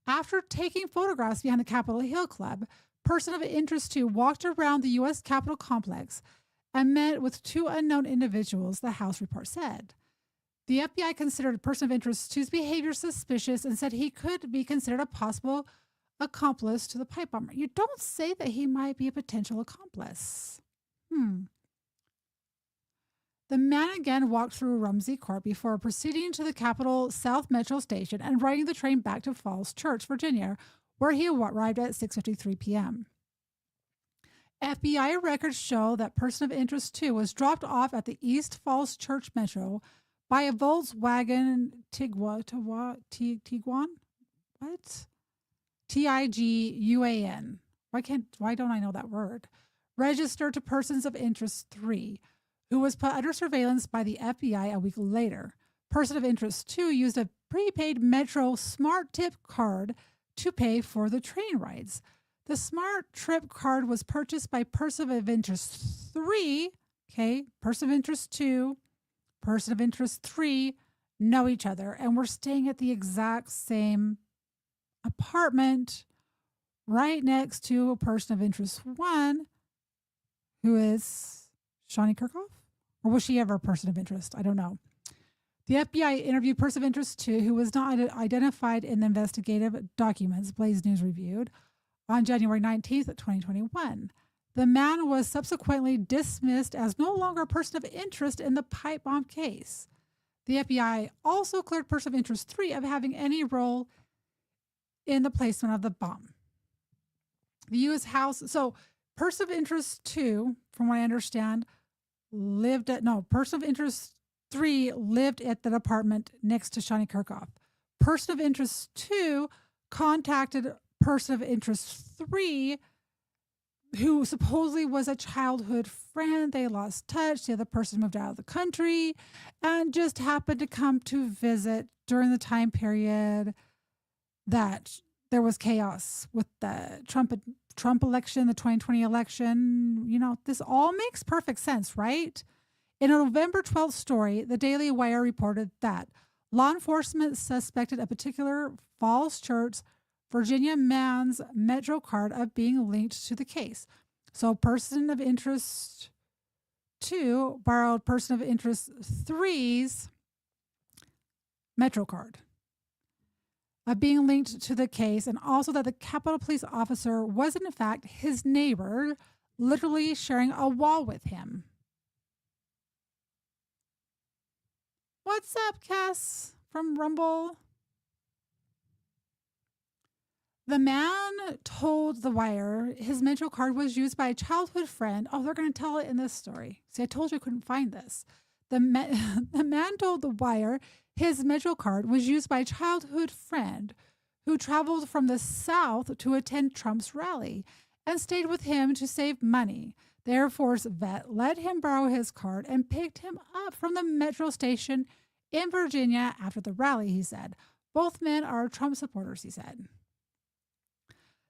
After taking photographs behind the Capitol Hill Club, person of interest 2 walked around the U.S. Capitol complex and met with 2 unknown individuals, the House report said. The FBI considered person of interest 2's behavior suspicious and said he could be considered a possible accomplice to the pipe bomber. You don't say that he might be a potential accomplice. The man again walked through Rumsey Court before proceeding to the Capitol South Metro Station and riding the train back to Falls Church, Virginia, where he arrived at 6:53 p.m. FBI records show that person of interest 2 was dropped off at the East Falls Church Metro by a Volkswagen Tiguan? What? Tiguan. Why don't I know that word? Registered to persons of interest 3, who was put under surveillance by the FBI a week later. Person of interest 2 used a prepaid Metro Smart Tip card to pay for the train rides. The Smart Trip card was purchased by person of interest 3. Okay, person of interest 2, person of interest 3 know each other and were staying at the exact same apartment right next to a person of interest 1, who is Shauni Kerkhoff? Or was she ever a person of interest? I don't know. The FBI interviewed person of interest 2, who was not identified in the investigative documents Blaze News reviewed, on January 19th, 2021. The man was subsequently dismissed as no longer a person of interest in the pipe bomb case. The FBI also cleared person of interest 3 of having any role in the placement of the bomb. The U.S. House, so person of interest 2, from what I understand, person of interest 3 lived at the apartment next to Shauni Kerkhoff. Person of interest 2 contacted person of interest 3, who supposedly was a childhood friend. They lost touch. The other person moved out of the country and just happened to come to visit during the time period that there was chaos with the Trump election, the 2020 election. You know, this all makes perfect sense, right? In a November 12th story, the Daily Wire reported that law enforcement suspected a particular Falls Church, Virginia man's Metro card of being linked to the case. So person of interest 2 borrowed person of interest 3's Metro card of being linked to the case, and also that the Capitol Police officer was in fact his neighbor, literally sharing a wall with him. What's up, Cass from Rumble? The man told The Wire his Metro card was used by a childhood friend. Oh, they're going to tell it in this story. See, I told you I couldn't find this. The man told The Wire his Metro card was used by a childhood friend who traveled from the South to attend Trump's rally and stayed with him to save money. The Air Force vet let him borrow his card and picked him up from the Metro station in Virginia after the rally, he said. Both men are Trump supporters, he said.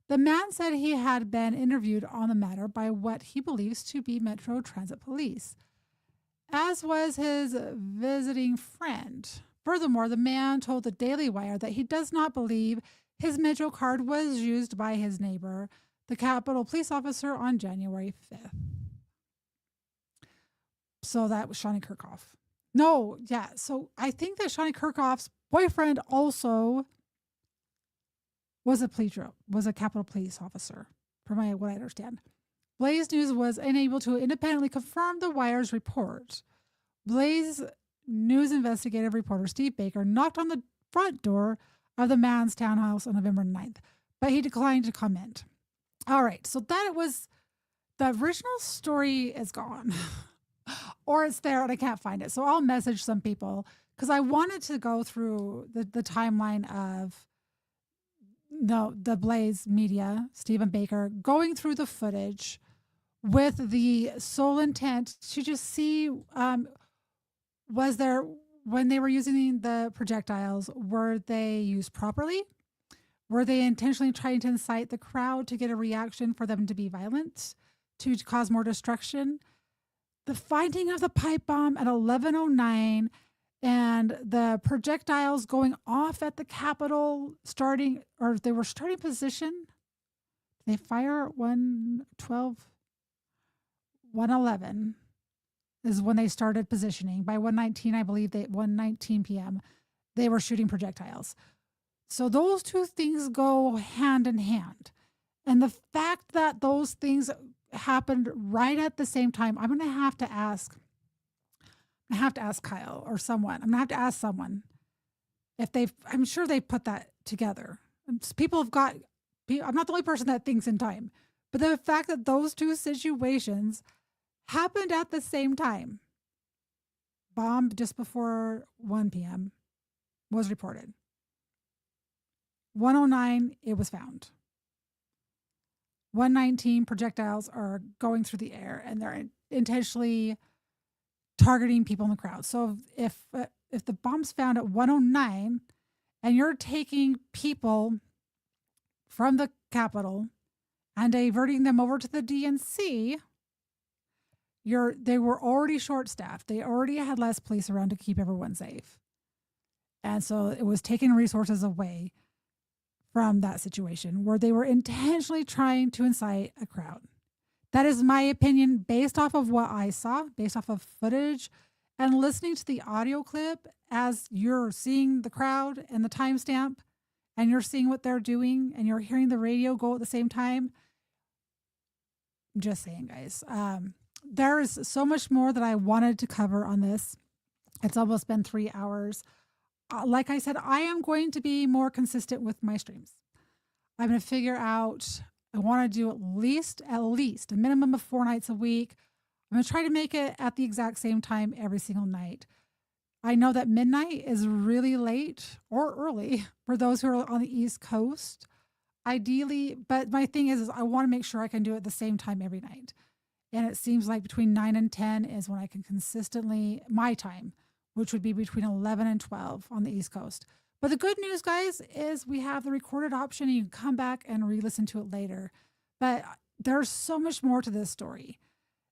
The man said he had been interviewed on the matter by what he believes to be Metro Transit Police, as was his visiting friend. Furthermore, the man told the Daily Wire that he does not believe his Metro card was used by his neighbor, the Capitol Police officer, on January 5th. So that was Shauni Kerkhoff. No, yeah. So I think that Shauni Kerkhoff's boyfriend also was a Capitol Police officer, from what I understand. Blaze News was unable to independently confirm the Wire's report. Blaze News investigative reporter Steve Baker knocked on the front door of the man's townhouse on November 9th, but he declined to comment. All right, so that was the original story is gone. Or it's there and I can't find it. So I'll message some people because I wanted to go through the timeline of the Blaze Media, Stephen Baker, going through the footage with the sole intent to just see was there, when they were using the projectiles, were they used properly? Were they intentionally trying to incite the crowd to get a reaction for them to be violent, to cause more destruction? The finding of the pipe bomb at 11:09 and the projectiles going off at the Capitol they were starting position. They fire at 1:11 is when they started positioning. By 1:19, I believe 1:19 p.m., they were shooting projectiles. So those two things go hand in hand. And the fact that those things happened right at the same time, I'm going to have to ask Kyle or someone. I'm going to have to ask someone if I'm sure they put that together. I'm not the only person that thinks in time, but the fact that those two situations happened at the same time, bomb just before 1 p.m. was reported. 1:09, it was found. 1:19, projectiles are going through the air and they're intentionally targeting people in the crowd. So if the bomb's found at 1:09 and you're taking people from the Capitol and diverting them over to the DNC, they were already short-staffed. They already had less police around to keep everyone safe. And so it was taking resources away from that situation where they were intentionally trying to incite a crowd. That is my opinion based off of what I saw, based off of footage and listening to the audio clip as you're seeing the crowd and the timestamp and you're seeing what they're doing and you're hearing the radio go at the same time. Just saying, guys. There is so much more that I wanted to cover on this. It's almost been 3 hours. Like I said, I am going to be more consistent with my streams. I'm going to figure out, I want to do at least a minimum of 4 nights a week. I'm going to try to make it at the exact same time every single night. I know that midnight is really late or early for those who are on the East Coast, ideally. But my thing is I want to make sure I can do it at the same time every night. And it seems like between 9 and 10 is when I can consistently, my time, which would be between 11 and 12 on the East Coast. But the good news, guys, is we have the recorded option and you can come back and re-listen to it later. But there's so much more to this story.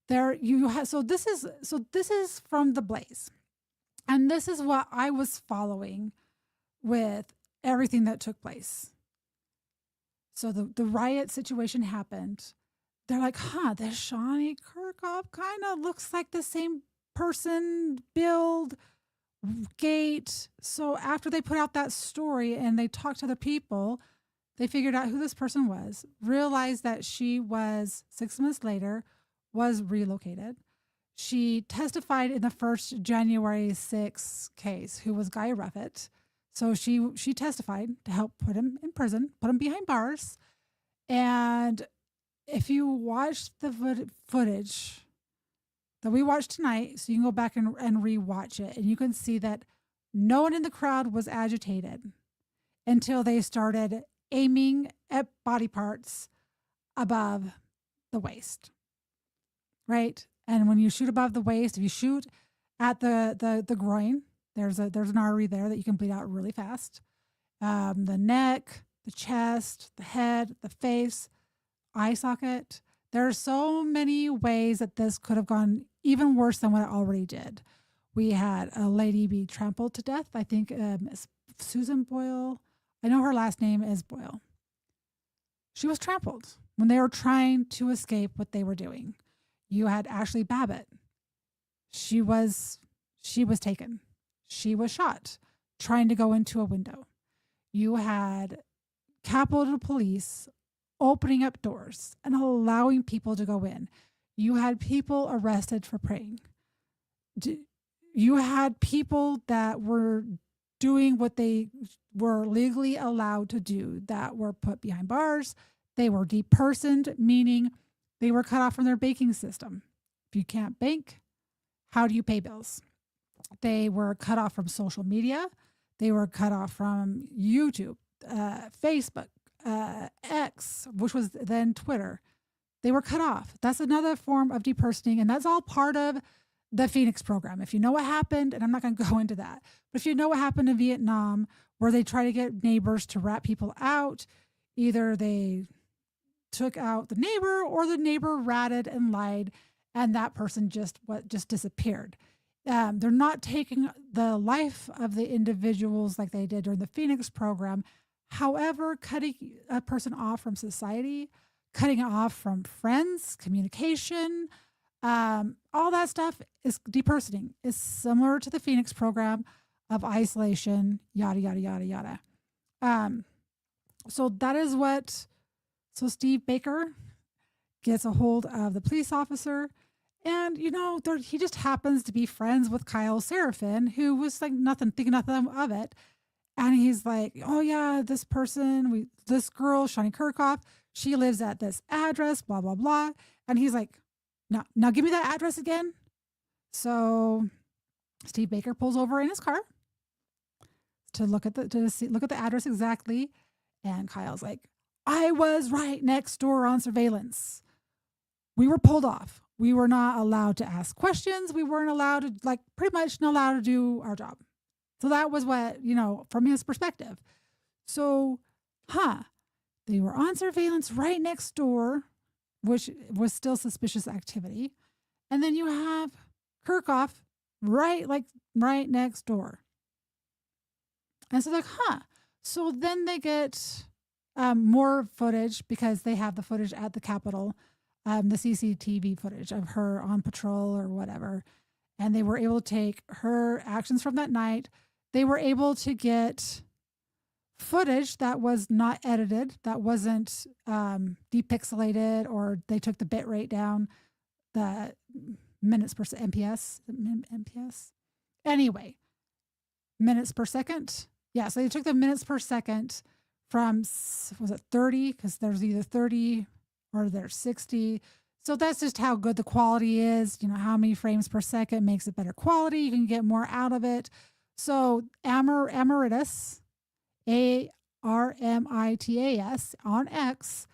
So this is from The Blaze. And this is what I was following with everything that took place. So the riot situation happened. They're like, this Shauni Kerkhoff kind of looks like the same person, build, gait. So after they put out that story and they talked to other people, they figured out who this person was, realized that she was 6 months later, was relocated. She testified in the first January 6 case, who was Guy Ruffett. So she testified to help put him in prison, put him behind bars. And if you watch the footage that we watched tonight, so you can go back and rewatch it, and you can see that no one in the crowd was agitated until they started aiming at body parts above the waist, right? And when you shoot above the waist, if you shoot at the groin, there's an artery there that you can bleed out really fast. The neck, the chest, the head, the face, eye socket. There are so many ways that this could have gone even worse than what it already did. We had a lady be trampled to death. I think Susan Boyle. I know her last name is Boyle. She was trampled when they were trying to escape what they were doing. You had Ashley Babbitt. She was taken. She was shot trying to go into a window. You had Capitol Police opening up doors and allowing people to go in. You had people arrested for praying. You had people that were doing what they were legally allowed to do that were put behind bars. They were depersoned, meaning they were cut off from their banking system. If you can't bank, how do you pay bills? They were cut off from social media. They were cut off from YouTube, Facebook, X, which was then Twitter. They were cut off. That's another form of depersoning, and that's all part of the Phoenix program. If you know what happened, and I'm not going to go into that, but if you know what happened in Vietnam, where they try to get neighbors to rat people out, either they took out the neighbor or the neighbor ratted and lied, and that person just disappeared. They're not taking the life of the individuals like they did during the Phoenix program. However, cutting a person off from society, cutting it off from friends, communication, all that stuff is depersoning. It's similar to the Phoenix program of isolation, yada, yada, yada, yada. So that is what, so Steve Baker gets a hold of the police officer. And, he just happens to be friends with Kyle Seraphin, who was like thinking nothing of it. And he's like, oh yeah, this girl, Shauni Kerkhoff, she lives at this address, blah, blah, blah. And he's like, now give me that address again. So Steve Baker pulls over in his car to look at the address exactly. And Kyle's like, I was right next door on surveillance. We were pulled off. We were not allowed to ask questions. We weren't allowed to, pretty much not allowed to do our job. So that was what, from his perspective. So, they were on surveillance right next door, which was still suspicious activity. And then you have Kerkhoff right next door. And so So then they get more footage because they have the footage at the Capitol, the CCTV footage of her on patrol or whatever. And they were able to take her actions from that night. They were able to get footage that was not edited, that wasn't depixelated, or they took the bit rate down, the minutes per MPS. Anyway, minutes per second. Yeah, so they took the minutes per second from, was it 30? Because there's either 30 or there's 60. So that's just how good the quality is. You know, how many frames per second makes it better quality. You can get more out of it. So Emeritus, Armitas on X,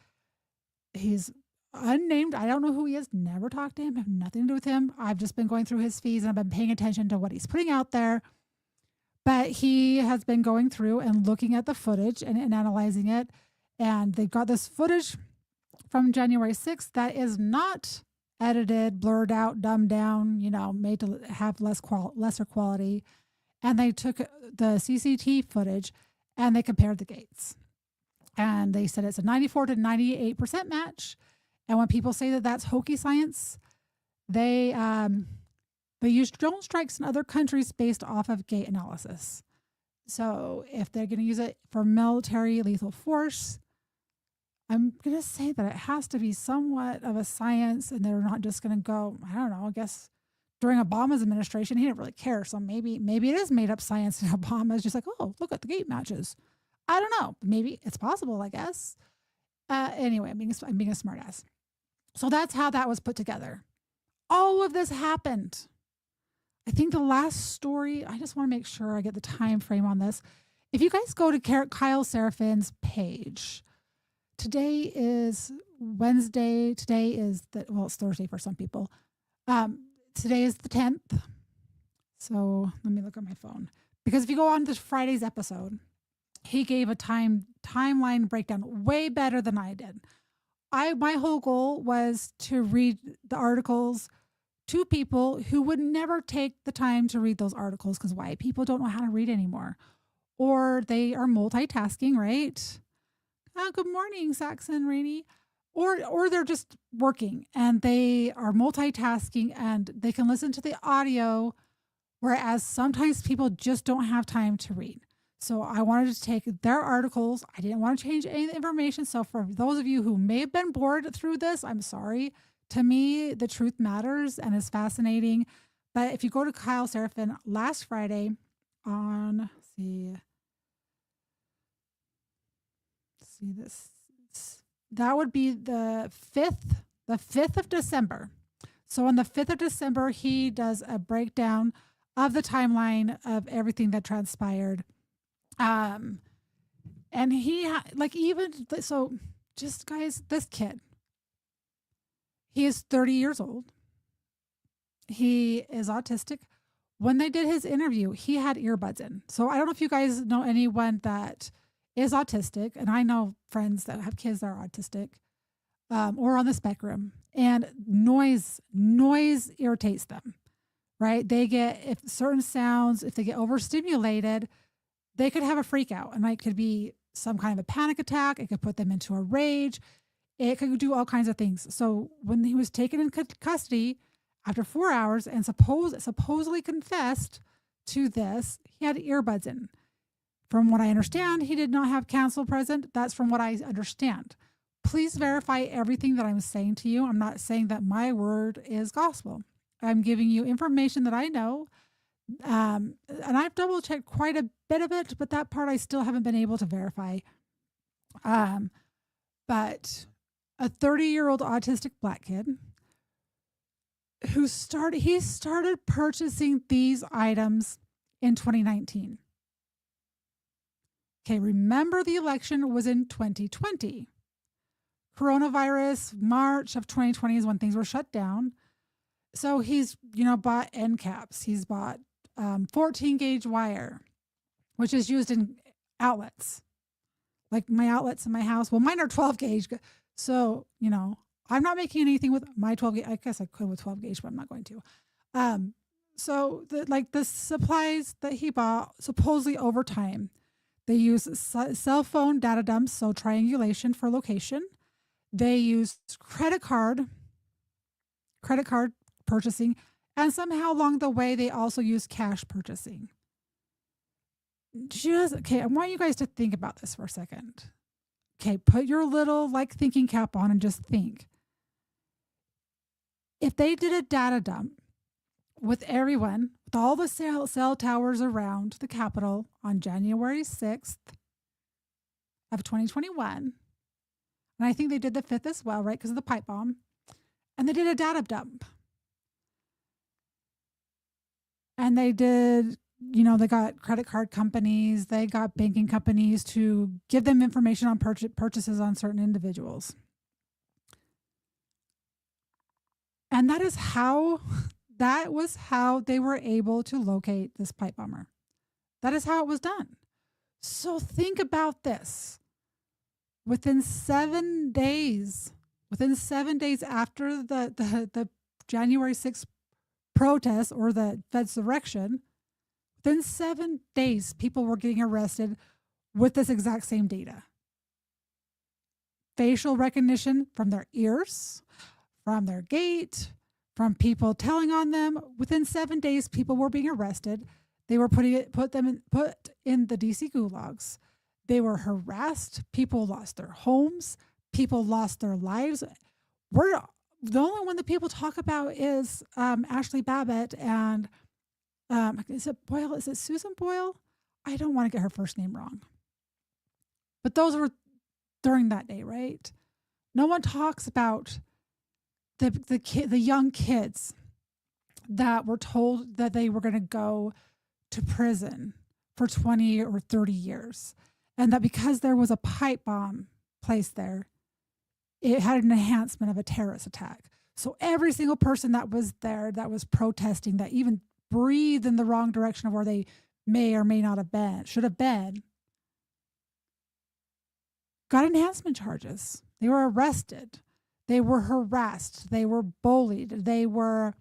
he's unnamed. I don't know who he is. Never talked to him. Have nothing to do with him. I've just been going through his feeds and I've been paying attention to what he's putting out there. But he has been going through and looking at the footage and analyzing it. And they've got this footage from January 6th that is not edited, blurred out, dumbed down, you know, made to have lesser quality. And they took the CCT footage and they compared the gates. And they said it's a 94 to 98% match. And when people say that that's hokey science, they use drone strikes in other countries based off of gate analysis. So if they're going to use it for military lethal force, I'm going to say that it has to be somewhat of a science, and they're not just going to go, I don't know, I guess during Obama's administration, he didn't really care. So maybe it is made up science, and Obama's just like, oh, look at the gate matches. I don't know. Maybe it's possible, I guess. Anyway, I'm being a smartass. So that's how that was put together. All of this happened. I think the last story, I just want to make sure I get the time frame on this. If you guys go to Kyle Serafin's page, today is Wednesday. Today is it's Thursday for some people. Today is the 10th. So let me look at my phone. Because if you go on to Friday's episode, he gave a timeline breakdown way better than I did. My whole goal was to read the articles to people who would never take the time to read those articles, because white people don't know how to read anymore. Or they are multitasking, right? Oh, good morning, Saxon Rainey. Or they're just working and they are multitasking and they can listen to the audio, whereas sometimes people just don't have time to read. So I wanted to take their articles. I didn't want to change any of the information. So for those of you who may have been bored through this, I'm sorry. To me, the truth matters and is fascinating. But if you go to Kyle Serafin last Friday on, see this, that would be the 5th of December. So on the 5th of December, he does a breakdown of the timeline of everything that transpired. And he just guys, this kid, he is 30 years old. He is autistic. When they did his interview, he had earbuds in. So I don't know if you guys know anyone that is autistic, and I know friends that have kids that are autistic or on the spectrum, and noise irritates them, right? They get, if certain sounds, if they get overstimulated, they could have a freak out, and it could be some kind of a panic attack. It could put them into a rage. It could do all kinds of things. So when he was taken in custody after 4 hours and supposedly confessed to this, he had earbuds in. From what I understand, he did not have counsel present. That's from what I understand. Please verify everything that I'm saying to you. I'm not saying that my word is gospel. I'm giving you information that I know. And I've double checked quite a bit of it, but that part I still haven't been able to verify. But a 30-year-old autistic black kid who started purchasing these items in 2019. Okay, remember the election was in 2020. Coronavirus, March of 2020 is when things were shut down. So he's, bought end caps. He's bought 14 gauge wire, which is used in outlets. Like my outlets in my house. Well, mine are 12 gauge. So, I'm not making anything with my 12 gauge. I guess I could with 12 gauge, but I'm not going to. So the supplies that he bought, supposedly over time, they use cell phone data dumps, so triangulation for location. They use credit card purchasing, and somehow along the way, they also use cash purchasing. I want you guys to think about this for a second. Okay, put your little thinking cap on and just think. If they did a data dump with everyone, with all the cell towers around the Capitol on January 6th of 2021. And I think they did the 5th as well, right? Because of the pipe bomb. And they did a data dump. And they did, they got credit card companies, they got banking companies to give them information on purchases on certain individuals. And that was how they were able to locate this pipe bomber. That is how it was done. So think about this. Within 7 days after the January 6th protest or the insurrection, within 7 days, people were getting arrested with this exact same data. Facial recognition from their ears, from their gait, from people telling on them. Within 7 days, people were being arrested. They were put in the DC gulags. They were harassed. People lost their homes. People lost their lives. The only one that people talk about is Ashley Babbitt and is it Boyle? Is it Susan Boyle? I don't want to get her first name wrong. But those were during that day, right? No one talks about the young kids that were told that they were going to go to prison for 20 or 30 years. And that because there was a pipe bomb placed there, it had an enhancement of a terrorist attack. So every single person that was there, that was protesting, that even breathed in the wrong direction of where they may or may not have been, should have been, got enhancement charges. They were arrested. They were harassed. They were bullied. They were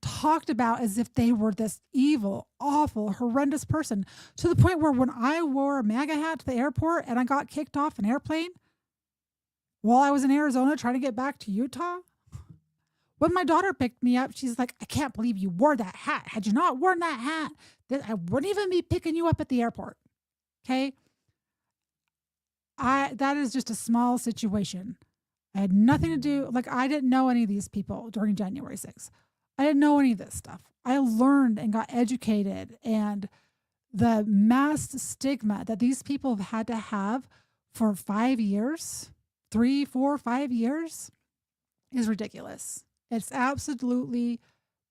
talked about as if they were this evil, awful, horrendous person, to the point where when I wore a MAGA hat to the airport and I got kicked off an airplane while I was in Arizona trying to get back to Utah, when my daughter picked me up, she's like, I can't believe you wore that hat. Had you not worn that hat, I wouldn't even be picking you up at the airport. Okay? That is just a small situation. I had nothing to do, I didn't know any of these people during January 6th. I didn't know any of this stuff. I learned and got educated, and the mass stigma that these people have had to have for 5 years, 3, 4, 5 years is ridiculous. It's absolutely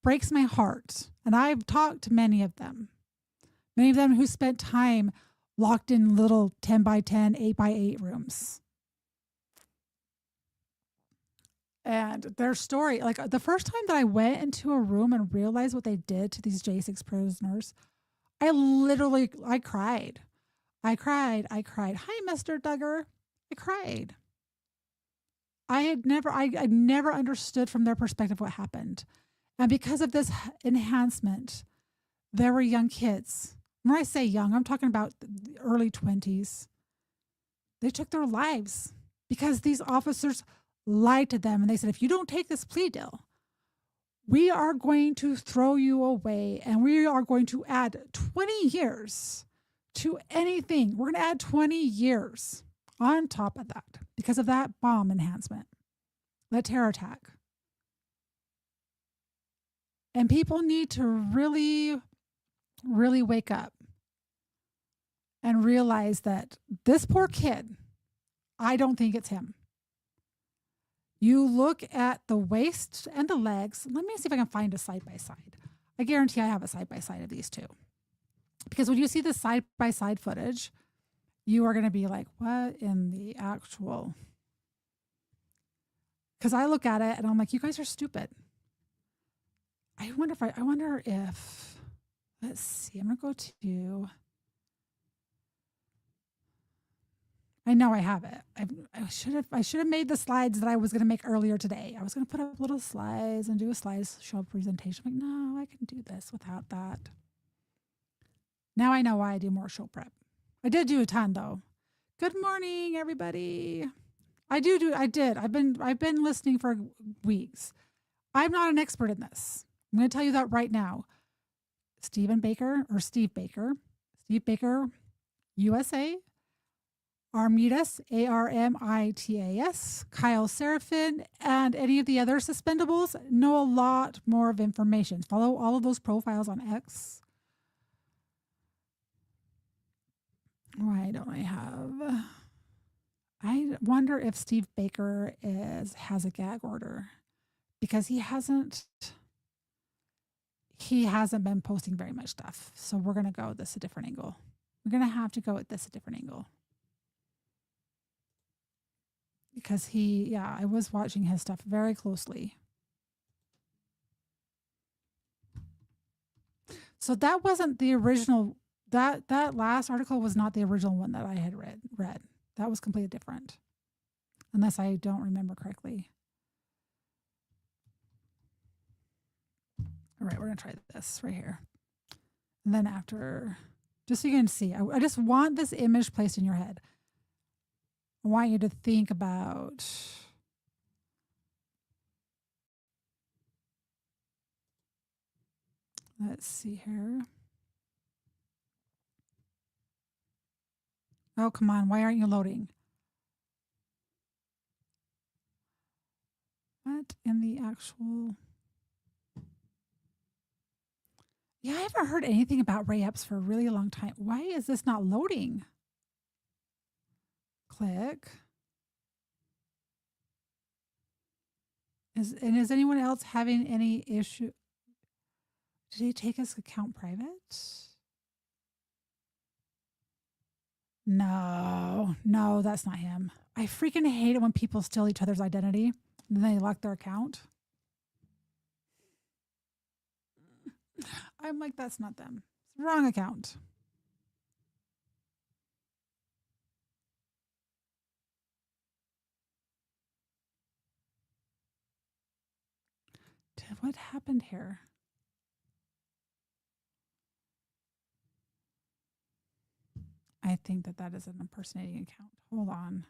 breaks my heart. And I've talked to many of them who spent time locked in little 10 by 10, 8 by 8 rooms. And their story, the first time that I went into a room and realized what they did to these J6 prisoners, I cried. I cried. Hi, Mr. Duggar. I cried. I never understood from their perspective what happened. And because of this enhancement, there were young kids. When I say young, I'm talking about the early 20s. They took their lives because these officers lied to them. And they said, if you don't take this plea deal, we are going to throw you away and we are going to add 20 years to anything. We're going to add 20 years on top of that because of that bomb enhancement, that terror attack. And people need to really, really wake up and realize that this poor kid, I don't think it's him. You look at the waist and the legs. Let me see if I can find a side-by-side. I guarantee I have a side-by-side of these two. Because when you see the side-by-side footage, you are going to be like, what in the actual? Because I look at it and I'm like, you guys are stupid. I wonder if, let's see, I'm going to go to, I know I have it. I should have made the slides that I was going to make earlier today. I was going to put up little slides and do a slideshow presentation. I'm like, no, I can do this without that. Now I know why I do more show prep. I did do a ton though. Good morning, everybody. I did. I've been listening for weeks. I'm not an expert in this. I'm going to tell you that right now. Steve Baker, USA. Armitas, Armitas, Kyle Seraphin, and any of the other suspendables know a lot more of information. Follow all of those profiles on X. Why don't I have? I wonder if Steve Baker has a gag order because he hasn't been posting very much stuff. So we're gonna go this a different angle. We're gonna have to go at this a different angle. Because I was watching his stuff very closely. So that wasn't the original, that last article was not the original one that I had read. That was completely different. Unless I don't remember correctly. All right, we're gonna try this right here. And then after, just so you can see, I just want this image placed in your head. I want you to think about let's see here. Oh, come on. Why aren't you loading? What in the actual? Yeah, I haven't heard anything about Ray Epps for a really long time. Why is this not loading? Click. Is anyone else having any issue? Did he take his account private? No, that's not him. I freaking hate it when people steal each other's identity and then they lock their account. I'm like, that's not them. It's the wrong account. What happened here? I think that is an impersonating account. Hold on.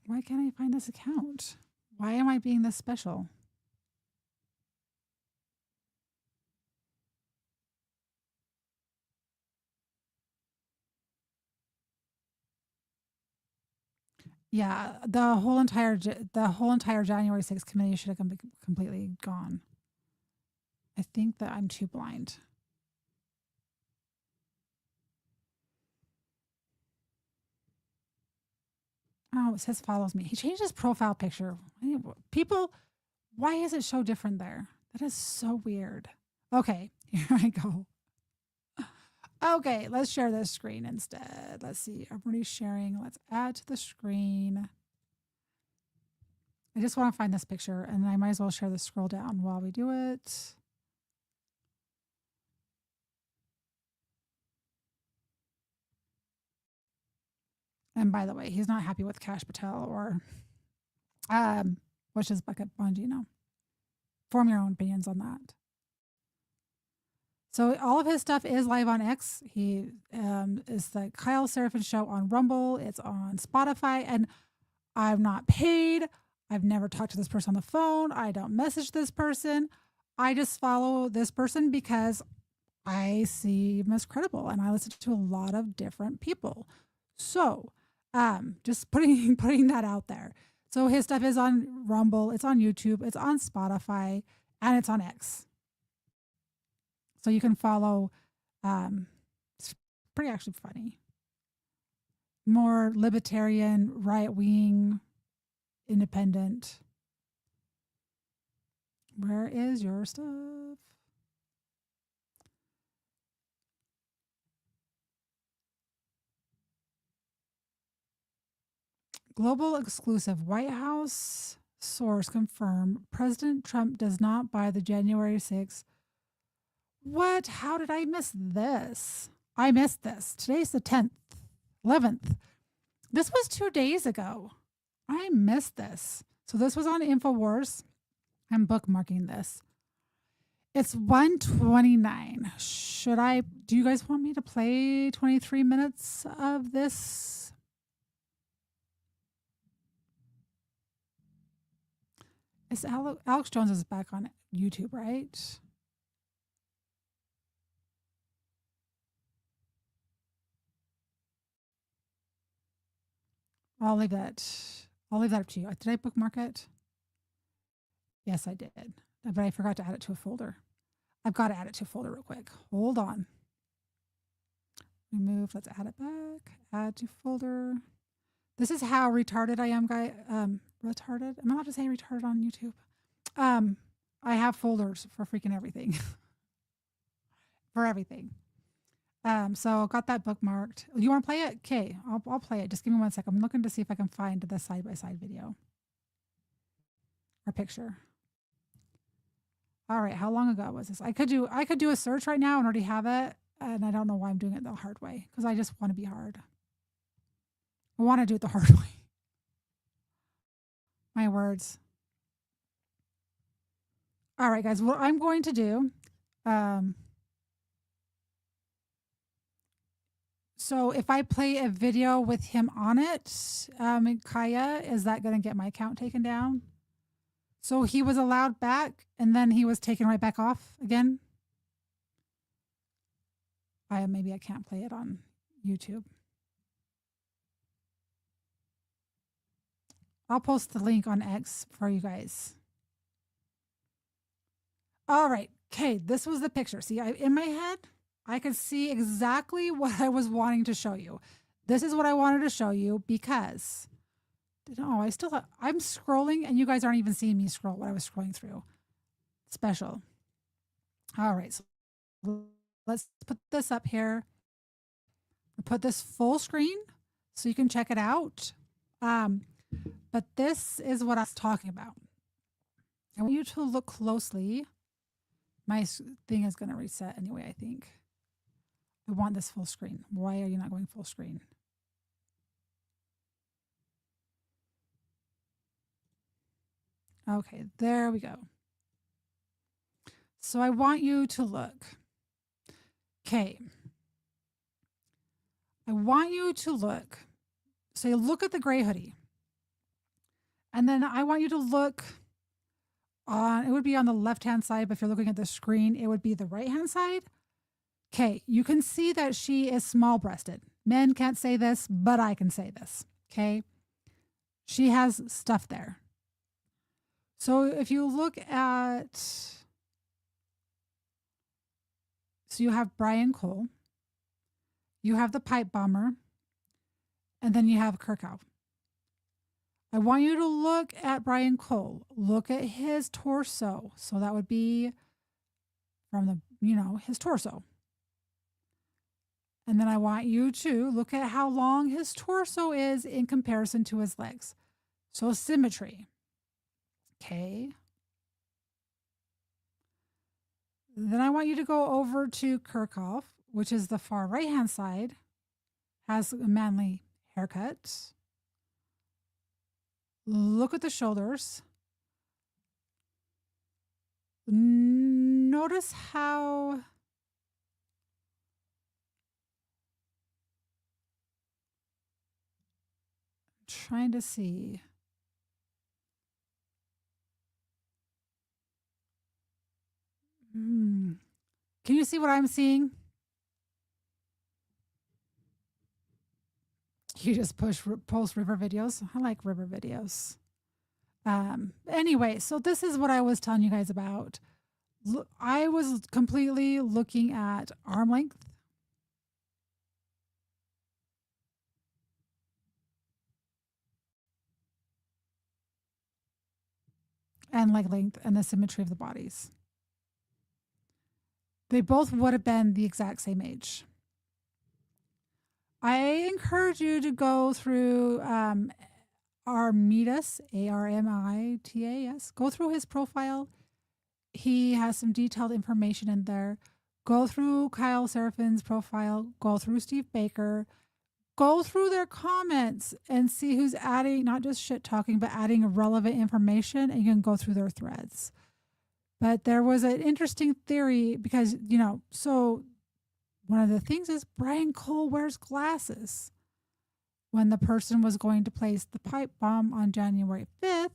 Why can't I find this account? Why am I being this special? Yeah, the whole entire January 6th committee should have completely gone. I think that I'm too blind. Oh, it says follows me. He changed his profile picture. People, why is it so different there? That is so weird. Okay, here I go. Okay, let's share this screen instead. Let's see. Everybody's sharing. Let's add to the screen. I just want to find this picture, and I might as well share the scroll down while we do it. And by the way, he's not happy with Kash Patel or which is Bucket Bongino. Form your own opinions on that. So all of his stuff is live on X. He is the Kyle Seraphin Show on Rumble. It's on Spotify, and I'm not paid. I've never talked to this person on the phone. I don't message this person. I just follow this person because I see him as credible, and I listen to a lot of different people. So just putting that out there. So his stuff is on Rumble, it's on YouTube, it's on Spotify, and it's on X. So you can follow. It's pretty actually funny. More libertarian, right wing, independent. Where is your stuff? Global exclusive. White House source confirmed President Trump does not buy the January 6th. What? How did I miss this? I missed this. Today's the 10th, 11th. This was 2 days ago. I missed this. So this was on InfoWars. I'm bookmarking this. It's 1:29. Do you guys want me to play 23 minutes of this? It's Alex Jones is back on YouTube, right? I'll leave that up to you. Did I bookmark it? Yes, I did. But I forgot to add it to a folder. I've got to add it to a folder real quick. Hold on. Remove. Let's add it back. Add to folder. This is how retarded I am, guy. Retarded. Am I allowed to say retarded on YouTube? I have folders for freaking everything. For everything. So got that bookmarked. You want to play it? Okay, I'll play it. Just give me 1 second. I'm looking to see if I can find the side-by-side video or picture. All right, how long ago was this? I could do a search right now and already have it, and I don't know why I'm doing it the hard way because I just want to be hard. I want to do it the hard way. My words. All right, guys. What I'm going to do. So if I play a video with him on it, Kaya, is that going to get my account taken down? So he was allowed back and then he was taken right back off again. Maybe I can't play it on YouTube. I'll post the link on X for you guys. All right. Okay. This was the picture. See, in my head, I could see exactly what I was wanting to show you. This is what I wanted to show you because, I'm scrolling and you guys aren't even seeing me scroll what I was scrolling through. Special. All right. So let's put this up here. Put this full screen so you can check it out. But this is what I was talking about. I want you to look closely. My thing is going to reset anyway, I think. I want this full screen. Why are you not going full screen? Okay, there we go. So I want you to look. Okay. I want you to look. So you look at the gray hoodie. And then I want you to look it would be on the left-hand side, but if you're looking at the screen, it would be the right-hand side. Okay, you can see that she is small-breasted. Men can't say this, but I can say this, okay? She has stuff there. So if you look at, so you have Brian Cole, you have the pipe bomber, and then you have Kerkhoff. I want you to look at Brian Cole. Look at his torso. So that would be from his torso. And then I want you to look at how long his torso is in comparison to his legs. So symmetry. Okay. Then I want you to go over to Kerkhoff, which is the far right-hand side, has a manly haircut. Look at the shoulders. Notice how trying to see. Can you see what I'm seeing? You just post river videos. I like river videos. Anyway, so this is what I was telling you guys about. I was completely looking at arm length. And leg length and the symmetry of the bodies. They both would have been the exact same age. I encourage you to go through Armitas, Armitas. Go through his profile. He has some detailed information in there. Go through Kyle Serafin's profile. Go through Steve Baker. go through their comments and see who's adding, not just shit talking, but adding relevant information, and you can go through their threads. But there was an interesting theory because, so one of the things is Brian Cole wears glasses. When the person was going to place the pipe bomb on January 5th,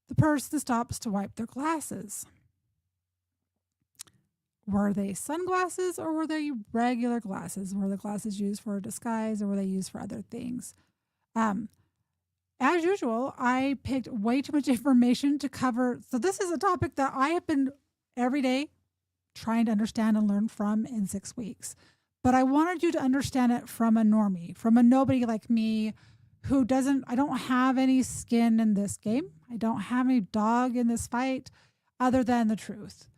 the person stops to wipe their glasses. Were they sunglasses or were they regular glasses? Were the glasses used for a disguise or were they used for other things? As usual, I picked way too much information to cover. So this is a topic that I have been every day trying to understand and learn from in 6 weeks. But I wanted you to understand it from a normie, from a nobody like me who I don't have any skin in this game. I don't have any dog in this fight other than the truth.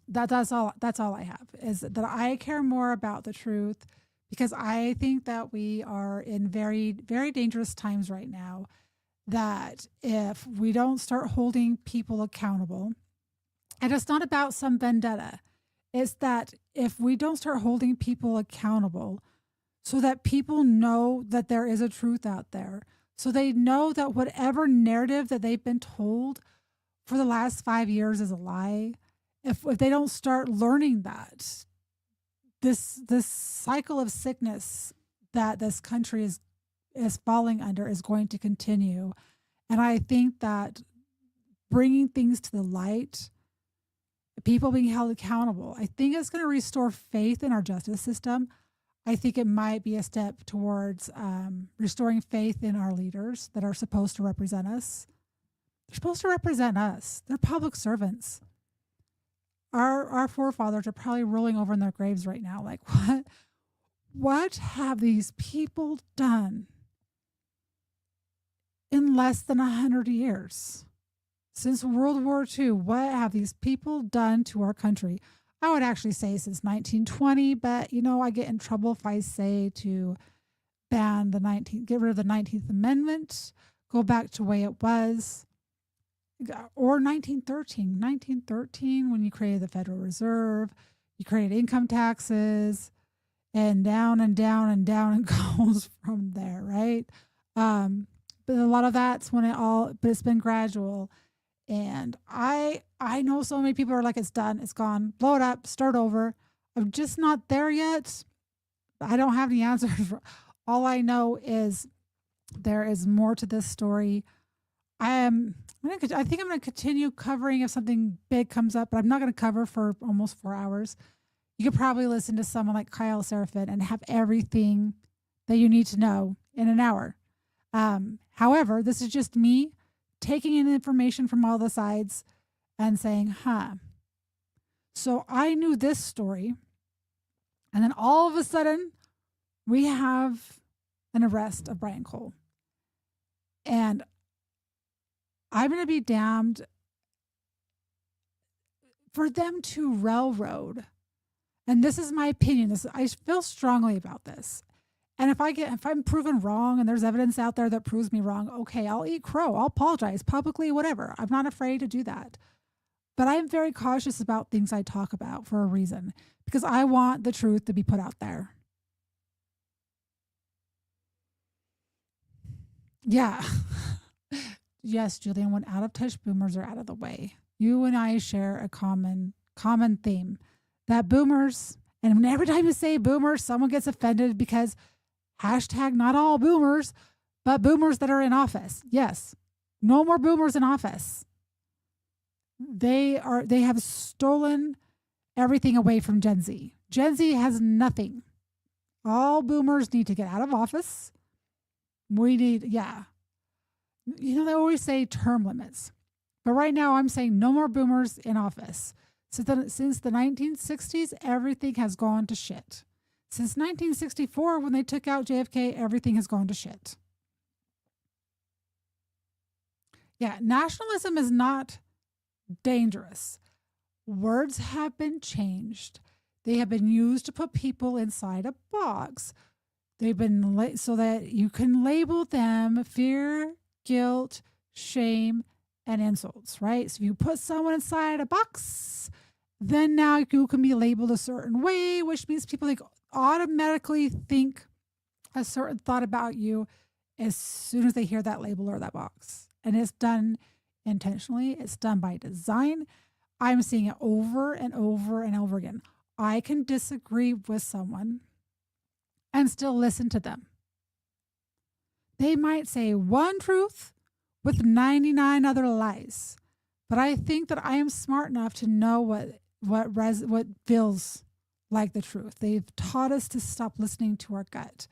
That's all I have, is that I care more about the truth because I think that we are in very, very dangerous times right now, that if we don't start holding people accountable, and it's not about some vendetta, it's that if we don't start holding people accountable so that people know that there is a truth out there, so they know that whatever narrative that they've been told for the last 5 years is a lie, if they don't start learning that this cycle of sickness that this country is falling under is going to continue. And I think that bringing things to the light, people being held accountable, I think it's going to restore faith in our justice system. I think it might be a step towards restoring faith in our leaders that are supposed to represent us. They're supposed to represent us. They're public servants. Our forefathers are probably rolling over in their graves right now. Like, what have these people done in less than 100 years? Since World War II, what have these people done to our country? I would actually say since 1920, but I get in trouble if I say to get rid of the 19th Amendment, go back to the way it was. Or 1913, when you created the Federal Reserve, you created income taxes, and down and down and down it goes from there, right? But a lot of that's but it's been gradual. And I know so many people are like, it's done, it's gone, blow it up, start over. I'm just not there yet. I don't have any answers. All I know is there is more to this story. I think I'm going to continue covering if something big comes up, but I'm not going to cover for almost 4 hours. You could probably listen to someone like Kyle Seraphin and have everything that you need to know in an hour. However, this is just me taking in information from all the sides and saying, so I knew this story. And then all of a sudden, we have an arrest of Brian Cole. And I'm going to be damned for them to railroad. And this is my opinion. I feel strongly about this. And if I'm proven wrong and there's evidence out there that proves me wrong, okay, I'll eat crow. I'll apologize publicly, whatever. I'm not afraid to do that. But I'm very cautious about things I talk about for a reason, because I want the truth to be put out there. Yeah. Yes, Julian, when out of touch boomers are out of the way, you and I share a common theme, that boomers, and every time you say boomers, someone gets offended because hashtag not all boomers, but boomers that are in office. Yes, no more boomers in office. They have stolen everything away from Gen Z. Gen Z has nothing. All boomers need to get out of office. They always say term limits. But right now I'm saying no more boomers in office. Since the 1960s, everything has gone to shit. Since 1964, when they took out JFK, everything has gone to shit. Yeah, nationalism is not dangerous. Words have been changed. They have been used to put people inside a box. They've been so that you can label them fear, guilt, shame, and insults, right? So if you put someone inside a box, then now you can be labeled a certain way, which means people think, automatically think a certain thought about you as soon as they hear that label or that box. And it's done intentionally, it's done by design. I'm seeing it over and over and over again. I can disagree with someone and still listen to them. They might say one truth with 99 other lies, but I think that I am smart enough to know what feels like the truth. They've taught us to stop listening to our gut.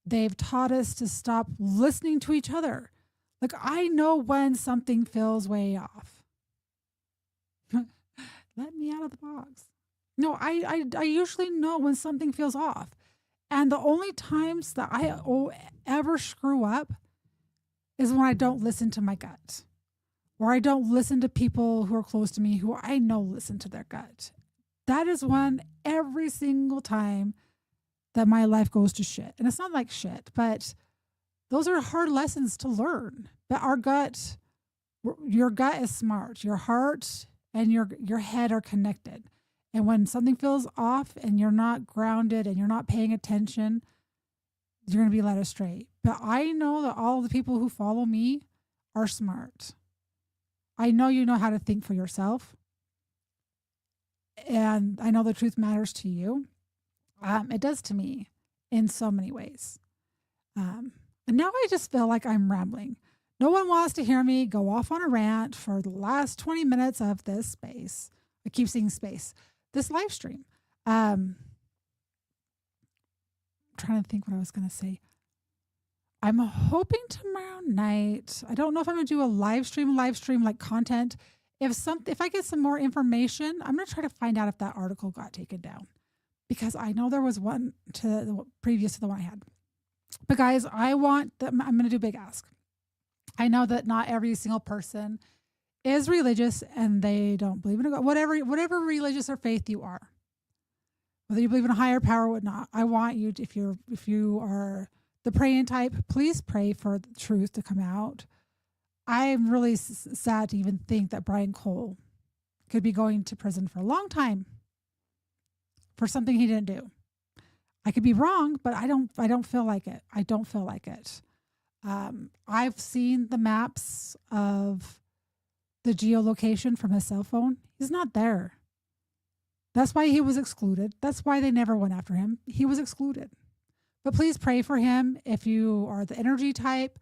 They've taught us to stop listening to each other. Like, I know when something feels way off. Let me out of the box. No, I usually know when something feels off. And the only times that I ever screw up is when I don't listen to my gut, or I don't listen to people who are close to me who I know listen to their gut. That is when every single time that my life goes to shit. And it's not like shit, but those are hard lessons to learn. But your gut is smart. Your heart and your head are connected. And when something feels off and you're not grounded and you're not paying attention, you're going to be led astray. But I know that all the people who follow me are smart. I know you know how to think for yourself. And I know the truth matters to you. It does to me in so many ways. And now I just feel like I'm rambling. No one wants to hear me go off on a rant for the last 20 minutes of this space. I keep saying space. This live stream. Trying to think what I was going to say. I'm hoping tomorrow night. I don't know if I'm going to do a live stream like content. If I get some more information, I'm going to try to find out if that article got taken down, because I know there was one previous to the one I had. But guys, I'm going to do a big ask. I know that not every single person is religious and they don't believe in a God. Whatever religious or faith you are, whether you believe in a higher power or whatnot, I want you to, if you are the praying type, please pray for the truth to come out. I'm really sad to even think that Brian Cole could be going to prison for a long time for something he didn't do. I could be wrong, but I don't feel like it. I don't feel like it. I've seen the maps of the geolocation from his cell phone. He's not there. That's why he was excluded. That's why they never went after him. He was excluded. But please pray for him. If you are the energy type,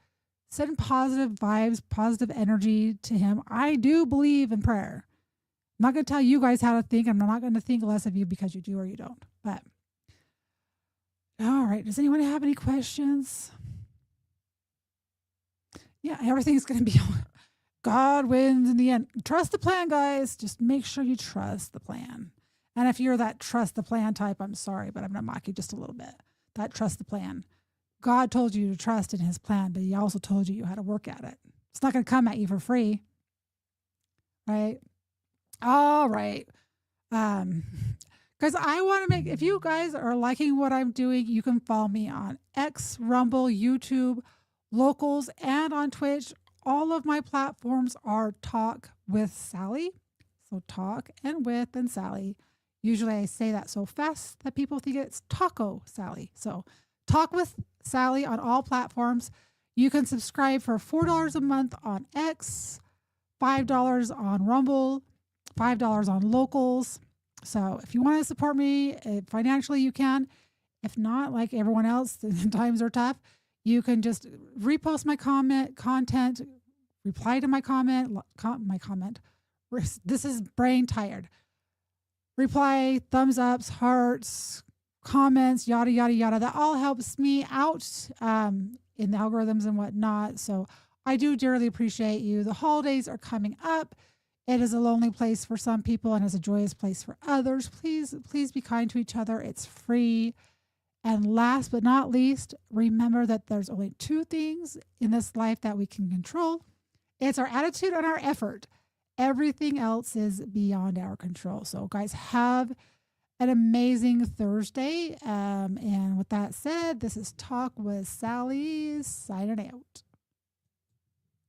send positive vibes, positive energy to him. I do believe in prayer. I'm not going to tell you guys how to think. I'm not going to think less of you because you do or you don't. But all right. Does anyone have any questions? Yeah, everything's going to be God wins in the end. Trust the plan, guys. Just make sure you trust the plan. And if you're that trust the plan type, I'm sorry, but I'm going to mock you just a little bit. That trust the plan. God told you to trust in his plan, but he also told you how to work at it. It's not going to come at you for free. Right? All right. Guys, I want to if you guys are liking what I'm doing, you can follow me on X, Rumble, YouTube, Locals, and on Twitch. All of my platforms are Talk with Sally. So Talk and with and Sally. Usually I say that so fast that people think it's Taco Sally. So Talk with Sally on all platforms. You can subscribe for $4 a month on X, $5 on Rumble, $5 on Locals. So if you want to support me financially, you can. If not, like everyone else, the times are tough. You can just repost my content, reply to my comment. This is brain tired. Reply, thumbs ups, hearts, comments, yada, yada, yada. That all helps me out in the algorithms and whatnot. So I do dearly appreciate you. The holidays are coming up. It is a lonely place for some people and is a joyous place for others. Please be kind to each other. It's free. And last but not least, remember that there's only two things in this life that we can control. It's our attitude and our effort. Everything else is beyond our control. So guys, have an amazing Thursday. And with that said, this is Talk with Sally signing out.